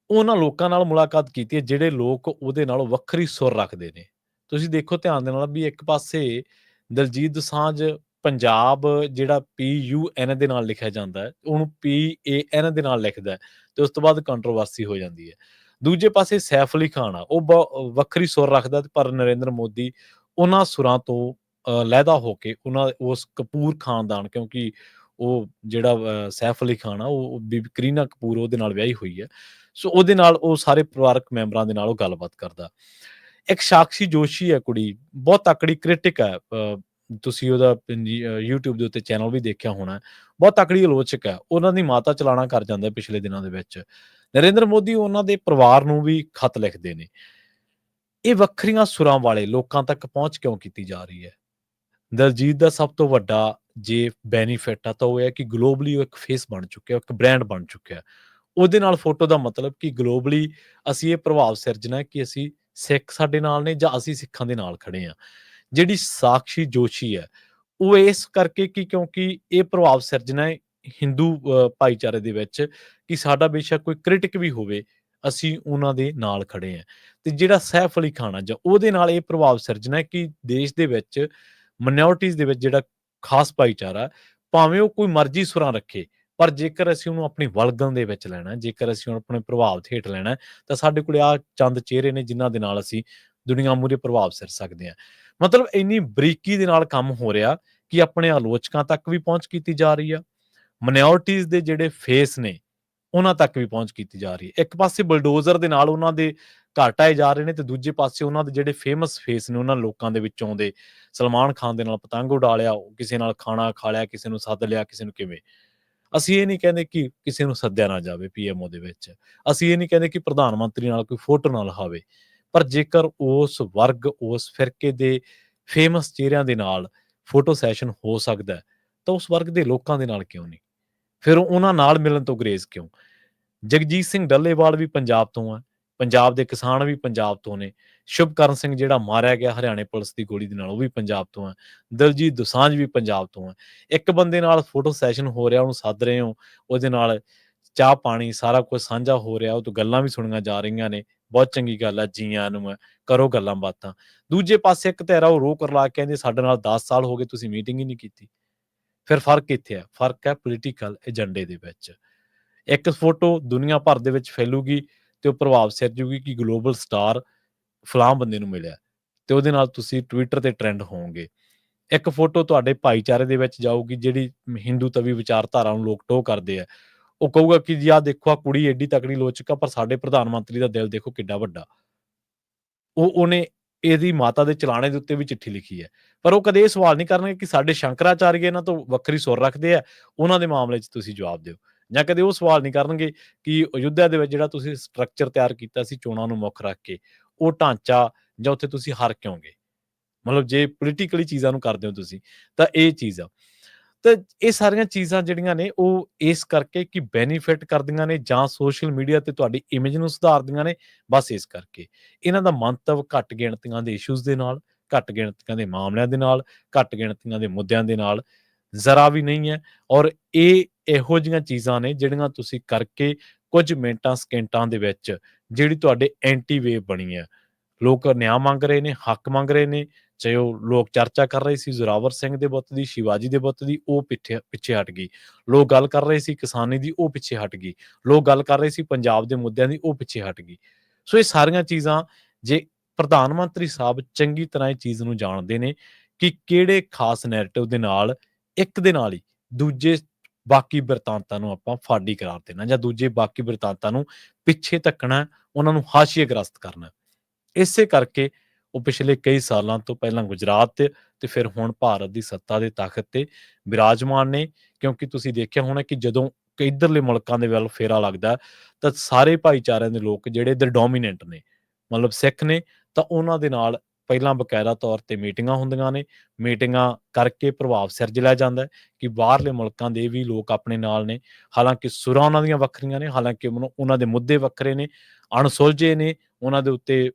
ਉਹਨਾਂ ਲੋਕਾਂ ਨਾਲ ਮੁਲਾਕਾਤ ਕੀਤੀ ਹੈ ਜਿਹੜੇ ਲੋਕ ਉਹਦੇ ਨਾਲੋਂ ਵੱਖਰੀ ਸੁਰ ਰੱਖਦੇ ਨੇ। ਤੁਸੀਂ ਦੇਖੋ ਧਿਆਨ ਦੇ ਨਾਲ ਵੀ ਇੱਕ ਪਾਸੇ ਦਲਜੀਤ ਦੋਸਾਂਝ ਪੰਜਾਬ ਜਿਹੜਾ PUN ਦੇ ਨਾਲ ਲਿਖਿਆ ਜਾਂਦਾ ਹੈ, ਉਹਨੂੰ PAN ਦੇ ਨਾਲ ਲਿਖਦਾ ਹੈ, ਤੇ ਉਸ ਤੋਂ ਬਾਅਦ ਕੰਟਰੋਵਰਸੀ ਹੋ ਜਾਂਦੀ ਹੈ। ਦੂਜੇ ਪਾਸੇ ਸੈਫ ਅਲੀ ਖਾਨ ਆ, ਉਹ ਵੱਖਰੀ ਸੁਰ ਰੱਖਦਾ, ਪਰ ਨਰਿੰਦਰ ਮੋਦੀ ਉਹਨਾਂ ਸੁਰਾਂ ਤੋਂ ਲਹਿਦਾ ਹੋ ਕੇ, ਉਹਨਾਂ ਉਸ ਕਪੂਰ ਖਾਨਦਾਨ, ਕਿਉਂਕਿ ਉਹ ਜਿਹੜਾ ਸੈਫ ਅਲੀ ਖਾਨ ਆ, ਉਹ ਬੀਬੀ ਕਰੀਨਾ ਕਪੂਰ ਉਹਦੇ ਨਾਲ ਵਿਆਹੀ ਹੋਈ ਹੈ, ਸੋ ਉਹਦੇ ਨਾਲ ਉਹ ਸਾਰੇ ਪਰਿਵਾਰਕ ਮੈਂਬਰਾਂ ਦੇ ਨਾਲ ਉਹ ਗੱਲਬਾਤ ਕਰਦਾ। ਇੱਕ ਸਾਕਸ਼ੀ ਜੋਸ਼ੀ ਹੈ ਕੁੜੀ, ਬਹੁਤ ਤਕੜੀ ਕ੍ਰਿਟਿਕ ਹੈ, ਤੁਸੀਂ ਉਹਦਾ YouTube ਦੇ ਉੱਤੇ ਚੈਨਲ ਵੀ ਦੇਖਿਆ ਹੋਣਾ, ਬਹੁਤ ਤਕੜੀ ਆਲੋਚਕ ਹੈ। ਉਹਨਾਂ ਦੀ ਮਾਤਾ ਚਲਾਣਾ ਕਰ ਜਾਂਦਾ ਪਿਛਲੇ ਦਿਨਾਂ ਦੇ ਵਿੱਚ। ਨਰਿੰਦਰ ਮੋਦੀ ਉਹਨਾਂ ਦੇ ਪਰਿਵਾਰ ਨੂੰ ਵੀ ਖਤ ਲਿਖਦੇ ਨੇ। ਇਹ ਵੱਖਰੀਆਂ ਸੁਰਾਂ ਵਾਲੇ ਲੋਕਾਂ ਤੱਕ ਪਹੁੰਚ ਕਿਉਂ ਕੀਤੀ ਜਾ ਰਹੀ ਹੈ? ਦਲਜੀਤ ਦਾ ਸਭ ਤੋਂ ਵੱਡਾ ਜੇ ਬੈਨੀਫਿਟ ਆ ਤਾਂ ਉਹ ਹੈ ਕਿ ਗਲੋਬਲੀ ਉਹ ਇੱਕ ਫੇਸ ਬਣ ਚੁੱਕਿਆ, ਇੱਕ ਬ੍ਰਾਂਡ ਬਣ ਚੁੱਕਿਆ। ਉਹਦੇ ਨਾਲ ਫੋਟੋ ਦਾ ਮਤਲਬ ਕਿ ਗਲੋਬਲੀ ਅਸੀਂ ਇਹ ਪ੍ਰਭਾਵ ਸਿਰਜਣਾ ਕਿ ਅਸੀਂ ਸਿੱਖ ਸਾਡੇ ਨਾਲ ਨੇ, ਜਾਂ ਅਸੀਂ ਸਿੱਖਾਂ ਦੇ ਨਾਲ ਖੜੇ ਹਾਂ। ਜਿਹੜੀ ਸਾਕਸ਼ੀ ਜੋਸ਼ੀ ਹੈ, ਉਹ ਇਸ ਕਰਕੇ ਕਿ ਕਿਉਂਕਿ ਇਹ ਪ੍ਰਭਾਵ ਸਿਰਜਣਾ ਹੈ ਹਿੰਦੂ ਭਾਈਚਾਰੇ ਦੇ ਵਿੱਚ ਕਿ ਸਾਡਾ ਬੇਸ਼ੱਕ ਕੋਈ ਕ੍ਰਿਟਿਕ ਵੀ ਹੋਵੇ, ਅਸੀਂ ਉਹਨਾਂ ਦੇ ਨਾਲ ਖੜੇ ਹਾਂ। ਤੇ ਜਿਹੜਾ ਸੈਫ ਅਲੀ ਖਾਨ ਆ, ਜਾਂ ਉਹਦੇ ਨਾਲ ਇਹ ਪ੍ਰਭਾਵ ਸਿਰਜਣਾ ਹੈ ਕਿ ਦੇਸ਼ ਦੇ ਵਿੱਚ ਮਾਈਨੋਰਟੀਜ਼ ਦੇ ਵਿੱਚ ਜਿਹੜਾ ਖਾਸ ਭਾਈਚਾਰਾ, ਭਾਵੇਂ ਉਹ ਕੋਈ ਮਰਜ਼ੀ ਸੁਰਾਂ ਰੱਖੇ, ਪਰ ਜੇਕਰ ਅਸੀਂ ਉਹਨੂੰ ਆਪਣੀ ਵਲਗਣ ਦੇ ਵਿੱਚ ਲੈਣਾ, ਜੇਕਰ ਅਸੀਂ ਉਹਨੂੰ ਆਪਣੇ ਪ੍ਰਭਾਵ ਹੇਠ ਲੈਣਾ, ਤਾਂ ਸਾਡੇ ਕੋਲ ਆਹ ਚੰਦ ਚਿਹਰੇ ਨੇ ਜਿਨ੍ਹਾਂ ਦੇ ਨਾਲ ਅਸੀਂ ਦੁਨੀਆ ਮੂਹਰੇ ਪ੍ਰਭਾਵ ਸਿਰ ਸਕਦੇ ਹਾਂ। ਮਤਲਬ ਇੰਨੀ ਬਰੀਕੀ ਦੇ ਨਾਲ ਕੰਮ ਹੋ ਰਿਹਾ ਕਿ ਆਪਣੇ ਆਲੋਚਕਾਂ ਤੱਕ ਵੀ ਪਹੁੰਚ ਕੀਤੀ ਜਾ ਰਹੀ ਆ। ਮਾਈਨੋਰਟੀਜ਼ ਦੇ ਜਿਹੜੇ ਫੇਸ ਨੇ, ਉਹਨਾਂ ਤੱਕ ਵੀ ਪਹੁੰਚ ਕੀਤੀ ਜਾ ਰਹੀ ਹੈ। ਇੱਕ ਪਾਸੇ ਬਲਡੋਜ਼ਰ ਦੇ ਨਾਲ ਉਹਨਾਂ ਦੇ ਘਰ ਢਾਏ ਜਾ ਰਹੇ ਨੇ ਤੇ ਦੂਜੇ ਪਾਸੇ ਉਹਨਾਂ ਦੇ ਜਿਹੜੇ ਫੇਮਸ ਫੇਸ ਨੇ ਉਹਨਾਂ ਲੋਕਾਂ ਦੇ ਵਿੱਚੋਂ ਦੇ ਸਲਮਾਨ ਖਾਨ ਦੇ ਨਾਲ ਪਤੰਗ ਉਡਾਲਿਆ, ਕਿਸੇ ਨਾਲ ਖਾਣਾ ਖਾ ਲਿਆ, ਕਿਸੇ ਨੂੰ ਸੱਦ ਲਿਆ, ਕਿਸੇ ਨੂੰ ਕਿਵੇਂ। ਅਸੀਂ ਇਹ ਨਹੀਂ ਕਹਿੰਦੇ ਕਿ ਕਿਸੇ ਨੂੰ ਸੱਦਿਆ ਨਾ ਜਾਵੇ ਪੀਐਮਓ ਦੇ ਵਿੱਚ, ਅਸੀਂ ਇਹ ਨਹੀਂ ਕਹਿੰਦੇ ਕਿ ਪ੍ਰਧਾਨ ਮੰਤਰੀ ਨਾਲ ਕੋਈ ਫੋਟੋ ਨਾ ਲਹਾਵੇ, ਪਰ ਜੇਕਰ ਉਸ ਵਰਗ ਉਸ ਫਿਰਕੇ ਦੇ ਫੇਮਸ ਚਿਹਰਿਆਂ ਦੇ ਨਾਲ ਫੋਟੋ ਸੈਸ਼ਨ ਹੋ ਸਕਦਾ ਤਾਂ ਉਸ ਵਰਗ ਦੇ ਲੋਕਾਂ ਦੇ ਨਾਲ ਕਿਉਂ ਨਹੀਂ? ਫਿਰ ਉਹਨਾਂ ਨਾਲ ਮਿਲਣ ਤੋਂ ਗੁਰੇਜ਼ ਕਿਉਂ? ਜਗਜੀਤ ਸਿੰਘ ਡੱਲੇਵਾਲ ਵੀ ਪੰਜਾਬ ਤੋਂ ਹੈ, ਪੰਜਾਬ ਦੇ ਕਿਸਾਨ ਵੀ ਪੰਜਾਬ ਤੋਂ ਨੇ, ਸ਼ੁਭਕਰਨ ਸਿੰਘ ਜਿਹੜਾ ਮਾਰਿਆ ਗਿਆ ਹਰਿਆਣੇ ਪੁਲਿਸ ਦੀ ਗੋਲੀ ਦੇ ਨਾਲ ਉਹ ਵੀ ਪੰਜਾਬ ਤੋਂ ਹੈ, ਦਲਜੀਤ ਦੋਸਾਂਝ ਵੀ ਪੰਜਾਬ ਤੋਂ ਹੈ। ਇੱਕ ਬੰਦੇ ਨਾਲ ਫੋਟੋ ਸੈਸ਼ਨ ਹੋ ਰਿਹਾ, ਉਹਨੂੰ ਸੱਦ ਰਹੇ ਹੋ, ਉਹਦੇ ਨਾਲ ਚਾਹ ਪਾਣੀ ਸਾਰਾ ਕੁਝ ਸਾਂਝਾ ਹੋ ਰਿਹਾ, ਉਹ ਤੋਂ ਗੱਲਾਂ ਵੀ ਸੁਣੀਆਂ ਜਾ ਰਹੀਆਂ ਨੇ, ਬਹੁਤ ਚੰਗੀ ਗੱਲ ਹੈ, ਜੀ ਆਇਆਂ ਨੂੰ ਹੈ, ਕਰੋ ਗੱਲਾਂ ਬਾਤਾਂ। ਦੂਜੇ ਪਾਸੇ ਇੱਕ ਧਿਰ ਉਹ ਰੋਹ ਕਰਲਾ ਕੇ ਕਹਿੰਦੇ ਸਾਡੇ ਨਾਲ 10 ਸਾਲ ਹੋ ਗਏ ਤੁਸੀਂ ਮੀਟਿੰਗ ਹੀ ਨਹੀਂ ਕੀਤੀ। ਫਿਰ ਫਰਕ ਕਿੱਥੇ ਹੈ? ਫਰਕ ਹੈ ਪੋਲੀਟੀਕਲ ਏਜੰਡੇ ਦੇ ਵਿੱਚ। ਇੱਕ ਫੋਟੋ ਦੁਨੀਆ ਭਰ ਦੇ ਵਿੱਚ ਫੈਲੂਗੀ ਤੇ ਉਹ ਪ੍ਰਭਾਵ ਸਿਰਜੂਗੀ ਕਿ ਗਲੋਬਲ ਸਟਾਰ ਫਲਾਮ ਬੰਦੇ ਨੂੰ ਮਿਲਿਆ ਤੇ ਉਹਦੇ ਨਾਲ ਤੁਸੀਂ ਟਵਿੱਟਰ ਤੇ ਟ੍ਰੈਂਡ ਹੋਵੋਗੇ। ਇੱਕ ਫੋਟੋ ਤੁਹਾਡੇ ਭਾਈਚਾਰੇ ਦੇ ਵਿੱਚ ਜਾਊਗੀ ਜਿਹੜੀ ਹਿੰਦੂ ਤਵੀ ਵਿਚਾਰਧਾਰਾ ਨੂੰ ਲੋਕ ਟੋਹ ਕਰਦੇ ਆ, ਉਹ ਕਹੂਗਾ ਕਿ ਜੀ ਆਹ ਦੇਖੋ ਆ ਕੁੜੀ ਏਡੀ ਤਕੜੀ ਲੋਚਕ ਆ, ਪਰ ਸਾਡੇ ਪ੍ਰਧਾਨ ਮੰਤਰੀ ਦਾ ਦਿਲ ਦੇਖੋ ਕਿੱਡਾ ਵੱਡਾ। ਉਹਨੇ ਇਹਦੀ ਮਾਤਾ ਦੇ ਚਲਾਣੇ ਦੇ ਉੱਤੇ ਵੀ ਚਿੱਠੀ ਲਿਖੀ ਹੈ, ਪਰ ਉਹ ਕਦੇ ਇਹ ਸਵਾਲ ਨਹੀਂ ਕਰਨਗੇ ਕਿ ਸਾਡੇ ਸ਼ੰਕਰਾਚਾਰੀਏ ਇਹਨਾਂ ਤੋਂ ਵੱਖਰੀ ਸੁਰ ਰੱਖਦੇ ਆ, ਉਹਨਾਂ ਦੇ ਮਾਮਲੇ 'ਚ ਤੁਸੀਂ ਜਵਾਬ ਦਿਓ। ਜਾਂ ਕਦੇ ਉਹ ਸਵਾਲ ਨਹੀਂ ਕਰਨਗੇ ਕਿ ਅਯੁੱਧਿਆ ਦੇ ਵਿੱਚ ਜਿਹੜਾ ਤੁਸੀਂ ਸਟਰਕਚਰ ਤਿਆਰ ਕੀਤਾ ਸੀ ਚੋਣਾਂ ਨੂੰ ਮੁੱਖ ਰੱਖ ਕੇ, ਉਹ ਢਾਂਚਾ ਜਾਂ ਉੱਥੇ ਤੁਸੀਂ ਹਾਰ ਕਿਉਂ ਗਏ? ਮਤਲਬ ਜੇ ਪੋਲੀਟੀਕਲੀ ਚੀਜ਼ਾਂ ਨੂੰ ਕਰਦੇ ਹੋ ਤੁਸੀਂ ਤਾਂ ਇਹ ਚੀਜ਼ ਆ। ਤਾਂ ਇਹ ਸਾਰੀਆਂ ਚੀਜ਼ਾਂ ਜਿਹੜੀਆਂ ਨੇ ਉਹ ਇਸ ਕਰਕੇ ਕਿ ਬੈਨੀਫਿਟ ਕਰਦੀਆਂ ਨੇ ਜਾਂ ਸੋਸ਼ਲ ਮੀਡੀਆ ਤੇ ਤੁਹਾਡੀ ਇਮੇਜ ਨੂੰ ਸੁਧਾਰਦੀਆਂ ਨੇ, ਬਸ ਇਸ ਕਰਕੇ। ਇਹਨਾਂ ਦਾ ਮੰਤਵ ਘੱਟ ਗਿਣਤੀਆਂ ਦੇ ਇਸ਼ੂਜ਼ ਦੇ ਨਾਲ, ਘੱਟ ਗਿਣਤੀਆਂ ਦੇ ਮਾਮਲਿਆਂ ਦੇ ਨਾਲ, ਘੱਟ ਗਿਣਤੀਆਂ ਦੇ ਮੁੱਦਿਆਂ ਦੇ ਨਾਲ ਜ਼ਰਾ ਵੀ ਨਹੀਂ ਹੈ। ਔਰ ਇਹ ਇਹੋ ਜਿਹੀਆਂ ਚੀਜ਼ਾਂ ਨੇ ਜਿਹੜੀਆਂ ਤੁਸੀਂ ਕਰਕੇ ਕੁਝ ਮਿੰਟਾਂ ਸਕਿੰਟਾਂ ਦੇ ਵਿੱਚ ਜਿਹੜੀ ਤੁਹਾਡੇ ਐਂਟੀ ਵੇਵ ਬਣੀ ਹੈ, ਲੋਕ ਨਿਆਂ ਮੰਗ ਰਹੇ ਨੇ, ਹੱਕ ਮੰਗ ਰਹੇ ਨੇ। ਚਾਹੇ ਉਹ ਲੋਕ ਚਰਚਾ ਕਰ ਰਹੇ ਸੀ ਜ਼ੋਰਾਵਰ ਸਿੰਘ ਦੇ ਬੁੱਤ ਦੀ, ਸ਼ਿਵਾਜੀ ਦੇ ਬੁੱਤ ਦੀ, ਉਹ ਪਿੱਛੇ ਹਟ ਗਈ। ਲੋਕ ਗੱਲ ਕਰ ਰਹੇ ਸੀ ਕਿਸਾਨੀ ਦੀ, ਉਹ ਪਿੱਛੇ ਹਟ ਗਈ। ਲੋਕ ਗੱਲ ਕਰ ਰਹੇ ਸੀ ਪੰਜਾਬ ਦੇ ਮੁੱਦਿਆਂ ਦੀ, ਉਹ ਪਿੱਛੇ ਹਟ ਗਈ। ਸੋ ਇਹ ਸਾਰੀਆਂ ਚੀਜ਼ਾਂ ਜੇ ਪ੍ਰਧਾਨ ਮੰਤਰੀ ਸਾਹਿਬ ਚੰਗੀ ਤਰ੍ਹਾਂ ਇਹ ਚੀਜ਼ ਨੂੰ ਜਾਣਦੇ ਨੇ ਕਿ ਕਿਹੜੇ ਖਾਸ ਨੈਰੇਟਿਵ ਦੇ ਨਾਲ ਇੱਕ ਦੇ ਨਾਲ ਹੀ ਦੂਜੇ ਬਾਕੀ ਬਿਰਤਾਂਤਾਂ ਨੂੰ ਆਪਾਂ ਫਾਡੀ ਕਰਾਰ ਦੇਣਾ ਜਾਂ ਦੂਜੇ ਬਾਕੀ ਬਿਰਤਾਂਤਾਂ ਨੂੰ ਪਿੱਛੇ ਧੱਕਣਾ, ਉਹਨਾਂ ਨੂੰ ਹਾਸ਼ੀਏਗ੍ਰਸਤ ਕਰਨਾ। ਇਸੇ ਕਰਕੇ ਉਹ ਪਿਛਲੇ ਕਈ ਸਾਲਾਂ ਤੋਂ ਪਹਿਲਾਂ ਗੁਜਰਾਤ ਤੇ ਫਿਰ ਹੁਣ ਭਾਰਤ ਦੀ ਸੱਤਾ ਦੇ ਤਖ਼ਤ ਤੇ ਬਿਰਾਜਮਾਨ ਨੇ। ਕਿਉਂਕਿ ਤੁਸੀਂ ਦੇਖਿਆ ਹੋਣਾ ਕਿ ਜਦੋਂ ਇੱਧਰਲੇ ਮੁਲਕਾਂ ਦੇ ਵੱਲ ਫੇਰਾ ਲੱਗਦਾ ਤਾਂ ਸਾਰੇ ਭਾਈਚਾਰਿਆਂ ਦੇ ਲੋਕ ਜਿਹੜੇ ਇੱਧਰ ਡੋਮੀਨੈਂਟ ਨੇ, ਮਤਲਬ ਸਿੱਖ ਨੇ, ਤਾਂ ਉਹਨਾਂ ਦੇ ਨਾਲ ਪਹਿਲਾਂ ਬਕਾਇਦਾ ਤੌਰ ਤੇ ਮੀਟਿੰਗਾਂ ਹੁੰਦੀਆਂ ਨੇ। ਮੀਟਿੰਗਾਂ ਕਰਕੇ ਪ੍ਰਭਾਵ ਸਿਰਜ ਲਿਆ ਜਾਂਦਾ ਕਿ ਬਾਹਰਲੇ ਮੁਲਕਾਂ ਦੇ ਵੀ ਲੋਕ ਆਪਣੇ ਨਾਲ ਨੇ। ਹਾਲਾਂਕਿ ਸੁਰਾਂ ਉਹਨਾਂ ਦੀਆਂ ਵੱਖਰੀਆਂ ਨੇ, ਹਾਲਾਂਕਿ ਉਹਨਾਂ ਦੇ ਮੁੱਦੇ ਵੱਖਰੇ ਨੇ, ਅਣਸੁਲਝੇ ਨੇ। ਉਹਨਾਂ ਦੇ ਉੱਤੇ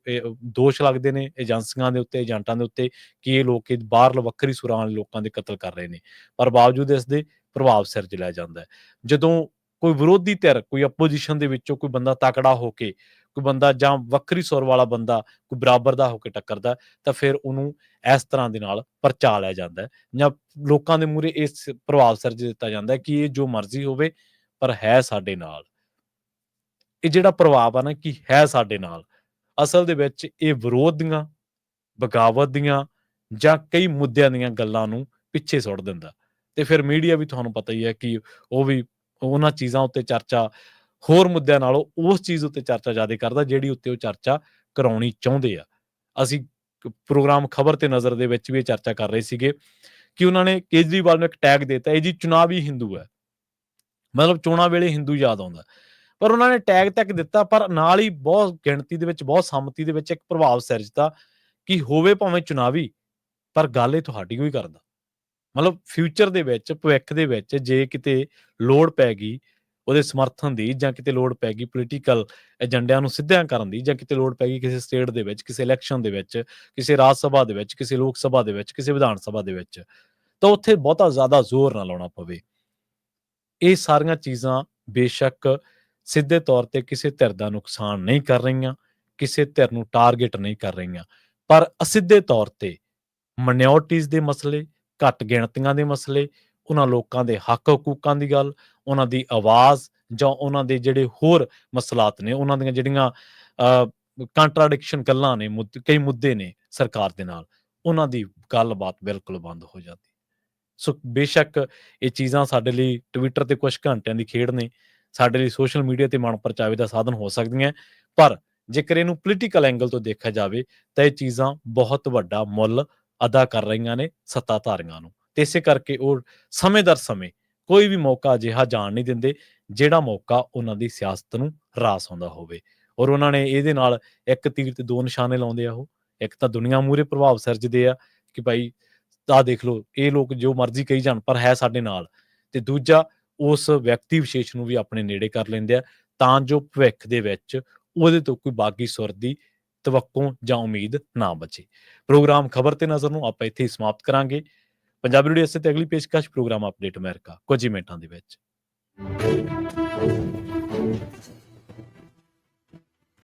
ਦੋਸ਼ ਲੱਗਦੇ ਨੇ ਏਜੰਸੀਆਂ ਦੇ ਉੱਤੇ, ਏਜੰਟਾਂ ਦੇ ਉੱਤੇ ਕਿ ਇਹ ਲੋਕ ਬਾਹਰਲ ਵੱਖਰੀ ਸੁਰਾਂ ਵਾਲੇ ਲੋਕਾਂ ਦੇ ਕਤਲ ਕਰ ਰਹੇ ਨੇ, ਪਰ ਬਾਵਜੂਦ ਇਸ ਦੇ ਪ੍ਰਭਾਵ ਸਿਰਜ ਲਿਆ ਜਾਂਦਾ ਹੈ। ਜਦੋਂ ਕੋਈ ਵਿਰੋਧੀ ਧਿਰ, ਕੋਈ ਆਪੋਜੀਸ਼ਨ ਦੇ ਵਿੱਚੋਂ ਕੋਈ ਬੰਦਾ ਤਕੜਾ ਹੋ ਕੇ, ਕੋਈ ਬੰਦਾ ਜਾਂ ਵੱਖਰੀ ਸੁਰ ਵਾਲਾ ਬੰਦਾ ਕੋਈ ਬਰਾਬਰ ਦਾ ਹੋ ਕੇ ਟੱਕਰਦਾ ਤਾਂ ਫਿਰ ਉਹਨੂੰ ਇਸ ਤਰ੍ਹਾਂ ਦੇ ਨਾਲ ਪਰਚਾ ਲਿਆ ਜਾਂਦਾ ਹੈ ਜਾਂ ਲੋਕਾਂ ਦੇ ਮੂਹਰੇ ਇਸ ਪ੍ਰਭਾਵ ਸਿਰਜ ਦਿੱਤਾ ਜਾਂਦਾ ਹੈ ਕਿ ਇਹ ਜੋ ਮਰਜ਼ੀ ਹੋਵੇ ਪਰ ਹੈ ਸਾਡੇ ਨਾਲ। ਇਹ ਜਿਹੜਾ ਪ੍ਰਭਾਵ ਆ ਨਾ ਕਿ ਹੈ ਸਾਡੇ ਨਾਲ, ਅਸਲ ਦੇ ਵਿੱਚ ਇਹ ਵਿਰੋਧ ਦੀਆਂ, ਬਗਾਵਤ ਦੀਆਂ ਜਾਂ ਕਈ ਮੁੱਦਿਆਂ ਦੀਆਂ ਗੱਲਾਂ ਨੂੰ ਪਿੱਛੇ ਸੁੱਟ ਦਿੰਦਾ। ਤੇ ਫਿਰ ਮੀਡੀਆ ਵੀ ਤੁਹਾਨੂੰ ਪਤਾ ਹੀ ਹੈ ਕਿ ਉਹ ਵੀ ਉਹਨਾਂ ਚੀਜ਼ਾਂ ਉੱਤੇ ਚਰਚਾ, ਹੋਰ ਮੁੱਦਿਆਂ ਨਾਲੋਂ ਉਸ ਚੀਜ਼ ਉੱਤੇ ਚਰਚਾ ਜ਼ਿਆਦਾ ਕਰਦਾ ਜਿਹੜੀ ਉੱਤੇ ਉਹ ਚਰਚਾ ਕਰਾਉਣੀ ਚਾਹੁੰਦੇ ਆ। ਅਸੀਂ ਪ੍ਰੋਗਰਾਮ ਖਬਰ ਤੇ ਨਜ਼ਰ ਦੇ ਵਿੱਚ ਵੀ ਇਹ ਚਰਚਾ ਕਰ ਰਹੇ ਸੀਗੇ ਕਿ ਉਹਨਾਂ ਨੇ ਕੇਜਰੀਵਾਲ ਨੂੰ ਇੱਕ ਟੈਗ ਦਿੱਤਾ, ਇਹ ਜੀ ਚੁਣਾਵੀ ਹਿੰਦੂ ਹੈ, ਮਤਲਬ ਚੋਣਾਂ ਵੇਲੇ ਹਿੰਦੂ ਯਾਦ ਆਉਂਦਾ। ਪਰ ਉਹਨਾਂ ਨੇ ਟੈਗ ਤੱਕ ਦਿੱਤਾ, ਪਰ ਨਾਲ ਹੀ ਬਹੁਤ ਗਿਣਤੀ ਦੇ ਵਿੱਚ, ਬਹੁਤ ਸੰਮਤੀ ਦੇ ਵਿੱਚ ਇੱਕ ਪ੍ਰਭਾਵ ਸਿਰਜਤਾ ਕਿ ਹੋਵੇ ਭਾਵੇਂ ਚੁਣਾਵੀ, ਪਰ ਗੱਲ ਇਹ ਤੁਹਾਡੀ ਕੋਈ ਕਰਦਾ। ਮਤਲਬ ਫਿਊਚਰ ਦੇ ਵਿੱਚ, ਭਵਿੱਖ ਦੇ ਵਿੱਚ ਜੇ ਕਿਤੇ ਲੋੜ ਪੈ ਗਈ ਉਹਦੇ ਸਮਰਥਨ ਦੀ, ਜਾਂ ਕਿਤੇ ਲੋੜ ਪੈ ਗਈ ਪੋਲੀਟੀਕਲ ਏਜੰਡਿਆਂ ਨੂੰ ਸਿੱਧਿਆਂ ਕਰਨ ਦੀ, ਜਾਂ ਕਿਤੇ ਲੋੜ ਪੈ ਗਈ ਕਿਸੇ ਸਟੇਟ ਦੇ ਵਿੱਚ, ਕਿਸੇ ਇਲੈਕਸ਼ਨ ਦੇ ਵਿੱਚ, ਕਿਸੇ ਰਾਜ ਸਭਾ ਦੇ ਵਿੱਚ, ਕਿਸੇ ਲੋਕ ਸਭਾ ਦੇ ਵਿੱਚ, ਕਿਸੇ ਵਿਧਾਨ ਸਭਾ ਦੇ ਵਿੱਚ, ਤਾਂ ਉੱਥੇ ਬਹੁਤਾ ਜ਼ਿਆਦਾ ਜ਼ੋਰ ਨਾ ਲਾਉਣਾ ਪਵੇ। ਇਹ ਸਾਰੀਆਂ ਚੀਜ਼ਾਂ ਬੇਸ਼ੱਕ ਸਿੱਧੇ ਤੌਰ ਤੇ ਕਿਸੇ ਧਿਰ ਦਾ ਨੁਕਸਾਨ ਨਹੀਂ ਕਰ ਰਹੀਆਂ, ਕਿਸੇ ਧਿਰ ਨੂੰ ਟਾਰਗੇਟ ਨਹੀਂ ਕਰ ਰਹੀਆਂ, ਪਰ ਅਸਿੱਧੇ ਤੌਰ ਤੇ ਮਾਈਨੋਰਟੀਜ਼ ਦੇ ਮਸਲੇ, ਘੱਟ ਗਿਣਤੀਆਂ ਦੇ ਮਸਲੇ, ਉਹਨਾਂ ਲੋਕਾਂ ਦੇ ਹੱਕ ਹਕੂਕਾਂ ਦੀ ਗੱਲ, ਉਹਨਾਂ ਦੀ ਆਵਾਜ਼ ਜਾਂ ਉਹਨਾਂ ਦੇ ਜਿਹੜੇ ਹੋਰ ਮਸਲਾਤ ਨੇ, ਉਹਨਾਂ ਦੀਆਂ ਜਿਹੜੀਆਂ ਕੰਟਰਾਡਿਕਸ਼ਨ ਗੱਲਾਂ ਨੇ, ਕਈ ਮੁੱਦੇ ਨੇ ਸਰਕਾਰ ਦੇ ਨਾਲ, ਉਹਨਾਂ ਦੀ ਗੱਲਬਾਤ ਬਿਲਕੁਲ ਬੰਦ ਹੋ ਜਾਂਦੀ। ਸੋ ਬੇਸ਼ੱਕ ਇਹ ਚੀਜ਼ਾਂ ਸਾਡੇ ਲਈ ਟਵਿੱਟਰ ਤੇ ਕੁਝ ਘੰਟਿਆਂ ਦੀ ਖੇਡ ਨੇ, ਸਾਡੇ ਲਈ ਸੋਸ਼ਲ ਮੀਡੀਆ ਤੇ ਮਨ ਪਰਚਾਵੇ ਦਾ ਸਾਧਨ ਹੋ ਸਕਦੀਆਂ, ਪਰ ਜੇਕਰ ਇਹਨੂੰ ਪੋਲੀਟੀਕਲ ਐਂਗਲ ਤੋਂ ਦੇਖਿਆ ਜਾਵੇ ਤਾਂ ਇਹ ਚੀਜ਼ਾਂ ਬਹੁਤ ਵੱਡਾ ਮੁੱਲ ਅਦਾ ਕਰ ਰਹੀਆਂ ਨੇ ਸੱਤਾਧਾਰੀਆਂ ਨੂੰ, ਤੇ ਇਸੇ ਕਰਕੇ ਉਹ ਸਮੇਂ ਦਰ ਸਮੇਂ ਕੋਈ ਵੀ ਮੌਕਾ ਅਜਿਹਾ ਜਾਣ ਨਹੀਂ ਦਿੰਦੇ ਜਿਹੜਾ ਮੌਕਾ ਉਹਨਾਂ ਦੀ ਸਿਆਸਤ ਨੂੰ ਰਾਸ ਆਉਂਦਾ ਹੋਵੇ। ਔਰ ਉਹਨਾਂ ਨੇ ਇਹਦੇ ਨਾਲ ਇੱਕ ਤੀਰ ਤੇ ਦੋ ਨਿਸ਼ਾਨੇ ਲਾਉਂਦੇ ਆ। ਉਹ ਇੱਕ ਤਾਂ ਦੁਨੀਆ ਮੂਹਰੇ ਪ੍ਰਭਾਵ ਸਿਰਜਦੇ ਆ ਕਿ ਭਾਈ ਆਹ ਦੇਖ ਲਓ, ਇਹ ਲੋਕ ਜੋ ਮਰਜ਼ੀ ਕਹੀ ਜਾਣ ਪਰ ਹੈ ਸਾਡੇ ਨਾਲ, ਤੇ ਦੂਜਾ ਉਸ ਵਿਅਕਤੀ ਵਿਸ਼ੇਸ਼ ਨੂੰ ਵੀ ਆਪਣੇ ਨੇੜੇ ਕਰ ਲੈਂਦੇ ਆ ਤਾਂ ਜੋ ਭਵਿੱਖ ਦੇ ਵਿੱਚ ਉਹਦੇ ਤੋਂ ਕੋਈ ਬਾਗੀ ਸੁਰ ਦੀ ਤਵੱਕੋਂ ਜਾਂ ਉਮੀਦ ਨਾ ਬਚੇ। ਪ੍ਰੋਗਰਾਮ ਖਬਰ ਤੇ ਨਜ਼ਰ ਨੂੰ ਆਪਾਂ ਇੱਥੇ ਹੀ ਸਮਾਪਤ ਕਰਾਂਗੇ। ਪੰਜਾਬੀ ਰੇਡੀਓ ਤੇ ਅਗਲੀ ਪੇਸ਼ਕਸ਼ ਪ੍ਰੋਗਰਾਮ ਅਪਡੇਟ ਅਮਰੀਕਾ ਕੁਝ ਹੀ ਮਿੰਟਾਂ ਦੇ ਵਿੱਚ।